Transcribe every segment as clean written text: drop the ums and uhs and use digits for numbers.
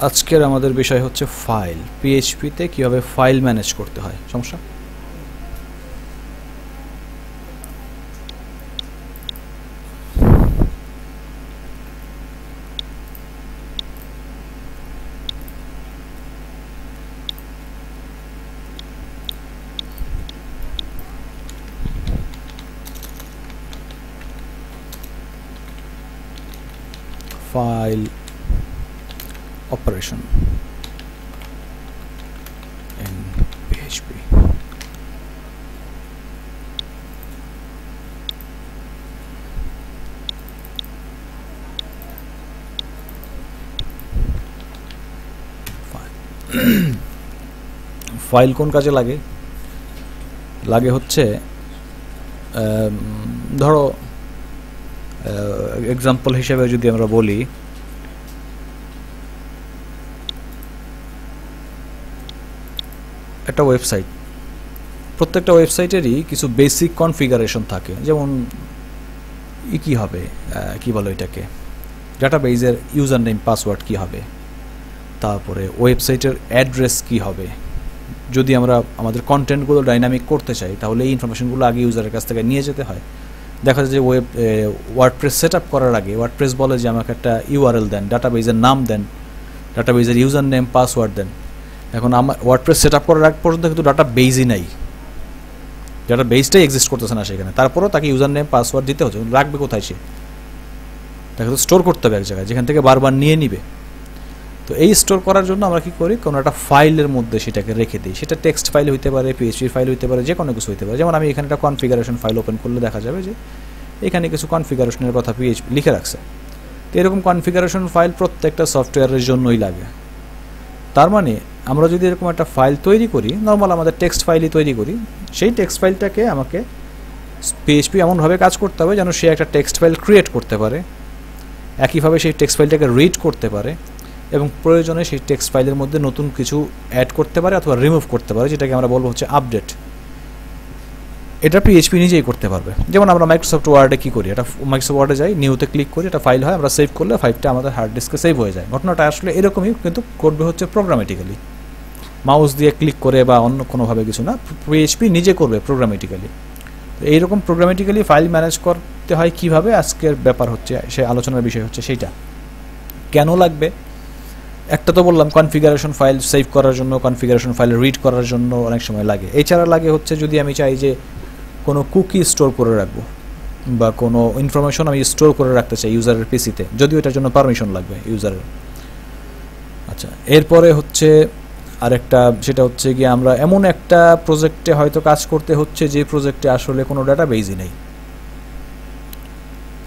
আজকের আমাদের বিষয় হচ্ছে ফাইল। পিএইচপিতে কিভাবে ফাইল ম্যানেজ করতে হয়। সমস্যা? File operation in PHP. File কোন কাজে লাগে? লাগে হচ্ছে ধরো এক্সাম্পল হিসেবে যদি আমরা বলি, একটা ওয়েবসাইট, প্রত্যেকটা ওয়েবসাইটেরই কিছু বেসিক কনফিগারেশন থাকে। যেমন কি হবে, কি বলো এটাকে, ডাটাবেজের ইউজার নেম পাসওয়ার্ড কি হবে, তারপরে ওয়েবসাইটের অ্যাড্রেস কি হবে। যদি আমরা আমাদের কন্টেন্টগুলো ডাইনামিক করতে চাই তাহলে এই ইনফরমেশনগুলো আগে ইউজারের কাছ থেকে নিয়ে যেতে হয়। দেখা যায় যে ওয়ার্ডপ্রেস সেট আপ করার আগে ওয়ার্ডপ্রেস বলে যে আমাকে একটা ইউআরএল দেন, ডাটাবেজের নাম দেন, ডাটাবেজের ইউজার নেম পাসওয়ার্ড দেন। এখন আমার ওয়ার্ডপ্রেস সেট আপ করার আগ পর্যন্ত কিন্তু ডাটা বেজই নাই, ডাটা বেজটাই এক্সিস্ট করতেছে না সেখানে। তারপরেও তাকে ইউজার নেম পাসওয়ার্ড দিতে হচ্ছে, রাখবে কোথায় সে? তাকে তো স্টোর করতে হবে এক জায়গায়, যেখান থেকে বারবার নিয়ে নিবে। তো এই স্টোর করার জন্য আমরা কি করি, কোনো একটা ফাইলের মধ্যে সেটাকে রেখে দিই। সেটা টেক্সট ফাইল হইতে পারে, পিএইচপি ফাইল হইতে পারে, যে কোনো কিছু হইতে পারে। যেমন আমি এখানে একটা কনফিগারেশন ফাইল ওপেন করলে দেখা যাবে যে এখানে কিছু কনফিগারেশনের কথা পিএইচপি লিখে রাখছে। তো এরকম কনফিগারেশন ফাইল প্রত্যেকটা সফটওয়্যারের জন্যই লাগে। তার মানে আমরা যদি এরকম একটা ফাইল তৈরি করি, নর্মাল আমাদের টেক্সট ফাইলই তৈরি করি, সেই টেক্সট ফাইলটাকে আমাকে পিএইচপি এমনভাবে কাজ করতে হবে যেন সে একটা টেক্সট ফাইল ক্রিয়েট করতে পারে, একইভাবে সেই টেক্সট ফাইলটাকে রিড করতে পারে এবং প্রয়োজনে সেই টেক্সট ফাইলের মধ্যে নতুন কিছু অ্যাড করতে পারে অথবা রিমুভ করতে পারে, যেটাকে আমরা বলবো হচ্ছে আপডেট। এটা পিএইচপি নিজেই করতে পারবে। যেমন আমরা মাইক্রোসফট ওয়ার্ডে কী করি, এটা মাইক্রোসফট ওয়ার্ডে যাই, নিউতে ক্লিক করি, এটা ফাইল হয়, আমরা সেভ করলে ফাইলটা আমাদের হার্ড ডিস্কে সেভ হয়ে যায়। ঘটনাটা আসলে এরকমই, কিন্তু করবে হচ্ছে প্রোগ্রামেটিক্যালি, মাউস দিয়ে ক্লিক করে বা অন্য কোনোভাবে কিছু না, পিএইচপি নিজে করবে প্রোগ্রামেটিক্যালি। তো এইরকম প্রোগ্রামেটিক্যালি ফাইল ম্যানেজ করতে হয় কীভাবে, আজকের ব্যাপার হচ্ছে, সে আলোচনার বিষয় হচ্ছে সেইটা। কেন লাগবে? একটা তো বললাম কনফিগারেশন ফাইল সেভ করার জন্য, কনফিগারেশন ফাইল রিড করার জন্য অনেক সময় লাগে। এছাড়া লাগে হচ্ছে যদি আমি চাই যে কোনো কুকি স্টোর করে রাখবো বা কোনো ইনফরমেশন আমি স্টোর করে রাখতে চাই ইউজারের পিসিতে, যদিও এটার জন্য পারমিশন লাগবে ইউজারের। আচ্ছা, এরপরে হচ্ছে আরেকটা, সেটা হচ্ছে গিয়ে আমরা এমন একটা প্রজেক্টে হয়তো কাজ করতে হচ্ছে যে প্রজেক্টে আসলে কোনো ডাটাবেজই নেই,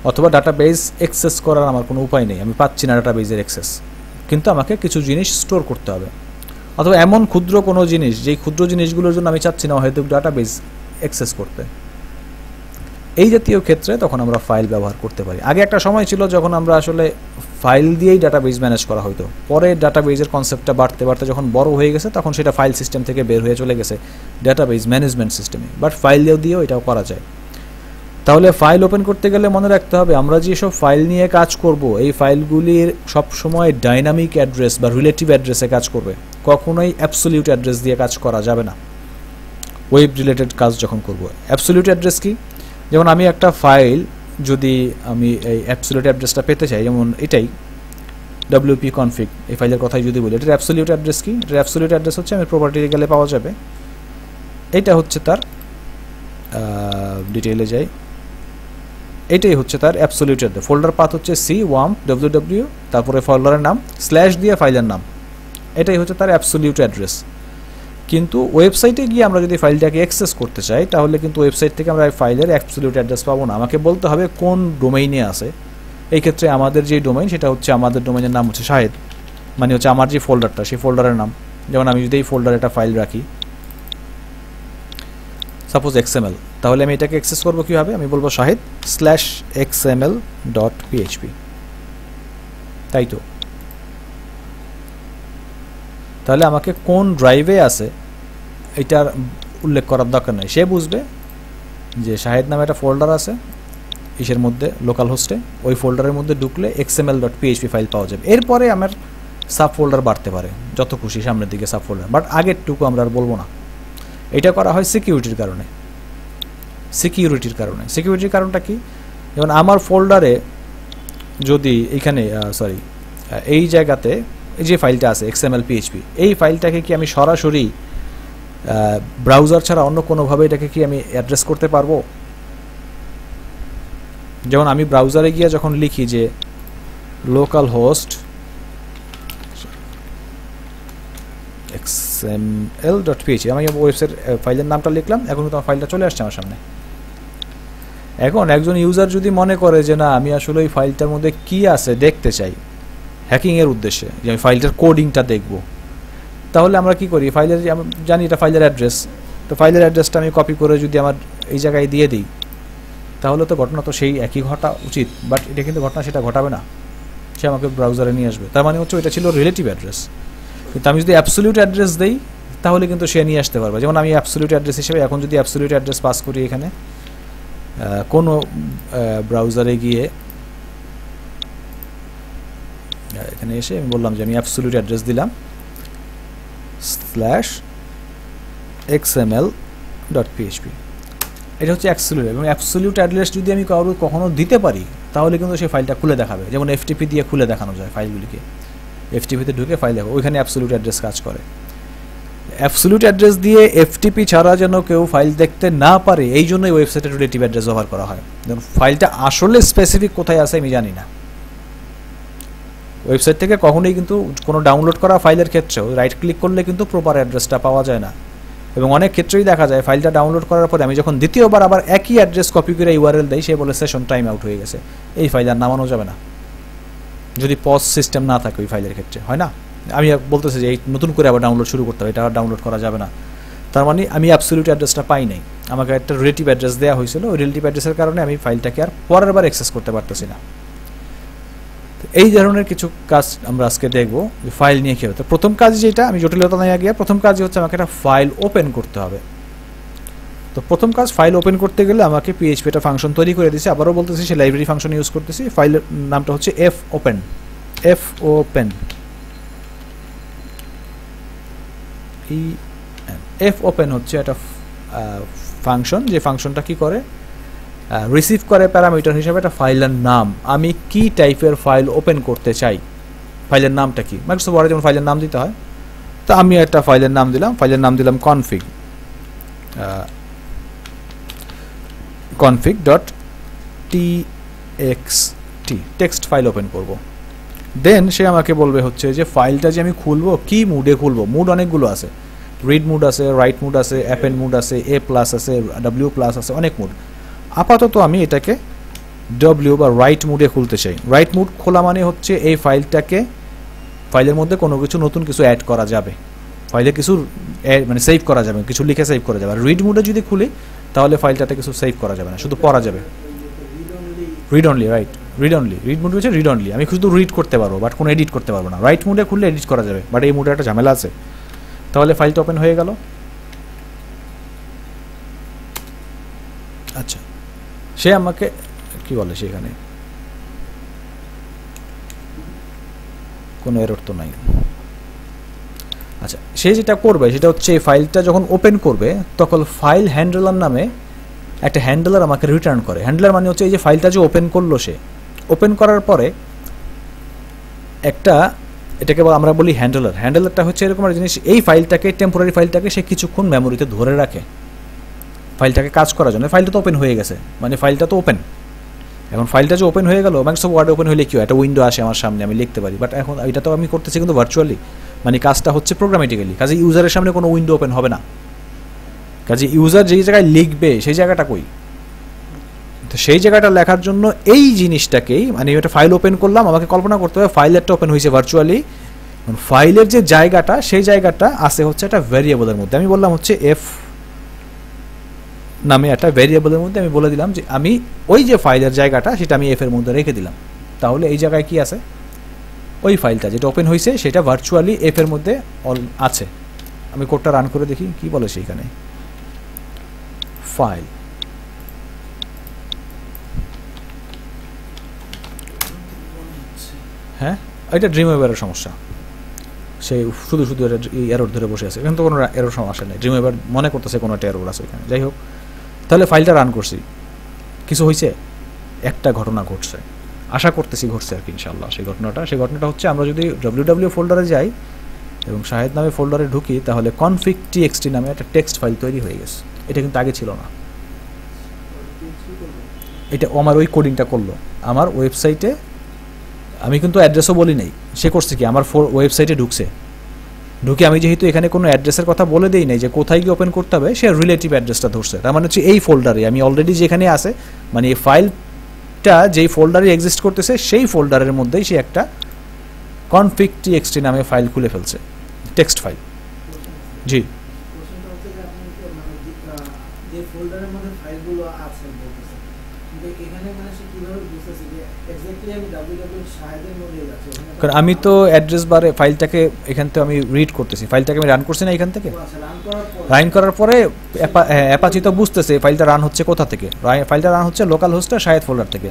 অথবা ডাটাবেজ অ্যাক্সেস করার আমার কোনো উপায় নেই, আমি পাচ্ছি না ডাটাবেজের অ্যাক্সেস, কিন্তু আমাকে কিছু জিনিস স্টোর করতে হবে। অথবা এমন ক্ষুদ্র কোনো জিনিস, যেই ক্ষুদ্র জিনিসগুলোর জন্য আমি চাচ্ছি না হয়তো ডাটাবেজ অ্যাক্সেস করতে। এই জাতীয় ক্ষেত্রে তখন আমরা ফাইল ব্যবহার করতে পারি। আগে একটা সময় ছিল যখন আমরা আসলে ফাইল দিয়েই ডাটাবেজ ম্যানেজ করা হতো। পরে ডাটাবেজের কনসেপ্টটা বাড়তে বাড়তে যখন বড় হয়ে গেছে তখন সেটা ফাইল সিস্টেম থেকে বের হয়ে চলে গেছে ডাটাবেজ ম্যানেজমেন্ট সিস্টেমে। বাট ফাইল দিয়েও এটাও করা যায়। তাহলে ফাইল ওপেন করতে গেলে মনে রাখতে হবে, আমরা যেসব ফাইল নিয়ে কাজ করব এই ফাইলগুলির সবসময় ডাইনামিক অ্যাড্রেস বা রিলেটিভ অ্যাড্রেসে কাজ করবে, কখনোই অ্যাবসলিউট অ্যাড্রেস দিয়ে কাজ করা যাবে না ওয়েব রিলেটেড কাজ যখন করব। অ্যাবসলিউট অ্যাড্রেস কি? যেমন আমি একটা ফাইল, যদি আমি এই অ্যাবসলিউট অ্যাড্রেসটা পেতে চাই, যেমন এটাই wp config, এই ফাইলের কথাই যদি বলি, এটার অ্যাবসলিউট অ্যাড্রেস কি? এটার অ্যাবসলিউট অ্যাড্রেস হচ্ছে, আমি প্রপার্টিতে গেলে পাওয়া যাবে, এটা হচ্ছে তার ডিটেইলে যাই, এটাই হচ্ছে তার অ্যাবসলিউট অ্যাড্রেস। ফোল্ডার পাথ হচ্ছে c wamp তারপরে ফোল্ডারের নাম স্ল্যাশ দিয়ে ফাইলের নাম, এটাই হচ্ছে তার অ্যাবসলিউট অ্যাড্রেস। কিন্তু ওয়েবসাইটে গিয়ে আমরা যদি ফাইলটাকে অ্যাক্সেস করতে চাই তাহলে কিন্তু ওয়েবসাইট থেকে আমরা ফাইলের অ্যাবসলিউট অ্যাড্রেস পাবো না, আমাকে বলতে হবে কোন ডোমেইনে আছে। এই ক্ষেত্রে আমাদের যে ডোমেইন, সেটা হচ্ছে আমাদের ডোমেইনের নাম হচ্ছে শাহেদ, মানে হচ্ছে আমার যে ফোল্ডারটা সেই ফোল্ডারের নাম। যেমন আমি যদি এই ফোল্ডারে একটা ফাইল রাখি, সাপোজ XML, তাহলে আমি এটাকে অ্যাক্সেস করবো কীভাবে? আমি বলবো shahid/xml.php, তাই তো। তাহলে আমাকে কোন ড্রাইভে আছে এটার উল্লেখ করার দরকার নেই, সে বুঝবে যে শাহেদ নামে একটা ফোল্ডার আছে ইসের মধ্যে, লোকাল হোস্টে, ওই ফোল্ডারের মধ্যে ঢুকলে xml.php ফাইল পাওয়া যাবে। এরপরে আমার সাব ফোল্ডার বাড়তে পারে, যত খুশি সামনের দিকে সাব ফোল্ডার, বাট আগেরটুকু আমরা আর বলবো না। এটা করা হয় সিকিউরিটির কারণে। সিকিউরিটির কারণটা কি? যেমন আমার ফোল্ডারে যদি এখানে এই জায়গাতে এই যে ফাইলটা আছে XML PHP, এই ফাইলটাকে কি আমি সরাসরি ব্রাউজার ছাড়া অন্য কোনোভাবে এটাকে কি আমি অ্যাড্রেস করতে পারবো? যেমন আমি ব্রাউজারে গিয়ে যখন লিখি যে লোকাল হোস্ট xml.php, আমি ওয়েবসাইট ফাইলের নামটা লিখলাম, এখন তো আমার ফাইলটা চলে আসছে আমার সামনে। এখন একজন ইউজার যদি মনে করে যে না আমি আসলে ওই ফাইলটার মধ্যে কি আছে দেখতে চাই হ্যাকিংয়ের উদ্দেশ্যে, যে আমি ফাইলটার কোডিংটা দেখব, তাহলে আমরা কি করি, ফাইলের জানি এটা ফাইলের অ্যাড্রেস, তো ফাইলের অ্যাড্রেসটা আমি কপি করে যদি আমার এই জায়গায় দিয়ে দিই, তাহলে তো ঘটনা তো সেই একই ঘটা উচিত, বাট এটা কিন্তু ঘটনা সেটা ঘটাবে না, সে আমাকে ব্রাউজারে নিয়ে আসবে। তার মানে হচ্ছে এটা ছিল রিলেটিভ অ্যাড্রেস। কিন্তু আমি যদি অ্যাবসলিউট অ্যাড্রেস দেই তাহলে কিন্তু সে নিয়ে আসতে পারবে। যেমন আমি অ্যাবসলিউট অ্যাড্রেস হিসেবে এখন যদি অ্যাবসলিউট অ্যাড্রেস পাস করি এখানে কোনো ব্রাউজারে গিয়ে এখানে এসে আমি বললাম যে আমি অ্যাবসলিউট অ্যাড্রেস দিলাম /xml.php, এটা হচ্ছে অ্যাবসলিউট। এবং অ্যাবসলিউট অ্যাড্রেস যদি আমি কখনো দিতে পারি তাহলে কিন্তু সেই ফাইলটা খুলে দেখাবে। যেমন FTP দিয়ে খুলে দেখানো যায় ফাইলগুলিকে, FTP-তে ঢুকে ফাইল দেখো, ওইখানে অ্যাবসলিউট অ্যাড্রেস কাজ করে। অ্যাবসলিউট অ্যাড্রেস দিয়ে FTP ছাড়া যেন কেউ ফাইল দেখতে না পারে, এই জন্যই ওয়েবসাইটে রিলেটিভ অ্যাড্রেস ব্যবহার করা হয়। যেমন ফাইলটা আসলে স্পেসিফিক কোথায় আছে আমি জানি না। ওয়েবসাইট থেকে কখনোই কিন্তু কোনো ডাউনলোড করা ফাইলের ক্ষেত্রেও রাইট ক্লিক করলে কিন্তু প্রপার অ্যাড্রেসটা পাওয়া যায় না। এবং অনেক ক্ষেত্রেই দেখা যায় ফাইলটা ডাউনলোড করার পরে আমি যখন দ্বিতীয়বার আবার একই অ্যাড্রেস কপি করে URL দেই, সে বলে সেশন টাইম আউট হয়ে গেছে, এই ফাইল আর নামানো যাবে না, যদি পজ সিস্টেম না থাকে ওই ফাইলের ক্ষেত্রে, হয় না? আমি বলতেছি যে এই নতুন করে আবার ডাউনলোড শুরু করতে হবে, এটা আর ডাউনলোড করা যাবে না। তার মানে আমি অ্যাবসলিউট অ্যাড্রেসটা পাই নাই, আমাকে একটা রিলেটিভ অ্যাড্রেস দেওয়া হয়েছিল, ওই রিলেটিভ অ্যাড্রেসের কারণে আমি ফাইলটাকে আর পরের বার অ্যাক্সেস করতে পারতেছি না। এই ধরনের কিছু কাজ আমরা আজকে দেখবো যে ফাইল নিয়ে কী হতো। প্রথম কাজ যেটা, আমি জটিলতা নিয়ে গিয়ে প্রথম কাজ হচ্ছে আমাকে একটা ফাইল ওপেন করতে হবে। তো প্রথম কাজ, ফাইল ওপেন করতে গেলে আমাকে PHP একটা ফাংশন তৈরি করে দিয়েছে, আবারও বলতেছি সে লাইব্রেরি ফাংশন ইউজ করতেছি। ফাইলের নামটা হচ্ছে fopen। fopen হচ্ছে একটা ফাংশন, যে ফাংশনটা কি করে, রিসিভ করে প্যারামিটার হিসেবে একটা ফাইলের নাম, আমি কি টাইপের ফাইল ওপেন করতে চাই, ফাইলের নামটা কি। মাইক্রোসফট ওয়ার্ডে যেমন ফাইলের নাম দিতে হয়, তো আমি একটা ফাইলের নাম দিলাম, config.txt, টেক্সট ফাইল ওপেন করব। দেন সে আমাকে বলবে হচ্ছে যে ফাইলটা যে আমি খুলবো কি মুডে খুলবো। মুড অনেকগুলো আছে, রিড মুড আছে, রাইট মুড আছে, অ্যাপেন্ড মুড আছে, A+ আছে, W+ আছে, অনেক মুড। আপাতত আমি এটাকে W বা রাইট মুডে খুলতে চাই। রাইট মুড খোলা মানে হচ্ছে এই ফাইলের মধ্যে কোনো কিছু নতুন কিছু অ্যাড করা যাবে, ফাইলে কিছু মানে সেভ করা যাবে, কিছু লিখে সেভ করা যাবে। আর রিড মুডে যদি খুলি তাহলে ফাইলটাতে কিছু সেভ করা যাবে না, শুধু পড়া যাবে। Read only, right, read only. Read mode হচ্ছে রিড অনলি, আমি শুধু রিড করতে পারবো বাট কোনো এডিট করতে পারবো না। রাইট মুডে খুললে এডিট করা যাবে, বাট এই মুডে একটা ঝামেলা আছে। তাহলে ফাইলটা ওপেন হয়ে গেল। আচ্ছা, সে আমাকে কি বলে, সেখানে কোনো এরর তো নাই। আচ্ছা, সে যেটা করবে সেটা হচ্ছে এই ফাইলটা যখন ওপেন করবে তখন ফাইল হ্যান্ডলার নামে একটা হ্যান্ডলার আমাকে রিটার্ন করে। হ্যান্ডলার মানে হচ্ছে এই যে ফাইলটা যে ওপেন করলো, সে ওপেন করার পরে একটা, এটাকে আমরা বলি হ্যান্ডলার। হ্যান্ডলারটা হচ্ছে এরকম একটা জিনিস, এই ফাইলটাকে, টেম্পোরারি ফাইলটাকে সে কিছুক্ষণ মেমোরিতে ধরে রাখে ফাইলটাকে কাজ করার জন্য। ফাইলটা তো ওপেন হয়ে গেছে, মানে ফাইলটা তো ওপেন। এখন ফাইলটা যে ওপেন হয়ে গেল, মাইক্রোসফট ওয়ার্ডে ওপেন হলে কি হয়, একটা উইন্ডো আসে আমার সামনে, আমি লিখতে পারি। বাট এখন এটা তো আমি করতেছি কিন্তু ভার্চুয়ালি, মানে কাজটা হচ্ছে প্রোগ্রামেটিক্যালি। কাজে ইউজারের সামনে কোনো উইন্ডো ওপেন হবে না। কাজে ইউজার যেই জায়গায় লিখবে সেই জায়গাটা কই, তো সেই জায়গাটা লেখার জন্য এই জিনিসটাকেই, মানে একটা ফাইল ওপেন করলাম, আমাকে কল্পনা করতে হবে ফাইলেরটা ওপেন হয়েছে ভার্চুয়ালি। ফাইলের যে জায়গাটা, সেই জায়গাটা আছে হচ্ছে একটা ভ্যারিয়েবলের মধ্যে। আমি বললাম হচ্ছে f নামে একটা ভ্যারিয়েবলের মধ্যে আমি বলে দিলাম যে আমি ওই যে ফাইলের জায়গাটা সেটা আমি f এর মধ্যে রেখে দিলাম। তাহলে এই জায়গায় কি আছে, ওই ফাইলটা যেটা ওপেন হয়েছে সেটা ভার্চুয়ালি f এর মধ্যে আছে। আমি কোডটা রান করে দেখি কি বলে সেইখানে। ফাইল, হ্যাঁ, এটা ড্রিমওয়েভারের সমস্যা। সে শুধু শুধু এই এরর ধরে বসে আছে, এখানে তো কোনো এরর আসে নাই, ড্রিম এবার মনে করতেছে কোনো একটা এরর আছে এখানে। যাই হোক, তাহলে ফাইলটা রান করছি, কিছু হয়েছে, একটা ঘটনা ঘটছে, আশা করতেছি ঘটছে আর কি ইনশাআল্লাহ। সেই ঘটনাটা হচ্ছে আমরা যদি www ফোল্ডারে যাই এবং শাহেদ নামে ফোল্ডারে ঢুকি, তাহলে config.txt নামে একটা টেক্সট ফাইল তৈরি হয়ে গেছে। এটা কিন্তু আগে ছিল না, এটা আমার ওই কোডিংটা করলো আমার ওয়েবসাইটে। আমি কিন্তু অ্যাড্রেসও বলি নাই, সে করছে কি আমার ওয়েবসাইটে ঢুকে আমি যেহেতু এখানে কোনো অ্যাড্রেসের কথা বলে দেই নাই যে কোথায় গিয়ে ওপেন করতে হবে, সে রিলেটিভ অ্যাড্রেসটা ধরছে। তার মানে হচ্ছে এই ফোল্ডারে আমি অলরেডি যেখানে আছে, মানে এই ফাইলটা যেই ফোল্ডারে এক্সিস্ট করতেছে সেই ফোল্ডারের মধ্যেই সে একটা config.txt নামে ফাইল খুলে ফেলছে, টেক্সট ফাইল। জি, কারণ আমি তো অ্যাড্রেস বারে ফাইলটাকে এখান থেকে আমি রিড করতেছি, ফাইলটাকে আমি রান করছি না এখান থেকে। রান করার পরে অ্যাপাচি তো বুঝতেছে ফাইলটা রান হচ্ছে কোথা থেকে, ফাইলটা রান হচ্ছে লোকাল হোস্টে শাহেদ ফোল্ডার থেকে।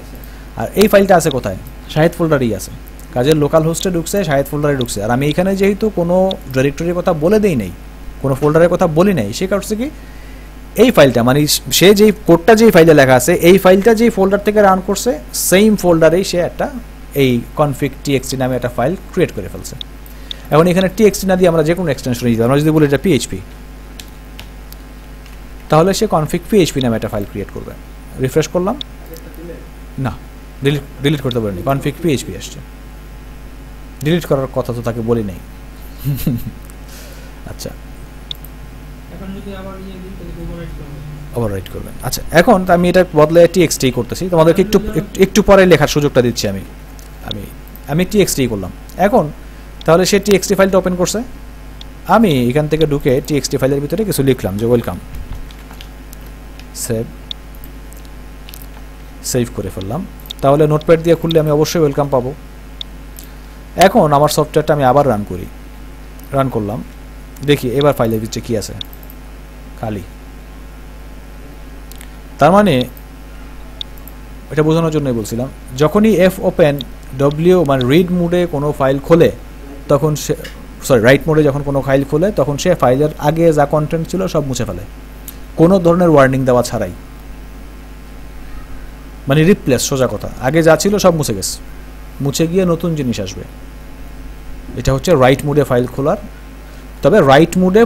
আর এই ফাইলটা আছে কোথায়, শাহেদ ফোল্ডারেই আছে, কাজে লোকাল হোস্টে ঢুকছে, শাহেদ ফোল্ডারে ঢুকছে। আর আমি এখানে যেহেতু কোনো ডিরেক্টরির কথা বলে দেই নাই, কোনো ফোল্ডারের কথা বলি নাই, সে কারণে কি এই ফাইলটা মানে সে যেই কোডটা যেই ফাইলে লেখা আছে, এই ফাইলটা যেই ফোল্ডার থেকে রান করছে সেম ফোল্ডারেই সে একটা এই config.txt নামে একটা ফাইল ক্রিয়েট করে ফেলছে। এখন এখানে txt না দিয়ে আমরা যে কোনো এক্সটেনশন দিই, আমরা যদি বলি এটা PHP, তাহলে সে config.php নামে একটা ফাইল ক্রিয়েট করবে। রিফ্রেশ করলাম, না ডিলিট করতে পারিনি, config.php আসছে। ডিলিট করার কথা তো তাকে বলি নাই। আচ্ছা, এখন যদি আবার ওভাররাইট করবেন। আচ্ছা, এখন আমি এটা বদলে txt করতেছি, তোমাদেরকে একটু পরে লেখার সুযোগটা দিচ্ছি। আমি txt করলাম। এখন তাহলে সে txt ফাইলটা ওপেন করছে, আমি এখান থেকে ঢুকে txt ফাইলের ভিতরে কিছু লিখলাম যে ওয়েলকাম, সেভ করে ফেললাম। তাহলে নোটপ্যাড দিয়ে খুললে আমি অবশ্যই ওয়েলকাম পাবো। এখন আমার সফটওয়্যারটা আমি আবার রান করলাম, দেখি এবার ফাইলের ভিতরে কি আছে, খালি। তার মানে এটা বোঝানোর জন্যই বলছিলাম, যখনই fopen w মানে রিড মোডে কোনো ফাইল খোলে, তখন সে রাইট মোডে যখন কোনো ফাইল খোলে, তখন সে ফাইলের আগে যা কন্টেন্ট ছিল সব মুছে ফেলে, কোনো ধরনের ওয়ার্নিং দেওয়া ছাড়াই। মানে রিপ্লেস, সোজা কথা, আগে যা ছিল সব মুছে গেছে, মুছে গিয়ে নতুন জিনিস আসবে। এটা হচ্ছে রাইট মোডে ফাইল খোলার। তবে রাইট মোডে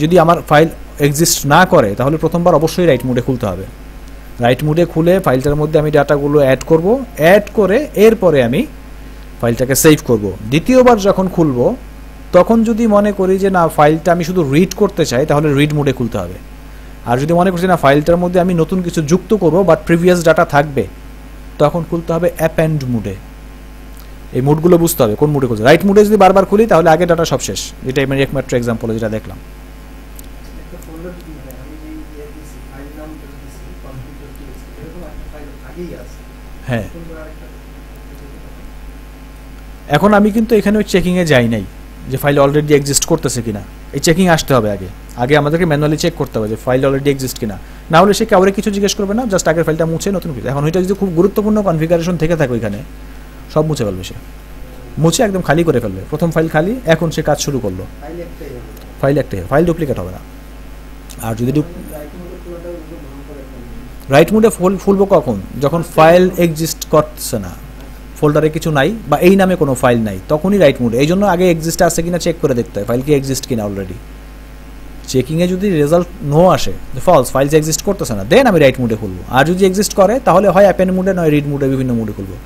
যদি আমার ফাইল এক্সিস্ট না করে, তাহলে প্রথমবার অবশ্যই রাইট মোডে খুলতে হবে। রাইট মোডে খুলে ফাইলটার মধ্যে আমি ডাটাগুলো অ্যাড করে এরপরে আমি ফাইলটাকে সেভ করব। দ্বিতীয়বার যখন খুলবো, তখন যদি মনে করি যে না ফাইলটা আমি শুধু রিড করতে চাই, তাহলে রিড মোডে খুলতে হবে। আর যদি মনে করছি না ফাইলটার মধ্যে আমি নতুন কিছু যুক্ত করব বাট প্রিভিয়াস ডাটা থাকবে, তখন খুলতে হবে অ্যাপেন্ড মোডে। এই মোডগুলো বুঝতে হবে কোন মোডে খুলছে। রাইট মোডে যদি বারবার খুলি, তাহলে আগে ডাটা সব শেষ। এটা আমি একমাত্র এক্সাম্পলে যেটা দেখলাম। হ্যাঁ, এখন আমি কিন্তু এখানে ওই চেকিংয়ে যাই নাই যে ফাইল অলরেডি এক্সিস্ট করতেছে কিনা। এই চেকিং আসতে হবে আগে আমাদেরকে ম্যানুয়ালি চেক করতে হবে যে ফাইল অলরেডি এক্সিস্ট কিনা। না হলে সে কাউরে কিছু জিজ্ঞেস করবে না, জাস্ট আগের ফাইলটা মুছে নতুন কিছু। এখন ওইটা যদি খুব গুরুত্বপূর্ণ কনফিগারেশন থেকে থাকে, ওইখানে সব মুছে ফেলবে, সে মুছে একদম খালি করে ফেলবে। প্রথম ফাইল খালি, এখন সে কাজ শুরু করলো, ফাইল একটাই, ফাইল ডুপ্লিকেট হবে না। আর যদি রাইট মোডে ফুলবো কখন, যখন ফাইল এক্সিস্ট করছে না, ফোল্ডারে কিছু নাই বা এই নামে কোনো ফাইল নাই, তখনই রাইট মোডে। এই জন্য আগে এক্সিস্ট আছে কিনা চেক করে দেখতে হয়, ফাইল কি এক্সিস্ট কিনা অলরেডি। চেকিংয়ে যদি রেজাল্ট নো আসে, ফলস, ফাইল এক্সিস্ট করতেছে না, দেন আমি রাইট মোডে খুলবো। আর যদি এক্সিস্ট করে, তাহলে হয় অ্যাপেন্ড মোডে, নয় রিড মোডে, বিভিন্ন মোডে খুলবো।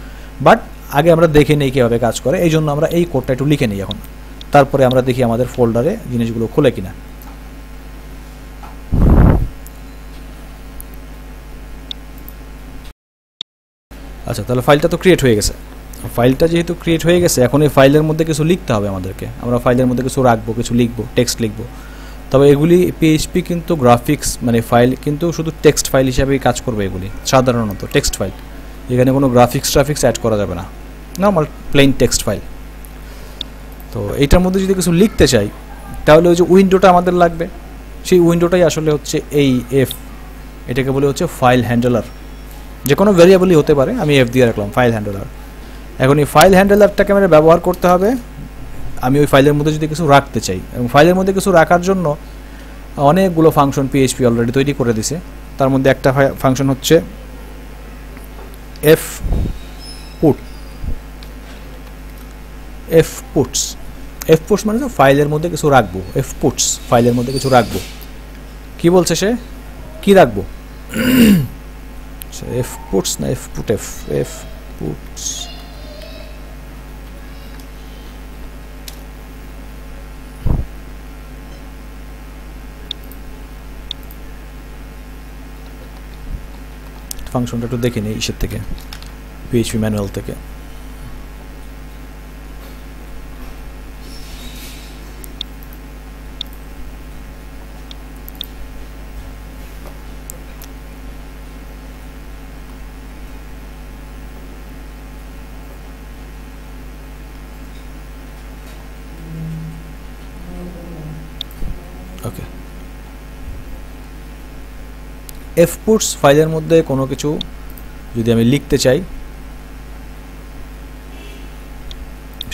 বাট আগে আমরা দেখে নেই কীভাবে কাজ করে, এই জন্য আমরা এই কোডটা একটু লিখে নিই এখন। তারপরে আমরা দেখি আমাদের ফোল্ডারে জিনিসগুলো খোলে কিনা। আচ্ছা, তাহলে ফাইলটা তো ক্রিয়েট হয়ে গেছে। ফাইলটা যেহেতু ক্রিয়েট হয়ে গেছে, এখন এই ফাইলের মধ্যে কিছু লিখতে হবে আমাদেরকে। আমরা ফাইলের মধ্যে কিছু রাখবো, কিছু লিখবো, টেক্সট লিখবো। তবে এগুলি পিএইচপি কিন্তু গ্রাফিক্স মানে ফাইল কিন্তু শুধু টেক্সট ফাইল হিসাবেই কাজ করবে এগুলি, সাধারণত টেক্সট ফাইল। এখানে কোনো গ্রাফিক্স অ্যাড করা যাবে না, নর্মাল প্লেন টেক্সট ফাইল। তো এইটার মধ্যে যদি কিছু লিখতে চাই, তাহলে ওই যে উইন্ডোটা আমাদের লাগবে, সেই উইন্ডোটাই আসলে হচ্ছে এই এটাকে বলে হচ্ছে ফাইল হ্যান্ডলার। যে কোনো ভ্যারিয়েবলই হতে পারে, আমি দিয়ে রাখলাম ফাইল হ্যান্ডলার। এখন এই ফাইল হ্যান্ডলারটাকে আমাদের ব্যবহার করতে হবে আমি ওই ফাইলের মধ্যে যদি কিছু রাখতে চাই, এবং ফাইলের মধ্যে কিছু রাখার জন্য অনেকগুলো ফাংশন পিএইচপি অলরেডি তৈরি করে দিছে। তার মধ্যে একটা ফাংশন হচ্ছে এফ পুটস মানে তো ফাইলের মধ্যে কিছু রাখবো। এফ পুটস ফাইলের মধ্যে কিছু রাখবো। কি বলছে সে, কি রাখবো? এফ পুটস না এফ পুটস ফাংশনটা একটু দেখে নিই ইসের থেকে, পিএইচপি ম্যানুয়াল থেকে। ওকে, এফপুটস ফাইলের মধ্যে কোনো কিছু যদি আমি লিখতে চাই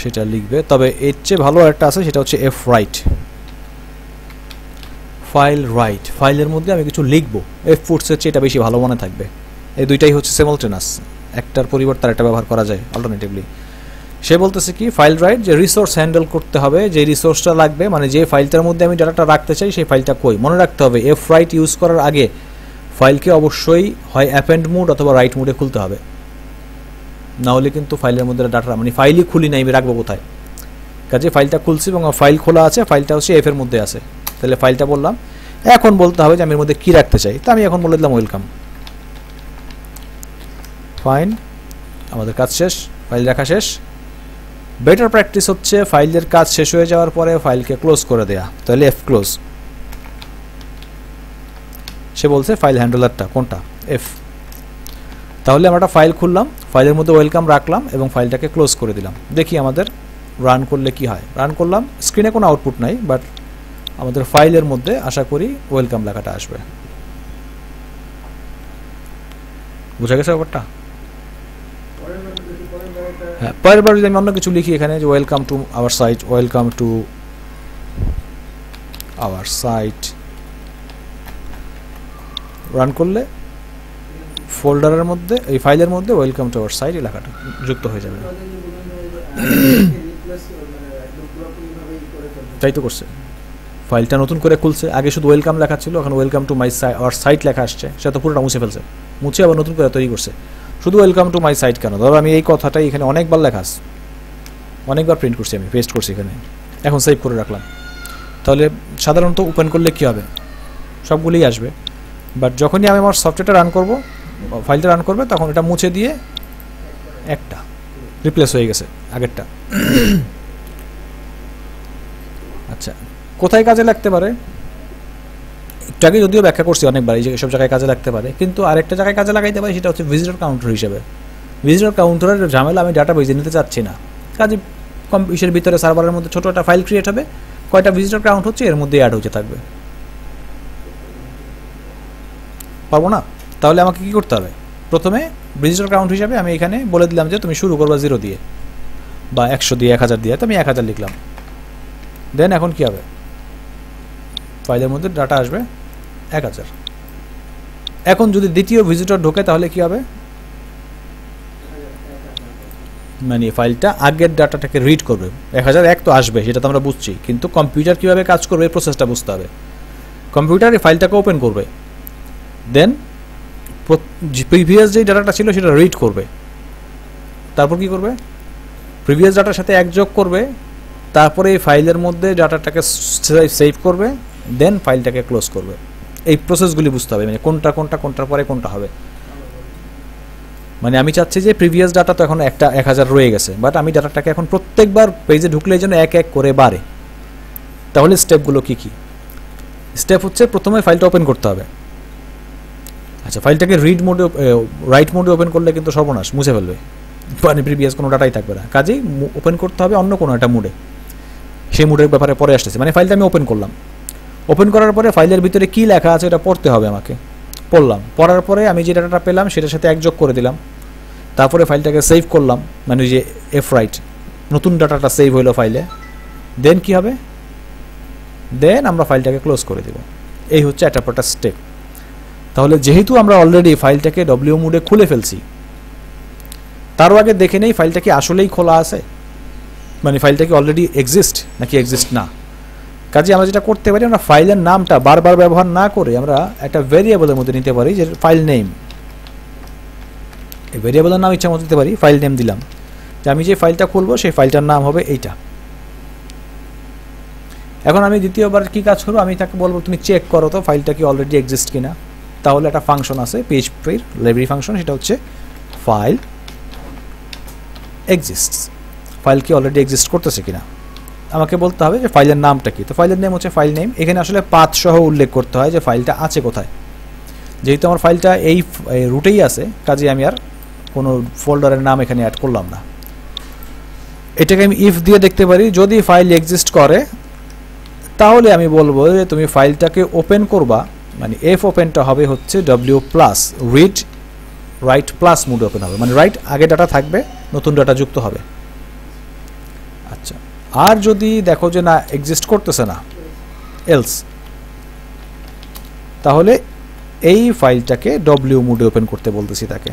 সেটা লিখবে। তবে এর চেয়ে ভালো একটা আছে, সেটা হচ্ছে এফ রাইট, ফাইলের মধ্যে আমি কিছু লিখবো। এফপুটসের চেয়ে এটা বেশি ভালো মনে থাকবে। এই দুইটাই হচ্ছে সিমultaneous, একটার পরিবর্তে আরেকটা ব্যবহার করা যায় অল্টারনেটিভলি। সে বলতেছে কি, ফাইল রাইট যে রিসোর্স হ্যান্ডেল করতে হবে, যে রিসোর্সটা লাগবে মানে যে ফাইলটার মধ্যে আমি ডাটাটা রাখতে চাই সেই ফাইলটা কই মনে রাখতে হবে। এফ রাইট ইউজ করার আগে ফাইলকে অবশ্যই হয় অ্যাপেন্ড মোড অথবা রাইট মোডে খুলতে হবে, না হলে কিন্তু ফাইলের মধ্যে ডাটা মানে ফাইলই খুলি না, আমি রাখবো কোথায়? কাজে ফাইলটা খুলছি এবং ফাইল খোলা আছে, ফাইলটা হচ্ছে এফ এর মধ্যে আছে, তাহলে ফাইলটা বললাম। এখন বলতে হবে যে আমি এর মধ্যে কি রাখতে চাই, তো আমি এখন বলে দিলাম ওয়েলকাম। ফাইন, আমাদের কাজ শেষ, ফাইল রাখা শেষ। বেটার প্র্যাকটিস হচ্ছে ফাইলের কাজ শেষ হয়ে যাওয়ার পরে ফাইলকে ক্লোজ করে দেয়া, তাহলে এফ ক্লোজ। সে বলছে ফাইল হ্যান্ডলারটা কোনটা, এফ। তাহলে আমরা একটা ফাইল খুললাম, ফাইলের মধ্যে ওয়েলকাম রাখলাম এবং ফাইলটাকে ক্লোজ করে দিলাম। দেখি আমাদের রান করলে কি হয়। রান করলাম, স্ক্রিনে কোনো আউটপুট নাই, বাট আমাদের ফাইলের মধ্যে আশা করি ওয়েলকাম লেখাটা আসবে। বুঝা গেছে ব্যাপারটা? হ্যাঁ, পরের বার যদি আমি অন্য কিছু লিখি এখানে যে welcome to our site, welcome to our site, run করলে ফোল্ডারের মধ্যে এই ফাইলের মধ্যে ওয়েলকাম টু আওয়ার সাইট লেখাটা যুক্ত হয়ে যাবে। তাই তো করছে, ফাইলটা নতুন করে খুলছে, আগে শুধু ওয়েলকাম লেখা ছিল, এখন welcome to my our site লেখা আসছে, সেটা তো পুরোটা মুছে ফেলছে, মুছে আবার নতুন করে তৈরি করছে। শুধু ওয়েলকাম টু মাই সাইট কেন? ধরো আমি এই কথাটাই এখানে অনেকবার লেখা আছে, অনেকবার প্রিন্ট করছি, আমি পেস্ট করছি এখানে, এখন সেভ করে রাখলাম। তাহলে সাধারণত ওপেন করলে কী হবে, সবগুলোই আসবে, বাট যখনই আমি আমার সফটওয়্যারটা রান করব, ফাইলটা রান করবে, তখন এটা মুছে দিয়ে একটা রিপ্লেস হয়ে গেছে আগেরটা। আচ্ছা, কোথায় কাজে লাগতে পারে? একটু আগে যদিও ব্যাখ্যা করছি অনেকবার, এই যে সব জায়গায় কাজে লাগতে পারে, কিন্তু আরেকটা জায়গায় কাজে লাগাইতে পারে, সেটা হচ্ছে ভিজিটর কাউন্টার হিসেবে। ভিজিটর কাউন্টারের ঝামেলা আমি ডাটা বেজে নিতে চাচ্ছি না, কাজে কম্পিউটারের ভিতরে সার্ভারের মধ্যে ছোটো একটা ফাইল ক্রিয়েট হবে, কয়টা ভিজিটর কাউন্ট হচ্ছে এর মধ্যে অ্যাড হতে থাকবে, পারবো না? তাহলে আমাকে কী করতে হবে? প্রথমে ভিজিটর কাউন্ট হিসাবে আমি এখানে বলে দিলাম যে তুমি শুরু করবা 0 দিয়ে বা 100 দিয়ে, 1000 দিয়ে, তো আমি 1000 লিখলাম। দেন এখন কী হবে, ফাইলের মধ্যে ডাটা আসবে 1000। এখন যদি দ্বিতীয় ভিজিটর ঢোকে তাহলে কি হবে, মানে ফাইলটা আগের ডাটাটাকে রিড করবে। 1001 তো আসবে, সেটা তো আমরা বুঝছি, কিন্তু কম্পিউটার কীভাবে কাজ করবে এই প্রসেসটা বুঝতে হবে। কম্পিউটার এই ফাইলটাকে ওপেন করবে, দেন প্রিভিয়াস যে ডাটাটা ছিল সেটা রিড করবে, তারপর কি করবে, প্রিভিয়াস ডাটার সাথে এক যোগ করবে, তারপরে এই ফাইলের মধ্যে ডাটাটাকে সেভ করবে, দেন ফাইলটাকে ক্লোজ করবে। এই প্রসেসগুলি বুঝতে হবে, মানে কোনটার পরে কোনটা হবে। মানে আমি চাচ্ছি যে প্রিভিয়াস ডাটা তো এখন 1000 রয়ে গেছে, বাট আমি ডাটাটাকে এখন প্রত্যেকবার পেজে ঢুকলে যেন এক এক করে বাড়ে। তাহলে স্টেপগুলো কি কি? স্টেপ হচ্ছে প্রথমে ফাইলটা ওপেন করতে হবে। আচ্ছা, ফাইলটাকে রাইট মোডে ওপেন করলে কিন্তু সর্বনাশ, মুছে ফেলবে, মানে প্রিভিয়াস কোনো ডাটাই থাকবে না। কাজেই ওপেন করতে হবে অন্য কোনো একটা মুডে, সেই মুডের ব্যাপারে পরে আসতেছে। মানে ফাইলটা আমি ওপেন করলাম, ওপেন করার পরে ফাইলের ভিতরে কী লেখা আছে এটা পড়তে হবে আমাকে, পড়লাম, পড়ার পরে আমি যে ডাটাটা পেলাম সেটার সাথে এক যোগ করে দিলাম, তারপরে ফাইলটাকে সেভ করলাম, মানে যে এফ রাইট, নতুন ডাটাটা সেভ হইলো ফাইলে, দেন কি হবে, দেন আমরা ফাইলটাকে ক্লোজ করে দেব। এই হচ্ছে একটা পর একটা স্টেপ। তাহলে যেহেতু আমরা অলরেডি ফাইলটাকে ডব্লিউ মোডে খুলে ফেলছি, তারও আগে দেখে নেই ফাইলটা কি আসলেই খোলা আছে, মানে ফাইলটা কি অলরেডি এক্সিস্ট নাকি এক্সিস্ট না। কাজে আমরা যেটা করতে পারি, আমরা ফাইলের নামটা বারবার ব্যবহার না করে আমরা একটা ভেরিয়েবলের মধ্যে নিতে পারি, যে ফাইল নেম। এই ভেরিয়েবলের নাম ইচ্ছা মতো দিতে পারি, ফাইল নেম দিলাম, যে আমি যে ফাইলটা খুলবো সেই ফাইলটার নাম হবে এইটা। এখন আমি দ্বিতীয়বার কি কাজ করবো, আমি তাকে বলবো তুমি চেক করো তো ফাইলটা কি অলরেডি এক্সিস্ট কিনা। তাহলে একটা ফাংশন আছে পিএইচপির লাইব্রেরি ফাংশন, সেটা হচ্ছে ফাইল এক্সিস্টস। ফাইল কি অলরেডি এক্সিস্ট করতেছে কিনা আমাকে বলতে হবে যে ফাইলের নামটা কি। তো ফাইলের নেম হচ্ছে ফাইল নেম। এখানে আসলে পাথ সহ উল্লেখ করতে হয় যে ফাইলটা আছে কোথায়। যেহেতু আমার ফাইলটা এই রুটেই আছে, কাজে আমি আর কোনো ফোল্ডারের নাম এখানে অ্যাড করলাম না। এটাকে আমি ইফ দিয়ে দেখতে পারি, যদি ফাইল এক্সিস্ট করে তাহলে আমি বলবো যে তুমি ফাইলটাকে ওপেন করবা, মানে এফ ওপেনটা হবে হচ্ছে W plus read write plus মোডে ওপেন হবে, মানে রাইট আগে ডাটা থাকবে, নতুন ডাটা যুক্ত হবে। আচ্ছা, আর যদি দেখো যে না এক্সিস্ট করতেছে না, এলস, তাহলে এই ফাইলটাকে ডব্লিউ মোডে ওপেন করতে বলতেছি তাকে,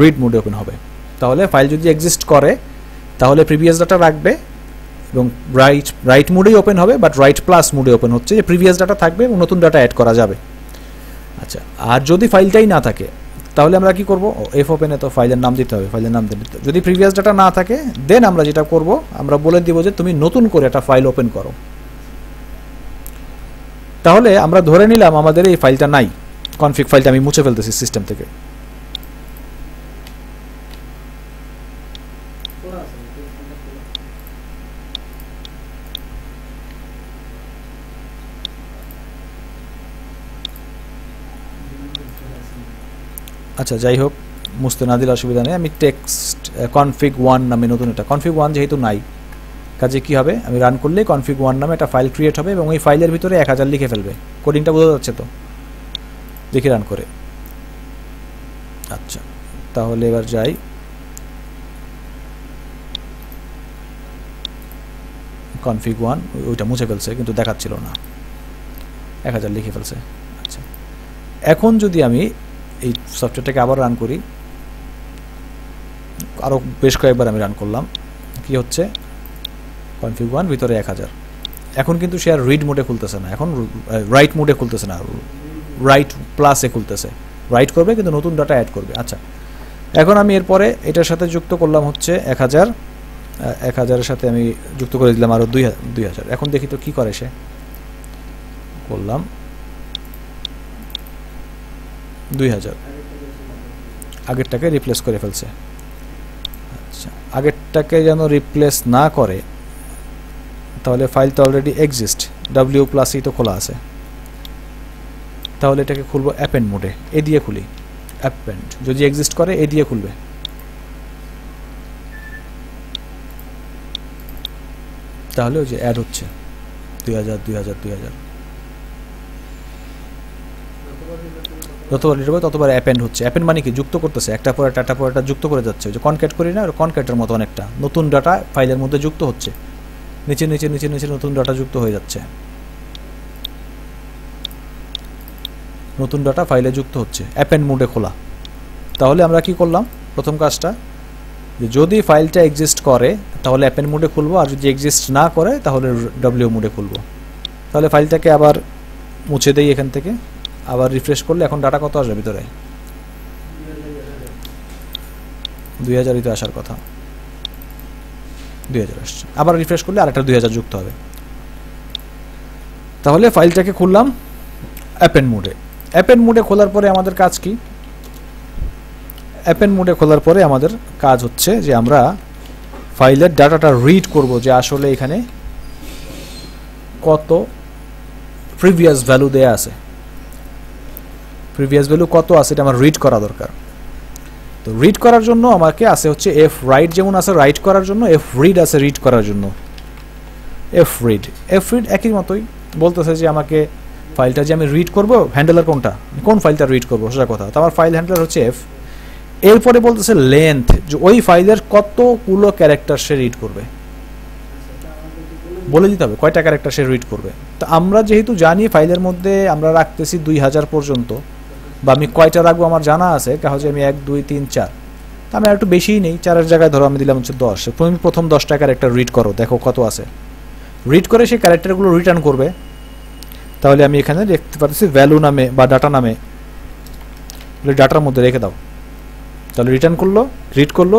রিড মোডে ওপেন হবে। তাহলে ফাইল যদি এক্সিস্ট করে তাহলে প্রিভিয়াস ডাটা রাখবে এবং রাইট মোডেই ওপেন হবে, বাট রাইট প্লাস মোডে ওপেন হচ্ছে, যে প্রিভিয়াস ডাটা থাকবে এবং নতুন ডাটা অ্যাড করা যাবে। আচ্ছা, আর যদি ফাইলটাই না থাকে তাহলে আমরা কি করব, এফ ওপেনে তো ফাইলের নাম দিতে হবে, ফাইলের নাম দিতে। যদি প্রিভিয়াস ডাটা না থাকে দেন আমরা যেটা করব, আমরা বলে দিব যে তুমি নতুন করে একটা ফাইল ওপেন করো। তাহলে আমরা ধরে নিলাম আমাদের এই ফাইলটা নাই, কনফিগ ফাইলটা আমি মুছে ফেলতেছি সিস্টেম থেকে। আচ্ছা, যাই হোক, মুছতে না দিলে অসুবিধা নেই। আমি টেক্সট config 1 নামে নতুন একটা config 1 যেহেতু নাই, কাজে কি হবে, আমি রান করলে config 1 নামে একটা ফাইল ক্রিয়েট হবে এবং এই ফাইলের ভিতরে 1000 লিখে ফেলবে। কোডিংটা বোঝা যাচ্ছে তো? দেখি রান করে। আচ্ছা, তাহলে এবার যাই, config 1 ওইটা মুছে ফেলছে কিন্তু দেখাচ্ছিল না, 1000 লিখে ফেলছে। আচ্ছা, এখন যদি আমি এই সফটওয়্যারটাকে আবার রান করি, আরও বেশ কয়েকবার আমি রান করলাম, কি হচ্ছে, config 1 ভিতরে 1000। এখন কিন্তু সে আর রিড মোডে খুলতেছে না, এখন রাইট মোডে খুলতেছে না, রাইট প্লাসে খুলতেছে। রাইট করবে কিন্তু নতুন ডাটা অ্যাড করবে। আচ্ছা, এখন আমি এরপরে এটার সাথে যুক্ত করলাম হচ্ছে 1000-এর সাথে আমি যুক্ত করে দিলাম আরও 2000। এখন দেখি তো কি করে সে। করলাম 2000, আগেরটাকে রিপ্লেস করে ফেলছে। আচ্ছা, আগেরটাকে যেন রিপ্লেস না করে, তাহলে ফাইল তো অলরেডি এক্সিস্ট, ডব্লিউ প্লাসই তো খোলা আছে। তাহলে এটাকে খুলবো অ্যাপেন্ড মোডে, এ দিয়ে খুলি, অ্যাপেন্ড যদি এক্সিস্ট করে এ দিয়ে খুলবে। তাহলে ওই যে অ্যাড হচ্ছে 2000। যতবার লিখবে ততবার অ্যাপেন্ড হচ্ছে। অ্যাপেন্ড মানে কি, যুক্ত করতেছে, একটা পর একটা যুক্ত করে যাচ্ছে। ওই যে কনক্যাট করি না, কনক্যাটের মতো অনেকটা নতুন ডাটা ফাইলের মধ্যে যুক্ত হচ্ছে, নিচে নতুন ডাটা যুক্ত হয়ে যাচ্ছে, নতুন ডাটা ফাইলে যুক্ত হচ্ছে, অ্যাপেন্ড মোডে খোলা। তাহলে আমরা কি করলাম, প্রথম কাজটা, যে যদি ফাইলটা এক্সিস্ট করে তাহলে অ্যাপেন্ড মোডে খুলবো, আর যদি এক্সিস্ট না করে তাহলে ডব্লিউ মোডে খুলবো। তাহলে ফাইলটাকে আবার মুছে দেই এখান থেকে, আবার রিফ্রেশ করলে এখন ডাটা কত আসবে ভিতরে, 2000ই তো আসার কথা, 2000 আসছে। আবার রিফ্রেশ করলে আরেকটা 2000 যুক্ত হবে। তাহলে ফাইলটাকে খুললাম অ্যাপেন্ড মোডে। অ্যাপেন্ড মোডে খোলার পরে আমাদের কাজ কি, অ্যাপেন্ড মোডে খোলার পরে আমাদের কাজ হচ্ছে যে আমরা ফাইলের ডাটাটা রিড করব, যে আসলে এখানে কত প্রিভিয়াস ভ্যালু দেয়া আছে, প্রিভিয়াস ভ্যালু কত আছে এটা আমার রিড করা দরকার। তো রিড করার জন্য আমাকে আছে হচ্ছে এফ রাইট, যেমন আছে রাইট করার জন্য, এফ রিড আছে রিড করার জন্য। এফ রিড একই মতোই বলতেছে যে আমাকে ফাইলটা যে আমি রিড করব, হ্যান্ডলার কোনটা, কোন ফাইলটা রিড করবো সেটা কথা। তো আমার ফাইল হ্যান্ডলার হচ্ছে এফ। এরপরে বলতেছে লেন্থ, যে ওই ফাইলের কতগুলো ক্যারেক্টার সে রিড করবে, বলে দিতে হবে কয়টা ক্যারেক্টার সে রিড করবে। তো আমরা যেহেতু জানি ফাইলের মধ্যে আমরা রাখতেছি 2000 পর্যন্ত, বা আমি কয়টা রাখবো আমার জানা আছে, কাজে আমি 1 2 3 4, আমি আর একটু বেশিই নেই, 4-এর জায়গায় ধরো আমি দিলাম হচ্ছে 10। তুমি প্রথম 10টা ক্যারেক্টার রিড করো, দেখো কত আছে। রিড করে সেই ক্যারেক্টারগুলো রিটার্ন করবে। তাহলে আমি এখানে দেখতে পাচ্ছি ভ্যালু নামে বা ডাটা নামে, ডাটার মধ্যে রেখে দাও। তাহলে রিটার্ন করলো,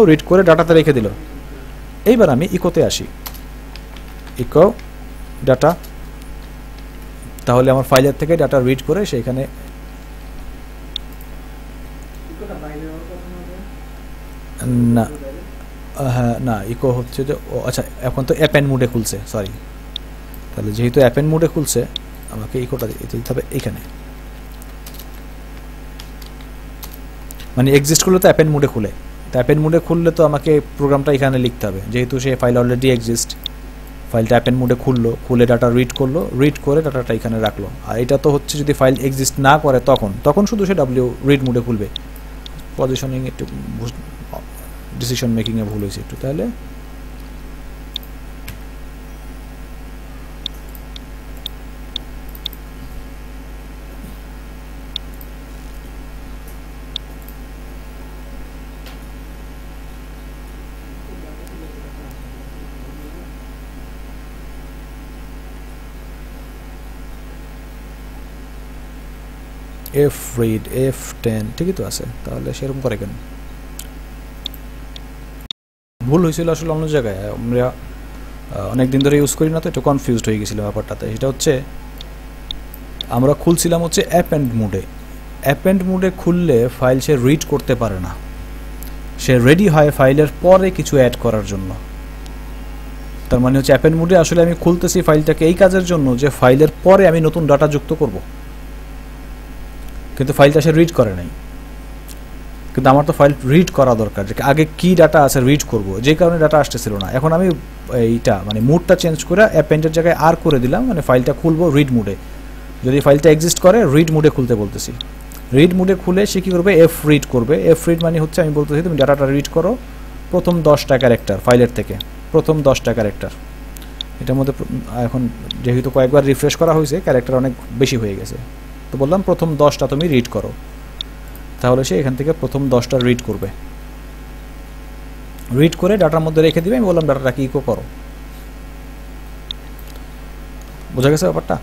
রিড করে ডাটাতে রেখে দিল। এইবার আমি ইকোতে আসি, ইকো ডাটা। তাহলে আমার ফাইলের থেকে ডাটা রিড করে সেইখানে না, হ্যাঁ না, ইকো হচ্ছে যে আচ্ছা এখন তো অ্যাপেন্ড মোডে খুলছে, সরি। তাহলে যেহেতু অ্যাপেন্ড মোডে খুলছে আমাকে ইকোটা দিতে হবে এখানে, মানে এক্সিস্ট করলে তো অ্যাপেন্ড মোডে খুলে, তো অ্যাপেন্ড মোডে খুললে তো আমাকে প্রোগ্রামটা এখানে লিখতে হবে, যেহেতু সেই ফাইল অলরেডি এক্সিস্ট। ফাইলটা অ্যাপেন্ড মোডে খুলে ডাটা রিড করলো, রিড করে ডাটাটা এখানে রাখলো। আর এটা তো হচ্ছে যদি ফাইল এক্সিস্ট না করে তখন শুধু সে ডাব্লিউ রিড মোডে খুলবে। পজিশনিং একটু ডিসিশন মেকিংয়ে ভুল হয়েছে একটু, তাহলে এফ রিড F10 ঠিকই তো আছে, তাহলে সেরকম করে কেন? ভুল হয়েছিল আসলে অন্য জায়গায়, আমরা অনেকদিন ধরে ইউজ করি না তো একটু কনফিউজড হয়ে গেছিল ব্যাপারটাতে। সেটা হচ্ছে আমরা খুলছিলাম হচ্ছে অ্যাপেন্ড মোডে। অ্যাপেন্ড মোডে খুললে ফাইল সে রিড করতে পারে না, সে রেডি হয় ফাইলের পরে কিছু অ্যাড করার জন্য। তার মানে হচ্ছে অ্যাপেন্ড মোডে আসলে আমি খুলতেছি ফাইলটাকে এই কাজের জন্য যে ফাইলের পরে আমি নতুন ডাটা যুক্ত করব, কিন্তু ফাইলটা সে রিড করে নাই। কিন্তু আমার তো ফাইল রিড করা দরকার, যে আগে কি ডাটা আছে রিড করব, যে কারণে ডাটা আসতেছিল না। এখন আমি এইটা মানে মুডটা চেঞ্জ করে অ্যাপেন্ডের জায়গায় আর করে দিলাম, মানে ফাইলটা খুলবো রিড মুডে। যদি ফাইলটা এক্সিস্ট করে রিড মুডে খুলতে বলতেছি, রিড মুডে খুলে সে কী করবে, এফ রিড করবে। এফ রিড মানে হচ্ছে আমি বলতেছি তুমি ডাটাটা রিড করো প্রথম 10টা ক্যারেক্টার ফাইলের থেকে, প্রথম 10টা ক্যারেক্টার। এটার মধ্যে এখন যেহেতু কয়েকবার রিফ্রেশ করা হয়েছে ক্যারেক্টার অনেক বেশি হয়ে গেছে, তো বললাম প্রথম 10টা তুমি রিড করো। তাহলে সে এখান থেকে প্রথম 10টা রিড করবে, রিড করে ডাটার মধ্যে রেখে দিবে। আমি বললাম ডাটাটা কি ইকো করো। বোঝা গেছে ব্যাপারটা?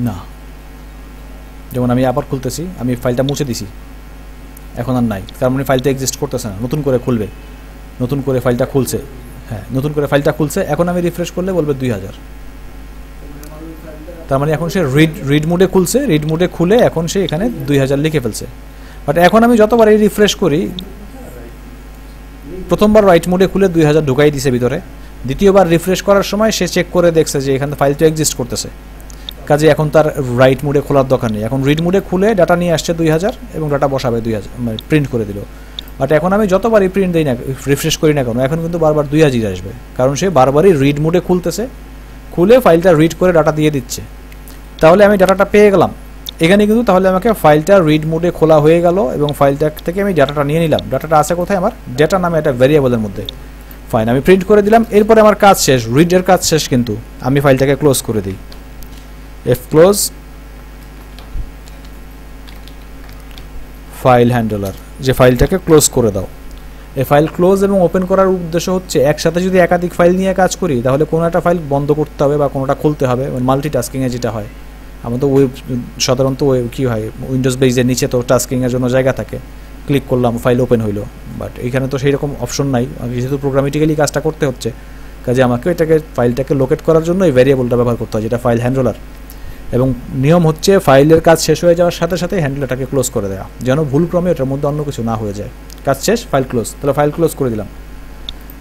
না, যেমন আমি আবার খুলতেছি, আমি ফাইলটা মুছে দিছি, এখন আর নাই, কারণ মানে ফাইলটা এক্সিস্ট করতেছে না, নতুন করে খুলবে। নতুন করে ফাইলটা খুলছে, হ্যাঁ নতুন করে ফাইলটা খুলছে, এখন আমি রিফ্রেশ করলে বলবে 2000। তার মানে এখন সে রিড মোডে খুলছে, রিড মোডে খুলে এখন সে এখানে 2000 লিখে ফেলছে। বাট এখন আমি যতবারই রিফ্রেশ করি, প্রথমবার রাইট মোডে খুলে 2000 ঢুকাই দিছে ভিতরে, দ্বিতীয়বার রিফ্রেশ করার সময় সে চেক করে দেখছে যে এখানে ফাইলটা এক্সিস্ট করতেছে, কাজে এখন তার রাইট মোডে খোলার দরকার নেই। এখন রিড মোডে খুলে ডাটা নিয়ে আসছে 2000 এবং ডাটা বসাবে 2000, মানে প্রিন্ট করে দিল। বাট এখন আমি যতবারই প্রিন্ট দিই না, রিফ্রেশ করি না কেন, এখন কিন্তু বারবার 2000 আসবে, কারণ সে বারবারই রিড মোডে খুলতেছে, খুলে ফাইলটা রিড করে ডাটা দিয়ে দিচ্ছে। তাহলে আমি ডাটাটা পেয়ে গেলাম এখানে, কিন্তু তাহলে আমাকে ফাইলটা রিড মোডে খোলা হয়ে গেল এবং ফাইলটা থেকে আমি ডাটাটা নিয়ে নিলাম। ডাটাটা আছে কোথায়? আমার ডেটা নামে একটা ভ্যারিয়েবলের মধ্যে। ফাইন, আমি প্রিন্ট করে দিলাম, এরপরে আমার কাজ শেষ, রিডের কাজ শেষ, কিন্তু আমি ফাইলটাকে ক্লোজ করে দিই, এফ ক্লোজ ফাইল হ্যান্ডলার, যে ফাইলটাকে ক্লোজ করে দাও। এই ফাইল ক্লোজ এবং ওপেন করার উদ্দেশ্য হচ্ছে একসাথে যদি একাধিক ফাইল নিয়ে কাজ করি তাহলে কোনো একটা ফাইল বন্ধ করতে হবে বা কোনোটা খুলতে হবে, মাল্টিটাস্কিংয়ে যেটা হয়। আমাদের ওয়েব সাধারণত কী হয়, উইন্ডোজ বেজের নিচে তো টাস্কিংয়ের জন্য জায়গা থাকে, ক্লিক করলাম ফাইল ওপেন হইলো। বাট এখানে তো সেই রকম অপশন নাই, যেহেতু প্রোগ্রামেটিক্যালি কাজটা করতে হচ্ছে, কাজে আমাকে এটাকে ফাইলটাকে লোকেট করার জন্য এই ভ্যারিয়েবলটা ব্যবহার করতে হয়, যেটা ফাইল হ্যান্ডলার। এবং নিয়ম হচ্ছে ফাইলের কাজ শেষ হয়ে যাওয়ার সাথে সাথে হ্যান্ডলারটাকে ক্লোজ করে দেওয়া, যেন ভুলক্রমে ওটার মধ্যে অন্য কিছু না হয়ে যায়। কাজ শেষ, ফাইল ক্লোজ, তাহলে ফাইল ক্লোজ করে দিলাম।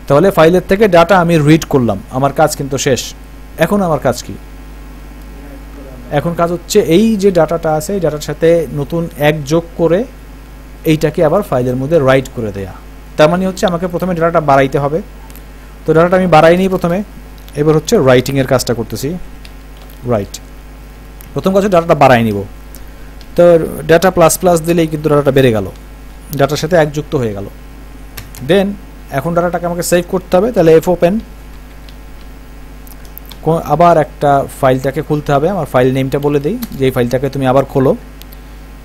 তাহলে ফাইলের থেকে ডাটা আমি রিড করলাম, আমার কাজ কিন্তু শেষ। এখন আমার কাজ কি? এখন কাজ হচ্ছে এই যে ডাটাটা আছে এই ডাটার সাথে নতুন এক যোগ করে এইটাকে আবার ফাইলের মধ্যে রাইট করে দেয়া। তার মানে হচ্ছে আমাকে প্রথমে ডাটাটা বাড়াইতে হবে। তো ডাটাটা আমি বাড়াই নিই প্রথমে, এবার হচ্ছে রাইটিংয়ের কাজটা করতেছি। রাইট, প্রথম কাজ ডাটাটা বাড়াই নিব। তো ডাটা প্লাস প্লাস দিলেই কিন্তু ডাটাটা বেড়ে গেল, ডাটার সাথে এক যুক্ত হয়ে গেল। দেন এখন ডাটাটাকে আমাকে সেভ করতে হবে, তাহলে এফ ওপেন, আবার একটা ফাইলটাকে খুলতে হবে। আমার ফাইল নেমটা বলে দিই যে এই ফাইলটাকে তুমি আবার খোলো,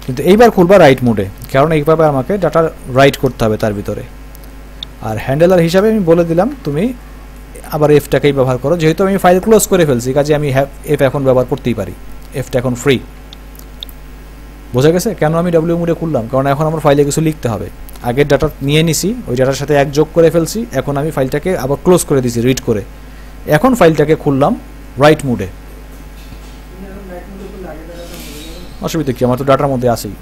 কিন্তু এইবার খুলবা রাইট মোডে, কারণ এইভাবে আমাকে ডাটা রাইট করতে হবে তার ভিতরে। আর হ্যান্ডেলার হিসাবে আমি বলে দিলাম তুমি আবার এফটাকেই ব্যবহার করো, যেহেতু আমি ফাইল ক্লোজ করে ফেলছি কাজে আমি এফ এখন ব্যবহার করতেই পারি, এফটা এখন ফ্রি। বোঝা গেছে কেন আমি ডাব্লিউ মোডে খুললাম? কারণ এখন আমার ফাইলে কিছু লিখতে হবে। আগের ডাটা নিয়ে নিছি, ওই ডাটার সাথে এক যোগ করে ফেলছি, এখন আমি ফাইলটাকে আবার ক্লোজ করে দিছি রিড করে। এখন ফাইলটাকে খুললাম রাইট মোডে। অসুবিধা কি, আমার তো ডাটার মধ্যে আসেই,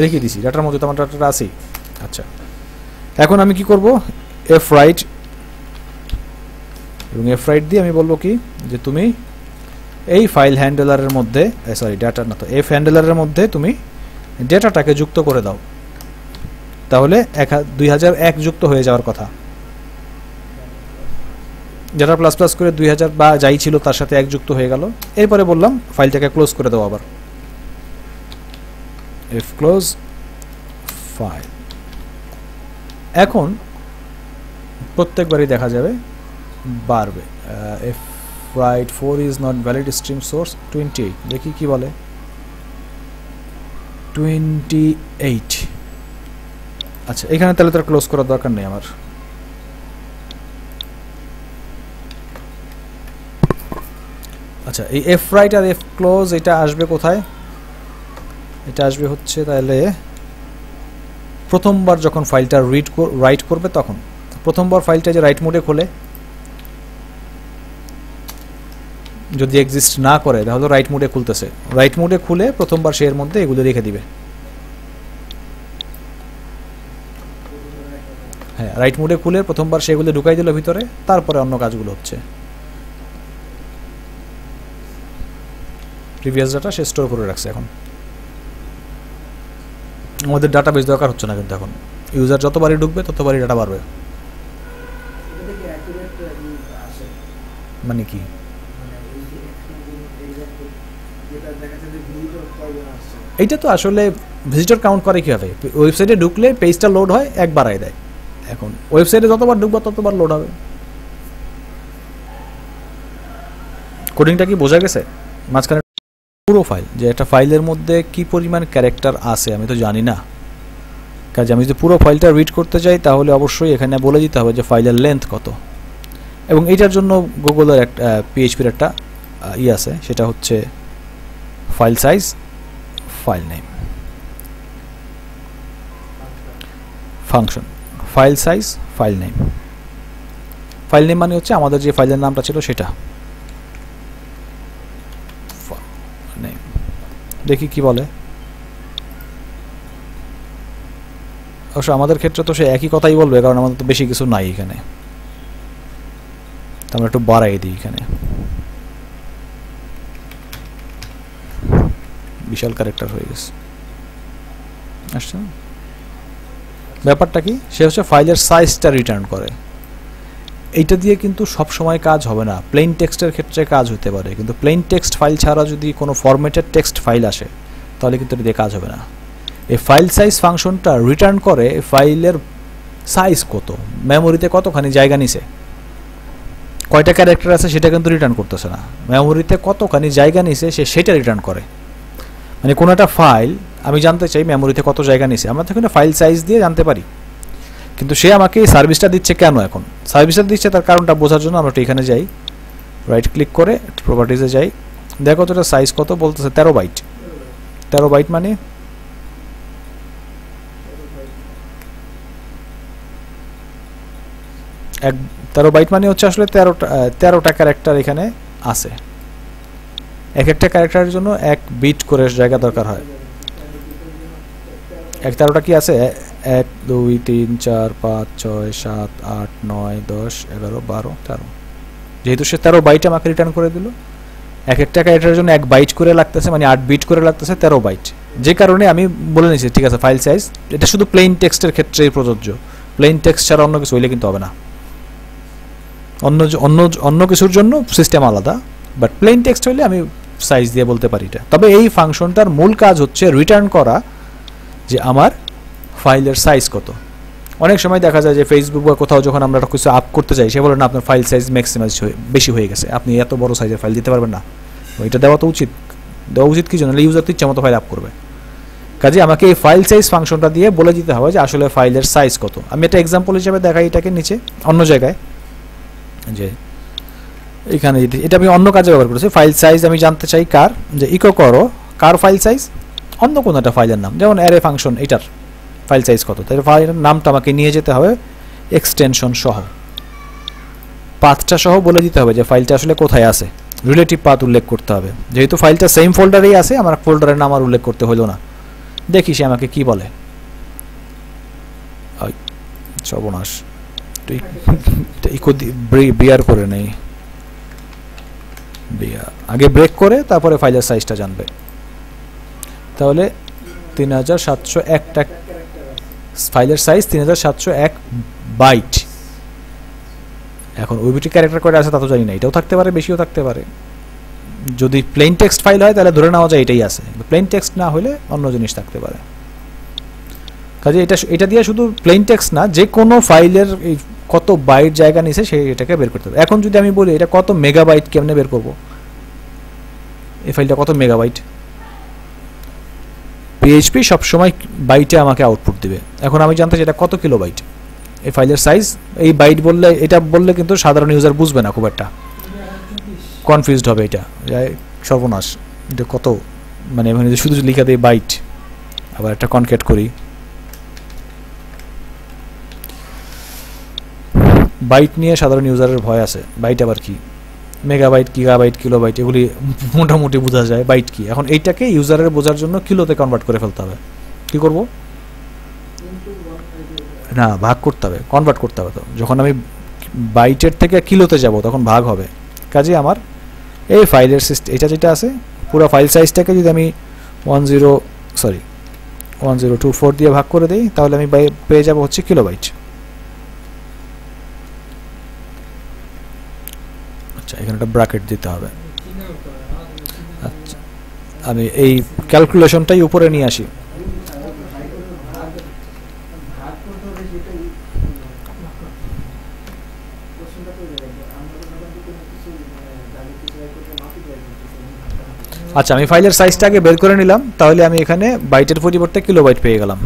রেখে দিছি ডাটার মধ্যে, তো আমার ডাটাটা আসেই। আচ্ছা, এখন আমি কি করব, এফ রাইট, এবং এফ রাইট দিয়ে আমি বলবো কি যে তুমি এই ফাইল হ্যান্ডেলারের মধ্যে, সরি ডাটা না তো, এফ হ্যান্ডেলারের মধ্যে তুমি ডেটাটাকে যুক্ত করে দাও, তাহলে 2001 যুক্ত হয়ে যাওয়ার কথা। যেটা প্লাস প্লাস করে 2000 বা যাই ছিল তার সাথে এক যুক্ত হয়ে গেল। এরপরে বললাম ফাইলটাকে ক্লোজ করে দাও আবার, এফ ক্লোজ ফাইল। এখন প্রত্যেকবারই দেখা যাবে বাড়বে। F right 4 is not valid stream source 28, দেখি কি বলে। 28, আচ্ছা এখানে তাহলে তার ক্লোজ করার দরকার নেই আমার। আচ্ছা, এই এফ রাইট আর এফ ক্লোজ এটা আসবে কোথায়? এটা আসবে হচ্ছে তাহলে প্রথমবার যখন ফাইলটা রাইট করবে তখন। প্রথমবার ফাইলটা যে রাইট মোডে খোলে, যদি এক্সিস্ট না করে তাহলে রাইট মোডে খুলতেছে, রাইট মোডে খুলে প্রথমবার সে এর মধ্যে এগুলো রেখে দিবে। হ্যাঁ, রাইট মোডে খুলে প্রথমবার সেগুলো ঢুকাই দিল ভিতরে, তারপরে অন্য কাজগুলো হচ্ছে। প্রিভিয়াস ডাটা সে স্টোর করে রাখছে। এখন আমাদের ডাটাবেস দরকার হচ্ছে না, কিন্তু এখন ইউজার যতবারই ঢুকবে ততবারই ডাটা বাড়বে। মানে কি? এইটা তো আসলে ভিজিটর কাউন্ট করে কীভাবে? ওয়েবসাইটে ঢুকলে পেজটা লোড হয়, এক বাড়ায় দেয়। এখন ওয়েবসাইটে যতবার ঢুকবো ততবার লোড হবে। কোডিংটা কি বোঝা গেছে? মাঝখানে পুরো ফাইল, যে একটা ফাইলের মধ্যে কি পরিমাণ ক্যারেক্টার আছে আমি তো জানি না, কাজে আমি যদি পুরো ফাইলটা রিড করতে চাই তাহলে অবশ্যই এখানে বলে দিতে হবে যে ফাইলের লেন্থ কত। এবং এইটার জন্য গুগলের একটা পিএইচপির একটা আছে, সেটা হচ্ছে file size, file name, function. File size, file name. File name মানে হচ্ছে আমাদের যে ফাইলের নামটা ছিল সেটা। দেখি কি বলে। অবশ্য আমাদের ক্ষেত্রে তো সে একই কথাই বলবে, কারণ আমাদের তো বেশি কিছু নাই এখানে। আমরা একটু বাড়াই দিই, এখানে বিশাল ক্যারেক্টার হয়ে গেছে। আচ্ছা, ব্যাপারটা কি, সে হচ্ছে ফাইলের সাইজটা রিটার্ন করে। এইটা দিয়ে কিন্তু সব সময় কাজ হবে না, প্লেন টেক্সটের ক্ষেত্রে কাজ হতে পারে, কিন্তু প্লেন টেক্সট ফাইল ছাড়া যদি কোনো ফরম্যাটেড টেক্সট ফাইল আসে তাহলে কিন্তু এটা দিয়ে কাজ হবে না। এই ফাইল সাইজ ফাংশনটা রিটার্ন করে ফাইলের সাইজ কত, মেমোরিতে কতখানি জায়গা নিছে, কয়টা ক্যারেক্টার আছে সেটা কিন্তু রিটার্ন করতেছে না, মেমোরিতে কতখানি জায়গা নিছে সে সেটা রিটার্ন করে। মানে কোনো একটা ফাইল আমি জানতে চাই মেমোরিতে কত জায়গা নিছে, আমরা তো এখানে ফাইল সাইজ দিয়ে জানতে পারি, কিন্তু সে আমাকে এই সার্ভিসটা দিচ্ছে কেন? এখন সার্ভিসটা দিচ্ছে তার কারণটা বোঝার জন্য আমরা এখানে যাই, রাইট ক্লিক করে প্রপার্টিজে যাই, দেখো তো এটা সাইজ কত, বলতেছে 13 বাইট। 13 বাইট মানে এক 13 বাইট মানে হচ্ছে আসলে 13টা ক্যারেক্টার এখানে আছে। এক একটা ক্যারেক্টারের জন্য 1 বিট করে জায়গা দরকার হয়। 13টা কি আছে? 1 2 3 4 5 6 7 8 9 10 11 12 13। যেহেতু সে 13 বাইট আমাকে রিটার্ন করে দিল, এক একটা ক্যারেক্টারের জন্য 1 বাইট করে লাগতেছে, মানে 8 বিট করে লাগতেছে, 13 বাইট। যে কারণে আমি বলে নিয়েছি ঠিক আছে ফাইল সাইজ, এটা শুধু প্লেন টেক্সটের ক্ষেত্রেই প্রযোজ্য, প্লেন টেক্সট ছাড়া অন্য কিছু হইলে কিন্তু হবে না। অন্য অন্য অন্য কিছুর জন্য সিস্টেম আলাদা, বাট প্লেন টেক্সট হলে আমি সাইজ দিয়ে বলতে পারি এটা। তবে এই ফাংশনটার মূল কাজ হচ্ছে রিটার্ন করা যে আমার ফাইলের সাইজ কত। অনেক সময় দেখা যায় যে ফেসবুক বা কোথাও যখন আমরা কিছু আপ করতে চাই, সে বলে না আপনার ফাইল সাইজ ম্যাক্সিমাইজ বেশি হয়ে গেছে, আপনি এত বড় সাইজের ফাইল দিতে পারবেন না। এটা দেওয়া উচিত কি জন্য, ইউজার তো ইচ্ছা মতো ফাইল আপ করবে। কাজে আমাকে এই ফাইল সাইজ ফাংশনটা দিয়ে বলে দিতে হবে যে আসলে ফাইলের সাইজ কত। আমি একটা এক্সাম্পল হিসেবে দেখাই এটাকে নিচে অন্য জায়গায়, যে এখানে এটা আমি অন্য কাজে ব্যবহার করেছি। ফাইল সাইজ আমি জানতে চাই কার, যে ইকো করো কার ফাইল সাইজ, অন্য কোনো একটা ফাইলের নাম, যেমন অ্যারে ফাংশন, এটার ফাইল সাইজ কত। তাই ফাইলের নামটা আমাকে নিয়ে যেতে হবে এক্সটেনশন সহ, পাথটা সহ বলে দিতে হবে যে ফাইলটা আসলে কোথায় আছে, রিলেটিভ পাথ উল্লেখ করতে হবে। যেহেতু ফাইলটা সেম ফোল্ডারেই আছে, আমার ফোল্ডারের নাম আর উল্লেখ করতে হলো না। দেখি সে আমাকে কি বলে। সর্বনাশ, বিয়ার করে নেই, আগে ব্রেক করে তারপরে ফাইলের সাইজটা জানবে। তাহলে 3701টা ফাইলের সাইজ 3701 বাইট। এখন ওইবিটি ক্যারেক্টার করে আছে তা তো জানি না, এটাও থাকতে পারে, বেশিও থাকতে পারে। যদি প্লেন টেক্সট ফাইল হয় তাহলে ধরে নেওয়া যায় এটাই আছে, প্লেন টেক্সট না হলে অন্য জিনিস থাকতে পারে। কাজে এটা দিয়ে শুধু প্লেন টেক্সট না, যে কোনো ফাইলের কত বাইট জায়গা নিছে সে এটাকে বের করতে হবে। এখন যদি আমি বলি এটা কত মেগাবাইট, কেমনে বের করব, এই ফাইলটা কত মেগাবাইট। PHP সবসময় বাইটে আমাকে আউটপুট দিবে। এখন আমি জানতে চাই এটা কত কিলোবাইট এই ফাইলের সাইজ। এই বাইট বললে, এটা বললে কিন্তু সাধারণ ইউজার বুঝবে না, খুব একটা কনফিউজড হবে। এটা সর্বনাশ, এটা কত, মানে শুধু লিখা দিই বাইট, আবার একটা কনকেট করি। বাইট নিয়ে সাধারণ ইউজারের ভয় আছে, বাইট আবার কি, মেগাবাইট, গিগাবাইট, কিলোবাইট, এগুলি মোটামুটি বোঝা যায়, বাইট কি। এখন এইটাকে ইউজারের বোঝার জন্য কিলোতে কনভার্ট করে ফেলতে হবে। কি করব না, ভাগ করতে হবে, কনভার্ট করতে হবে। তো যখন আমি বাইটের থেকে কিলোতে যাব তখন ভাগ হবে। কাজে আমার এই ফাইলের সিস্টেম এটা যেটা আছে, পুরো ফাইল সাইজটাকে যদি আমি 1024 দিয়ে ভাগ করে দিই, তাহলে আমি পেয়ে যাব হচ্ছে কিলোবাইট। আচ্ছা, এখানে একটা ব্র্যাকেট দিতে হবে। আচ্ছা, আমি এই ক্যালকুলেশনটাই উপরে নিয়ে আসি। আচ্ছা, আমি ফাইলের সাইজটা আগে বের করে নিলাম, তাহলে আমি এখানে বাইটের পরিবর্তে কিলোবাইট পেয়ে গেলাম।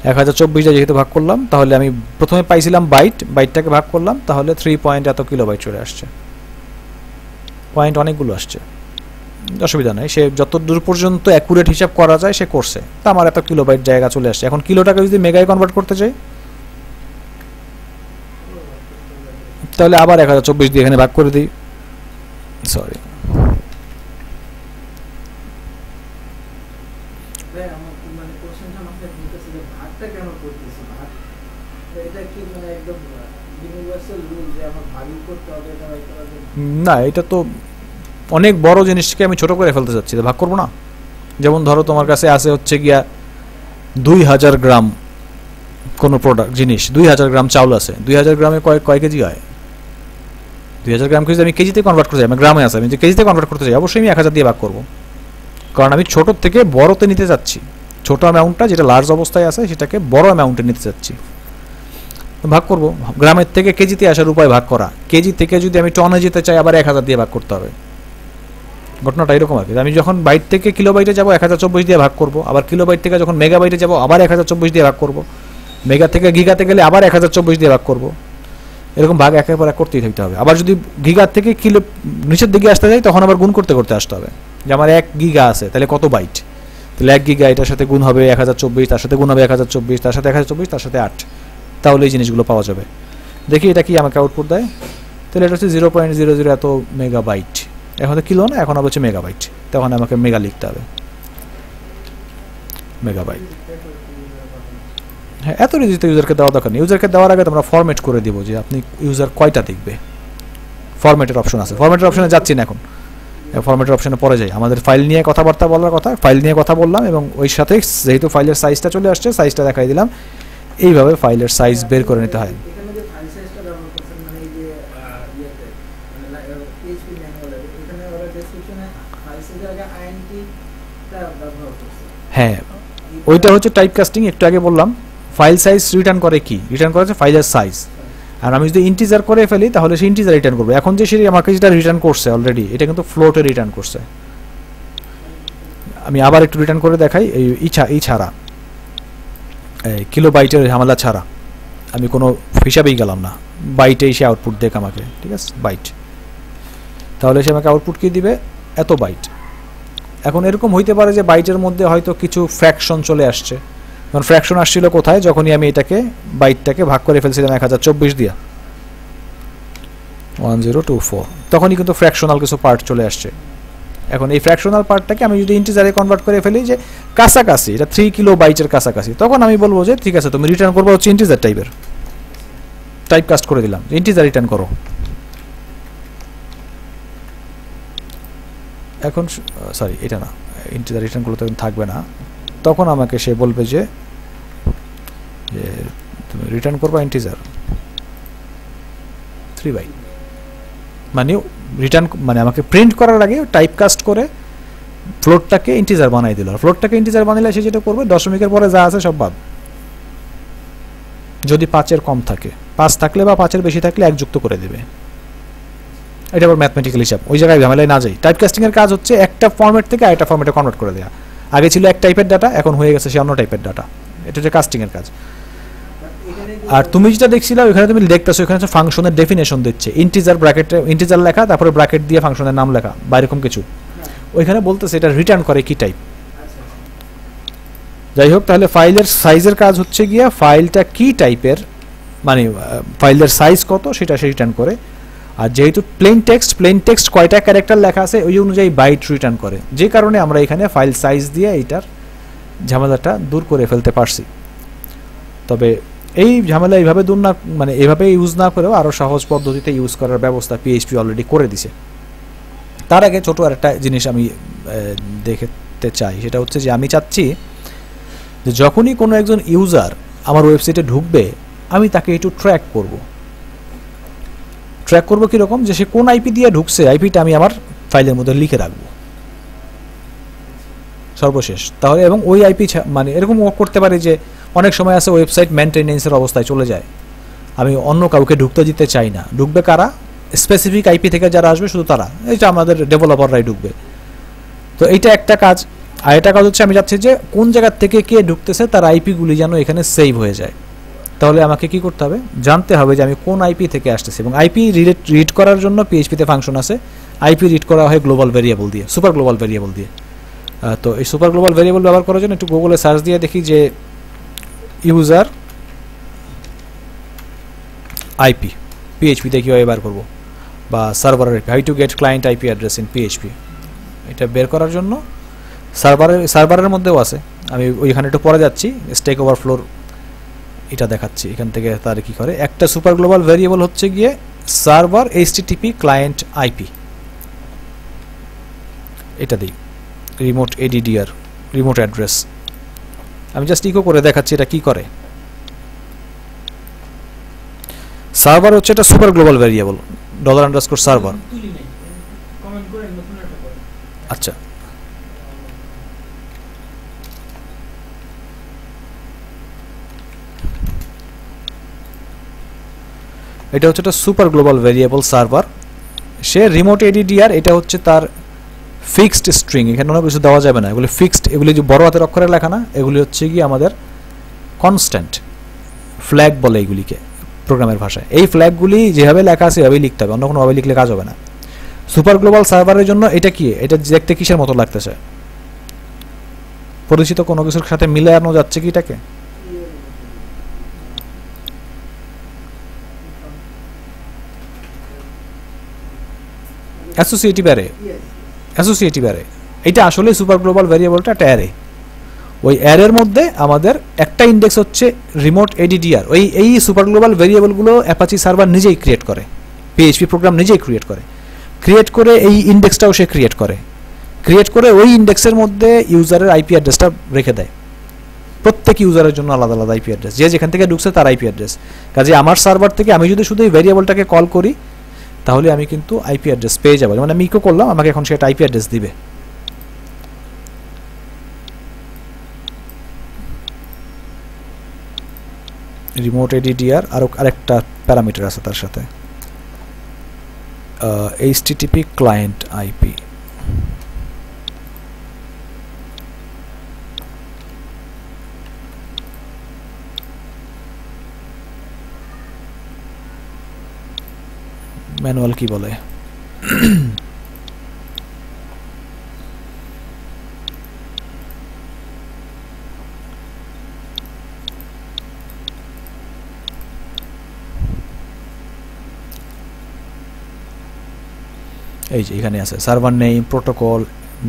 1024 যেহেতু ভাগ করলাম, তাহলে আমি প্রথমে পাইছিলাম বাইটটাকে ভাগ করলাম, তাহলে 3 পয়েন্ট এত কিলোবাইট চলে আসছে। পয়েন্ট অনেকগুলো আসছে, অসুবিধা নাই। সে যত দূর পর্যন্ত অ্যাকুরেট হিসাব করা যায় সে করছে। তা আমার এত কিলোবাইট জায়গা চলে আসছে। এখন কিলোটাকে যদি মেগায় কনভার্ট করতে চাই, তাহলে আবার 1024 দিয়ে এখানে ভাগ করে দিই। সরি, না, এটা তো অনেক বড় জিনিসকে আমি ছোট করে ফেলতে চাচ্ছি, ভাগ করবো না। যেমন ধরো তোমার কাছে আছে হচ্ছে গিয়া 2000 গ্রাম কোনো প্রোডাক্ট জিনিস, 2000 গ্রাম চাউল আছে। 2000 গ্রামে কয় কেজি হয়? 2000 গ্রাম কেজি আমি কেজিতে কনভার্ট করতে চাই, আমি গ্রামে আছে, আমি যে কেজিতে কনভার্ট করতে চাই, অবশ্যই আমি 1000 দিয়ে ভাগ করবো, কারণ আমি ছোট থেকে বড়তে নিতে চাচ্ছি। ছোট অ্যামাউন্টটা যেটা লার্জ অবস্থায় আছে সেটাকে বড় অ্যামাউন্টে নিতে চাচ্ছি, ভাগ করব। গ্রামের থেকে কেজিতে আসার উপায় ভাগ করা। কেজি থেকে যদি আমি টনে যেতে চাই, আবার 1000 দিয়ে ভাগ করতে হবে। ঘটনাটা এরকম আর কি। আমি যখন বাইট থেকে কিলোবাইটে যাব 1024 দিয়ে ভাগ করব, আবার কিলোবাইট থেকে যখন মেগাবাইটে যাব আবার 1024 দিয়ে ভাগ করব, মেগা থেকে গিগাতে গেলে আবার 1024 দিয়ে ভাগ করব। এরকম ভাগ একের পর এক করতেই থাকতে হবে। আবার যদি গিগার থেকে কিলো নিচের দিকে আসতে যাই, তখন আবার গুণ করতে করতে আসতে হবে, যে আমার 1 গিগা আছে, তাহলে কত বাইট, তাহলে 1 গিগা এটার সাথে গুণ হবে 1024, তার সাথে গুণ হবে 1024, তার সাথে 1024, তার সাথে 8, তাহলে এই জিনিসগুলো পাওয়া যাবে। দেখি এটা কি আমাকে আউটপুট দেয়। তাহলে এটা হচ্ছে 0.00 এত মেগাবাইট। এখন তো কিলো না, এখন হচ্ছে মেগাবাইট। তখন আমাকে মেগা লিখতে হবে, মেগাবাইট। হ্যাঁ, এত রেজিস্টার ইউজারকে দেওয়া দরকার নেই। ইউজারকে দেওয়ার আগে তোমরা ফরম্যাট করে দিব, যে আপনি ইউজার কয়টা দেখবে। ফরম্যাটের অপশন আছে, ফরম্যাটের অপশনে যাচ্ছি না এখন, ফরম্যাটের অপশনে পরে যাই। আমাদের ফাইল নিয়ে কথাবার্তা বলার কথা, ফাইল নিয়ে কথা বললাম, এবং ওই সাথে যেহেতু ফাইলের সাইজটা চলে আসছে, সাইজটা দেখাই দিলাম। এইভাবে ফাইলের সাইজ বের করে নিতে হয়। পিএইচপি ম্যানুয়াল এখানে ওরা ডেসক্রিপশনে ফাইলসের জায়গায় আইএনটি টা ব্যবহার করছে। হ্যাঁ, ওইটা হচ্ছে টাইপ কাস্টিং। একটু আগে বললাম ফাইল সাইজ রিটার্ন করে কি, রিটার্ন করে ফাইলের সাইজ। আর আমি যদি ইন্টিজার করে ফেলি তাহলে সে ইন্টিজার রিটার্ন করবে। এখন যে সে আমাকে যেটা রিটার্ন করছে অলরেডি, এটা কিন্তু ফ্লোটে রিটার্ন করছে। আমি আবার একটু রিটার্ন করে দেখাই। এই ছাড়া কিলোবাইটের ঝামেলা ছাড়া আমি কোনো হিসাবেই গেলাম না, বাইটেই সে আউটপুট দেখ আমাকে, ঠিক আছে, বাইট। তাহলে সে আমাকে আউটপুট কি দিবে, এত বাইট। এখন এরকম হইতে পারে যে বাইটের মধ্যে হয়তো কিছু ফ্র্যাকশন চলে আসছে। কারণ ফ্র্যাকশন আসছিল কোথায়, যখনই আমি এটাকে বাইটটাকে ভাগ করে ফেলছিলাম 1024 দিয়া 1024, তখনই কিন্তু ফ্র্যাকশনাল কিছু পার্ট চলে আসছে। এখন এই ফ্র্যাকশনাল পার্টটাকে আমি যদি ইন্টিজারে কনভার্ট করে ফেলি যে কাছাকাছি, এটা 3 কিলো বাইটের কাছাকাছি, তখন আমি বলবো যে ঠিক আছে তুমি রিটার্ন করবো হচ্ছে ইন্টিজার টাইপের। টাইপ কাস্ট করে দিলাম, ইন্টিজার রিটার্ন করো। এখন সরি এটা না, ইন্টিজার রিটার্ন করলে তখন থাকবে না, তখন আমাকে সে বলবে যে তুমি রিটার্ন করবা ইন্টিজার 3 বাইট। মানে রিটার্ন মানে আমাকে প্রিন্ট করার আগে টাইপ কাস্ট করে ফ্লোটটাকে ইন্টিজার বানাই দিল। ফ্লোটটাকে ইন্টিজার বানাইলে সে যেটা করবে, দশমিকের পরে যা আছে সব বাদ। যদি 5-এর কম থাকে, 5 থাকলে বা 5-এর বেশি থাকলে 1 যুক্ত করে দেবে। এটা আবার ম্যাথমেটিক্যাল হিসাব, ওই জায়গায় ঝামেলায় না যাই। টাইপ কাস্টিং এর কাজ হচ্ছে একটা ফরম্যাট থেকে আরেকটা ফরম্যাটে কনভার্ট করে দেওয়া। আগে ছিল এক টাইপের ডাটা, এখন হয়ে গেছে সে অন্য টাইপের ডাটা। এটা হচ্ছে কাস্টিং এর কাজ। আর তুমি যেটা দেখছিলা ওখানে তুমি দেখতেছো, এখানে হচ্ছে ফাংশনের ডেফিনেশন দিচ্ছে, ইন্টিজার ব্র্যাকেটে ইন্টিজার লেখা, তারপরে ব্র্যাকেট দিয়ে ফাংশনের নাম লেখা বা এরকম কিছু। ওইখানে বলতেছে এটা রিটার্ন করে কি টাইপ। যাই হোক, তাহলে ফাইলের সাইজের কাজ হচ্ছে গিয়া ফাইলটা কি টাইপের, মানে ফাইলের সাইজ কত সেটা সে রিটার্ন করে। আর যেহেতু প্লেন টেক্সট কয়টা ক্যারেক্টার লেখা আছে ওই অনুযায়ী বাইট রিটার্ন করে, যে কারণে আমরা এখানে ফাইল সাইজ দিয়ে এইটার ঝামেলাটা দূর করে ফেলতে পারছি। তবে এই ঝামেলা এইভাবে দূর না, মানে এভাবে ইউজ না করেও আরও সহজ পদ্ধতিতে ইউজ করার ব্যবস্থা পিএইচপি অলরেডি করে দিছে। তার আগে ছোট আরেকটা জিনিস আমি দেখতে চাই, সেটা হচ্ছে যে আমি চাচ্ছি যে যখনই কোনো একজন ইউজার আমার ওয়েবসাইটে ঢুকবে আমি তাকে একটু ট্র্যাক করব। ট্র্যাক করবো কীরকম, যে সে কোন আইপি দিয়ে ঢুকছে আইপিটা আমি আমার ফাইলের মধ্যে লিখে রাখবো সর্বশেষ। তাহলে এবং ওই আইপি মানে এরকম করতে পারি যে অনেক সময় আছে ওয়েবসাইট মেনটেনেন্সের অবস্থায় চলে যায়, আমি অন্য কাউকে ঢুকতে দিতে চাই না। ঢুকবে কারা, স্পেসিফিক আইপি থেকে যারা আসবে শুধু তারা, এটা আমাদের ডেভেলপাররাই ঢুকবে। তো এইটা একটা কাজ। আর এটা কাজ হচ্ছে আমি চাচ্ছি যে কোন জায়গার থেকে কে ঢুকতেছে তার আইপিগুলি যেন এখানে সেভ হয়ে যায়। তাহলে আমাকে কি করতে হবে, জানতে হবে যে আমি কোন আইপি থেকে আসতেছি। এবং আইপি রিড করার জন্য পিএইচপিতে ফাংশন আছে, আইপি রিড করা হয় গ্লোবাল ভেরিয়েবল দিয়ে, সুপার গ্লোবাল ভেরিয়েবল দিয়ে। তো এই সুপার গ্লোবাল ভেরিয়েবল ব্যবহার করার জন্য একটু গুগলে সার্চ দিয়ে দেখি যে ইউজার আইপি পিএইচপিতে কীভাবে বের করবো, বা সার্ভারের IP, how to get client IP address in PHP. এটা বের করার জন্য সার্ভারের মধ্যেও আছে। আমি ওইখানে একটু পরে যাচ্ছি, স্ট্যাক ওভারফ্লোর এটা দেখাচ্ছি। এখান থেকে তার কি করে, একটা সুপার গ্লোবাল ভেরিয়েবল হচ্ছে গিয়ে সার্ভার এইচটিটিপি ক্লায়েন্ট আইপি, এটা দিই রিমোট এডিডিআর, রিমোট অ্যাড্রেস। আমি জাস্ট ইকো করে দেখাচ্ছি এটা কি করে। সার্ভার হচ্ছে এটা সুপার গ্লোবাল ভেরিয়েবল $_সার্ভার। আচ্ছা, এটা হচ্ছে একটা সুপার গ্লোবাল ভেরিয়েবল সার্ভার। সে রিমোট এডিডিআর, এটা হচ্ছে তার ফিক্সড স্ট্রিং, এখানে অনেক কিছু দেওয়া যাবে না, এগুলি ফিক্সড, এগুলি যে বড় হাতের অক্ষরে লেখা না, এগুলি হচ্ছে কি আমাদের কনস্ট্যান্ট ফ্ল্যাগ বলে এগুলিকে প্রোগ্রামের ভাষায়। এই ফ্ল্যাগগুলি যেভাবে লেখা আছে এভাবেই লিখতে হবে, অন্য কোনোভাবে লিখলে কাজ হবে না। সুপার গ্লোবাল সার্ভারের জন্য এটা কি, এটা দেখতে কিসের মতো লাগতেছে, পরিচিত কোনো কিছুর সাথে মিলানো যাচ্ছে কি এটাকে? Associative array, associative array. এটা আসলে সুপার গ্লোবাল ভেরিয়েবলটা একটা অ্যারে। ওই অ্যারের মধ্যে আমাদের একটা ইন্ডেক্স হচ্ছে রিমোট এডিডিআর। এই সুপার গ্লোবাল ভেরিয়েবলগুলো অ্যাপাচি সার্ভার নিজেই ক্রিয়েট করে, পিএইচপি প্রোগ্রাম নিজেই ক্রিয়েট করে এই ইন্ডেক্সটাও সে ক্রিয়েট করে ওই ইন্ডেক্সের মধ্যে ইউজারের আইপি অ্যাড্রেসটা রেখে দেয়। প্রত্যেক ইউজারের জন্য আলাদা আলাদা আইপি অ্যাড্রেস, যে যেখান থেকে ঢুকছে তার আইপি অ্যাড্রেস। কাজে আমার সার্ভার থেকে আমি যদি শুধু এই ভেরিয়েবলটাকে কল করি, তাহলে আমি কিন্তু আইপি অ্যাড্রেস পেয়ে যাবো। মানে আমি ইকো করলাম, আমাকে এখন সেটা আইপি অ্যাড্রেস দিবে। রিমোট এডিডিআর আরেকটা প্যারামিটার আছে তার সাথে, HTTP ক্লায়েন্ট আইপি। ম্যানুয়াল কি বলে, এই যে এখানে আছে server name, protocol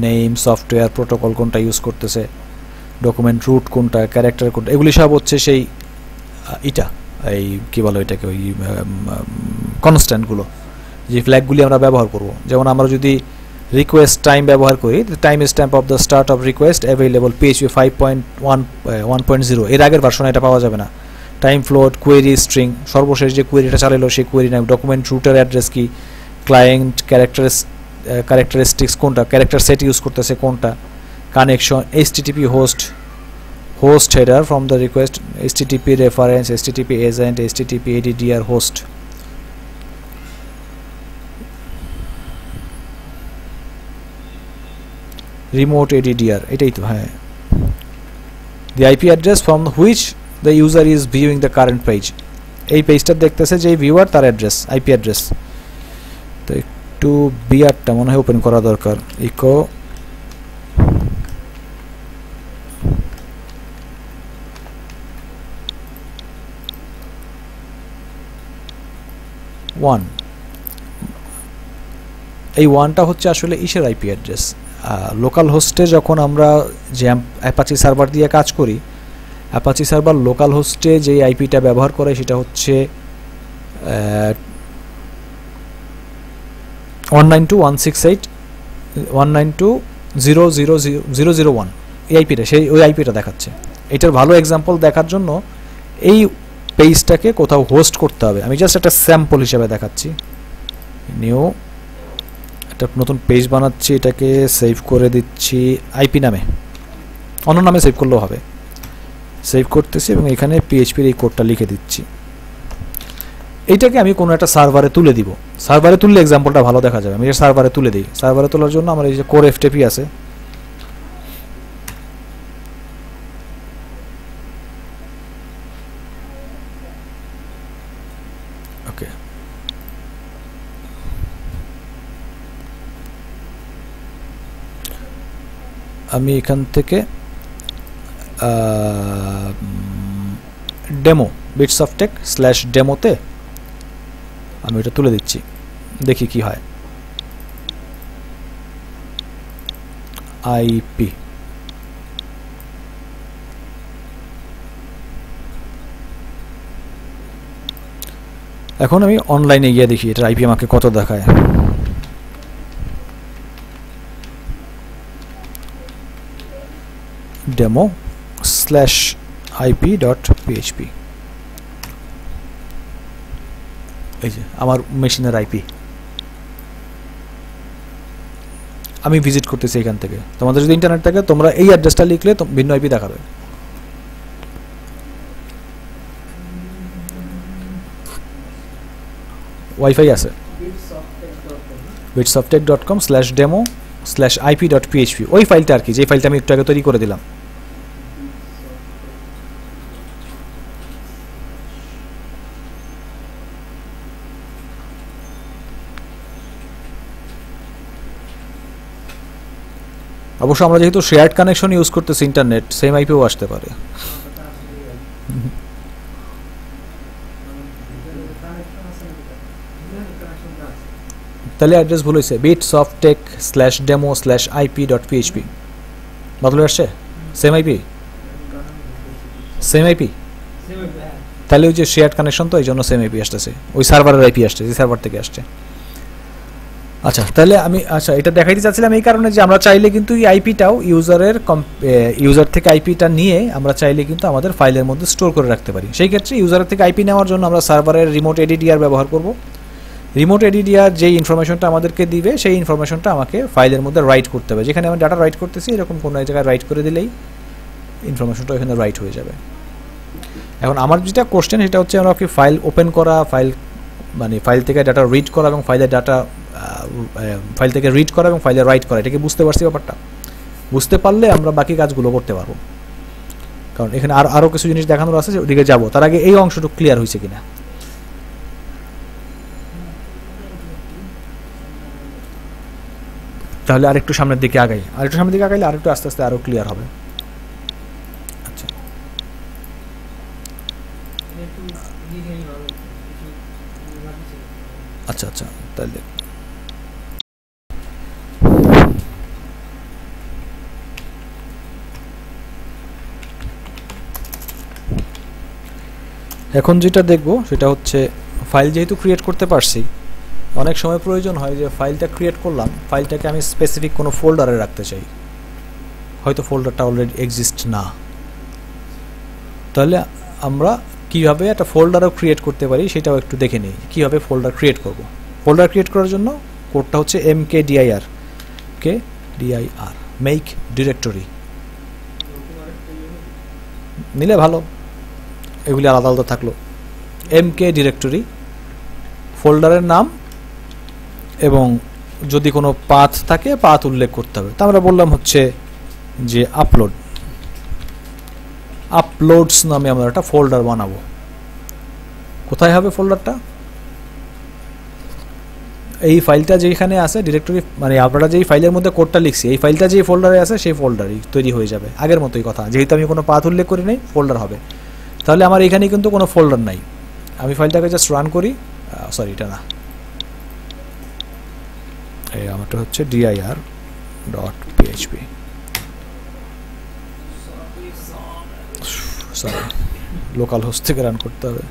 name, software protocol কোনটা ইউজ করতেছে, ডকুমেন্ট রুট কোনটা, ক্যারেক্টার কোনটা, এগুলি সব হচ্ছে সেই এটা এই কি বলো এটাকে, ওই কনস্ট্যান্টগুলো, যে ফ্ল্যাগগুলি আমরা ব্যবহার করব। যেমন আমরা যদি রিকোয়েস্ট টাইম ব্যবহার করি, time stamp of the start of request available PHP 5.1.0, এর আগের ভার্সনে এটা পাওয়া যাবে না। টাইম ফ্লোট, কোয়েরি স্ট্রিং, সর্বশেষ যে কোয়েরিটা চালালো সেই কোয়েরি নাম, ডকুমেন্ট রুটের অ্যাড্রেস কি, ক্লায়েন্ট ক্যারেক্টারিস্টিক্স কোনটা, ক্যারেক্টার সেট ইউজ করতেছে কোনটা, connection, HTTP host header from the request, HTTP reference, HTTP agent, HTTP ADDR host. Remote ADDR, এটাই তো, হ্যাঁ। The IP address from which the user is viewing the current page, এই পেজটা দেখতেছে যে viewer, তার অ্যাড্রেস, IP অ্যাড্রেস। তো একটু বিআরটা মনে হয় ওপেন করা দরকার, ইকো ওয়ান, এই ওয়ানটা হচ্ছে আসলে ইসের আইপি অ্যাড্রেস। লোকাল হোস্টে যখন আমরা যে অ্যাপাচি সার্ভার দিয়ে কাজ করি, অ্যাপাচি সার্ভার লোকাল হোস্টে যে আইপিটা ব্যবহার করে সেটা হচ্ছে 192.168.192.0.0.0.0.1, এই আইপিটা, সেই ওই আইপিটা দেখাচ্ছে। এটার ভালো এক্সাম্পল দেখার জন্য এই পেজটাকে কোথাও হোস্ট করতে হবে। আমি জাস্ট একটা স্যাম্পল হিসেবে দেখাচ্ছি। নিউ একটা নতুন পেজ বানাচ্ছি, এটাকে সেভ করে দিচ্ছি আইপি নামে, অন্য নামে সেভ করলেও হবে। সেভ করতেছি এবং এখানে পিএইচপির এই কোডটা লিখে দিচ্ছি। এইটাকে আমি কোনো একটা সার্ভারে তুলে দিব। সার্ভারে তুললে এক্সাম্পলটা ভালো দেখা যাবে। আমি এটা সার্ভারে তুলে দিই। সার্ভারে তোলার জন্য আমার এই যে কোর এফটিপি আছে, ওকে, আমি এখান থেকে ডেমো bitsoftex/demoতে আমি এটা তুলে দিচ্ছি, দেখি কি হয়। আইপি এখন আমি অনলাইনে গিয়ে দেখি এটা আইপি আমাকে কত দেখায়। demo/ip.php, এই যে আমার মেশিনের আইপি। আমি ভিজিট করতেছি এখান থেকে। তোমাদের যদি ইন্টারনেট থাকে তোমরা এই অ্যাড্রেসটা লিখলে ভিন্ন আইপি দেখাবে। ওয়াইফাই আছে, bitsoftex.com/demo/ip.php, ওই ফাইলটা আর কি, যে ফাইলটা আমি একটু আগে তৈরি করে দিলাম। অবশ্য আমরা যেহেতু শেয়ার্ড কানেকশন ইউজ করতেছি ইন্টারনেট, সেম আইপিও আসতে পারে। তাহলে অ্যাড্রেস ভুল হয়েছে, bitsoftex/demo/ip.php বদলে আসছে, সেম আইপি, সেম আইপি। তাহলে ওই যে শেয়ার্ড কানেকশন, তো এই জন্য সেম আইপি আসতেছে, ওই সার্ভারের আইপি আসছে, যে সার্ভার থেকে আসছে। আচ্ছা, তাহলে আমি এটা দেখাইতে চাচ্ছিলাম এই কারণে যে আমরা চাইলে কিন্তু এই আইপিটাও ইউজার থেকে আইপিটা নিয়ে আমরা চাইলে কিন্তু আমাদের ফাইলের মধ্যে স্টোর করে রাখতে পারি। সেই ক্ষেত্রে ইউজারের থেকে আইপি নেওয়ার জন্য আমরা সার্ভারের রিমোট এডিডিআর ব্যবহার করব। রিমোট এডিটিআর যেই ইনফরমেশনটা আমাদেরকে দিবে সেই ইনফরমেশনটা আমাকে ফাইলের মধ্যে রাইট করতে হবে। যেখানে আমি ডাটা রাইট করতেছি এরকম কোনো এক জায়গায় রাইট করে দিলেই ইনফরমেশনটা এখানে রাইট হয়ে যাবে। এখন আমার যেটা কোশ্চেন সেটা হচ্ছে আমরা কি ফাইল ওপেন করা, ফাইল মানে ফাইল থেকে ডাটা রিড করা এবং ফাইলের ডাটা ফাইল থেকে রিড করা এবং ফাইলে রাইট করা, এটাকে বুঝতে পারছি ব্যাপারটা? বুঝতে পারলে আমরা বাকি কাজগুলো করতে পারবো, কারণ এখানে আরও কিছু জিনিস দেখানোর আছে, ওদিকে যাবো। তার আগে এই অংশটুকু ক্লিয়ার হয়েছে কিনা। তাহলে আরেকটু সামনের দিকে আগাই, আরেকটু সামনের দিকে আগাইলে আরেকটু আস্তে আস্তে আরও ক্লিয়ার হবে। আচ্ছা আচ্ছা আচ্ছা তাহলে এখন যেটা দেখব সেটা হচ্ছে ফাইল যেহেতু ক্রিয়েট করতে পারছি, অনেক সময় প্রয়োজন হয় যে ফাইলটা ক্রিয়েট করলাম, ফাইলটাকে আমি স্পেসিফিক কোনো ফোল্ডারে রাখতে চাই, হয়তো ফোল্ডারটা অলরেডি এক্সিস্ট না। তাহলে আমরা কিভাবে একটা ফোল্ডারও ক্রিয়েট করতে পারি সেটাও একটু দেখে নিই। কীভাবে ফোল্ডার ক্রিয়েট করব? ফোল্ডার ক্রিয়েট করার জন্য কোডটা হচ্ছে mkdir, মেক ডিরেক্টরি নিলে ভালো, এগুলি আলাদা আলাদা থাকলো। mk ডিরেক্টরি, ফোল্ডারের নাম এবং যদি কোনো পাথ থাকে পাথ উল্লেখ করতে হবে। তা আমরা বললাম হচ্ছে যে আপলোডস নামে আমরা একটা ফোল্ডার বানাবো। কোথায় হবে ফোল্ডারটা? এই ফাইলটা যেখানে আছে ডিরেক্টরি, মানে আপনারা যেই ফাইলের মধ্যে কোডটা লিখছি এই ফাইলটা যেই ফোল্ডারে আছে সেই ফোল্ডারই তৈরি হয়ে যাবে। আগের মতোই কথা, যেহেতু আমি কোনো পাথ উল্লেখ করি নাই ফোল্ডার হবে। তাহলে আমার এখানে কিন্তু কোনো ফোল্ডার নাই, আমি ফাইলটাকে জাস্ট রান করি, সরি এটা না, এই আমারটা হচ্ছে dir.php, সরি লোকাল হোস্ট থেকে রান করতে হবে।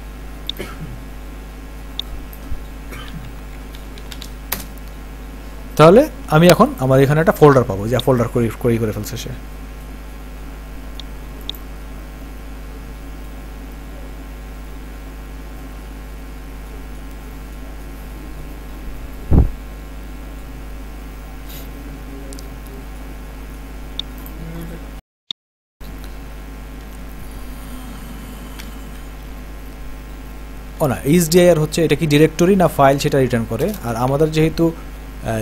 তাহলে আমি এখন আমার এখানে একটা ফোল্ডার পাবো, যা ফোল্ডার করে ফেলছে সে। না এইচডিআইআর হচ্ছে এটা কি ডিরেক্টরি না ফাইল সেটা রিটার্ন করে। আর আমাদের যেহেতু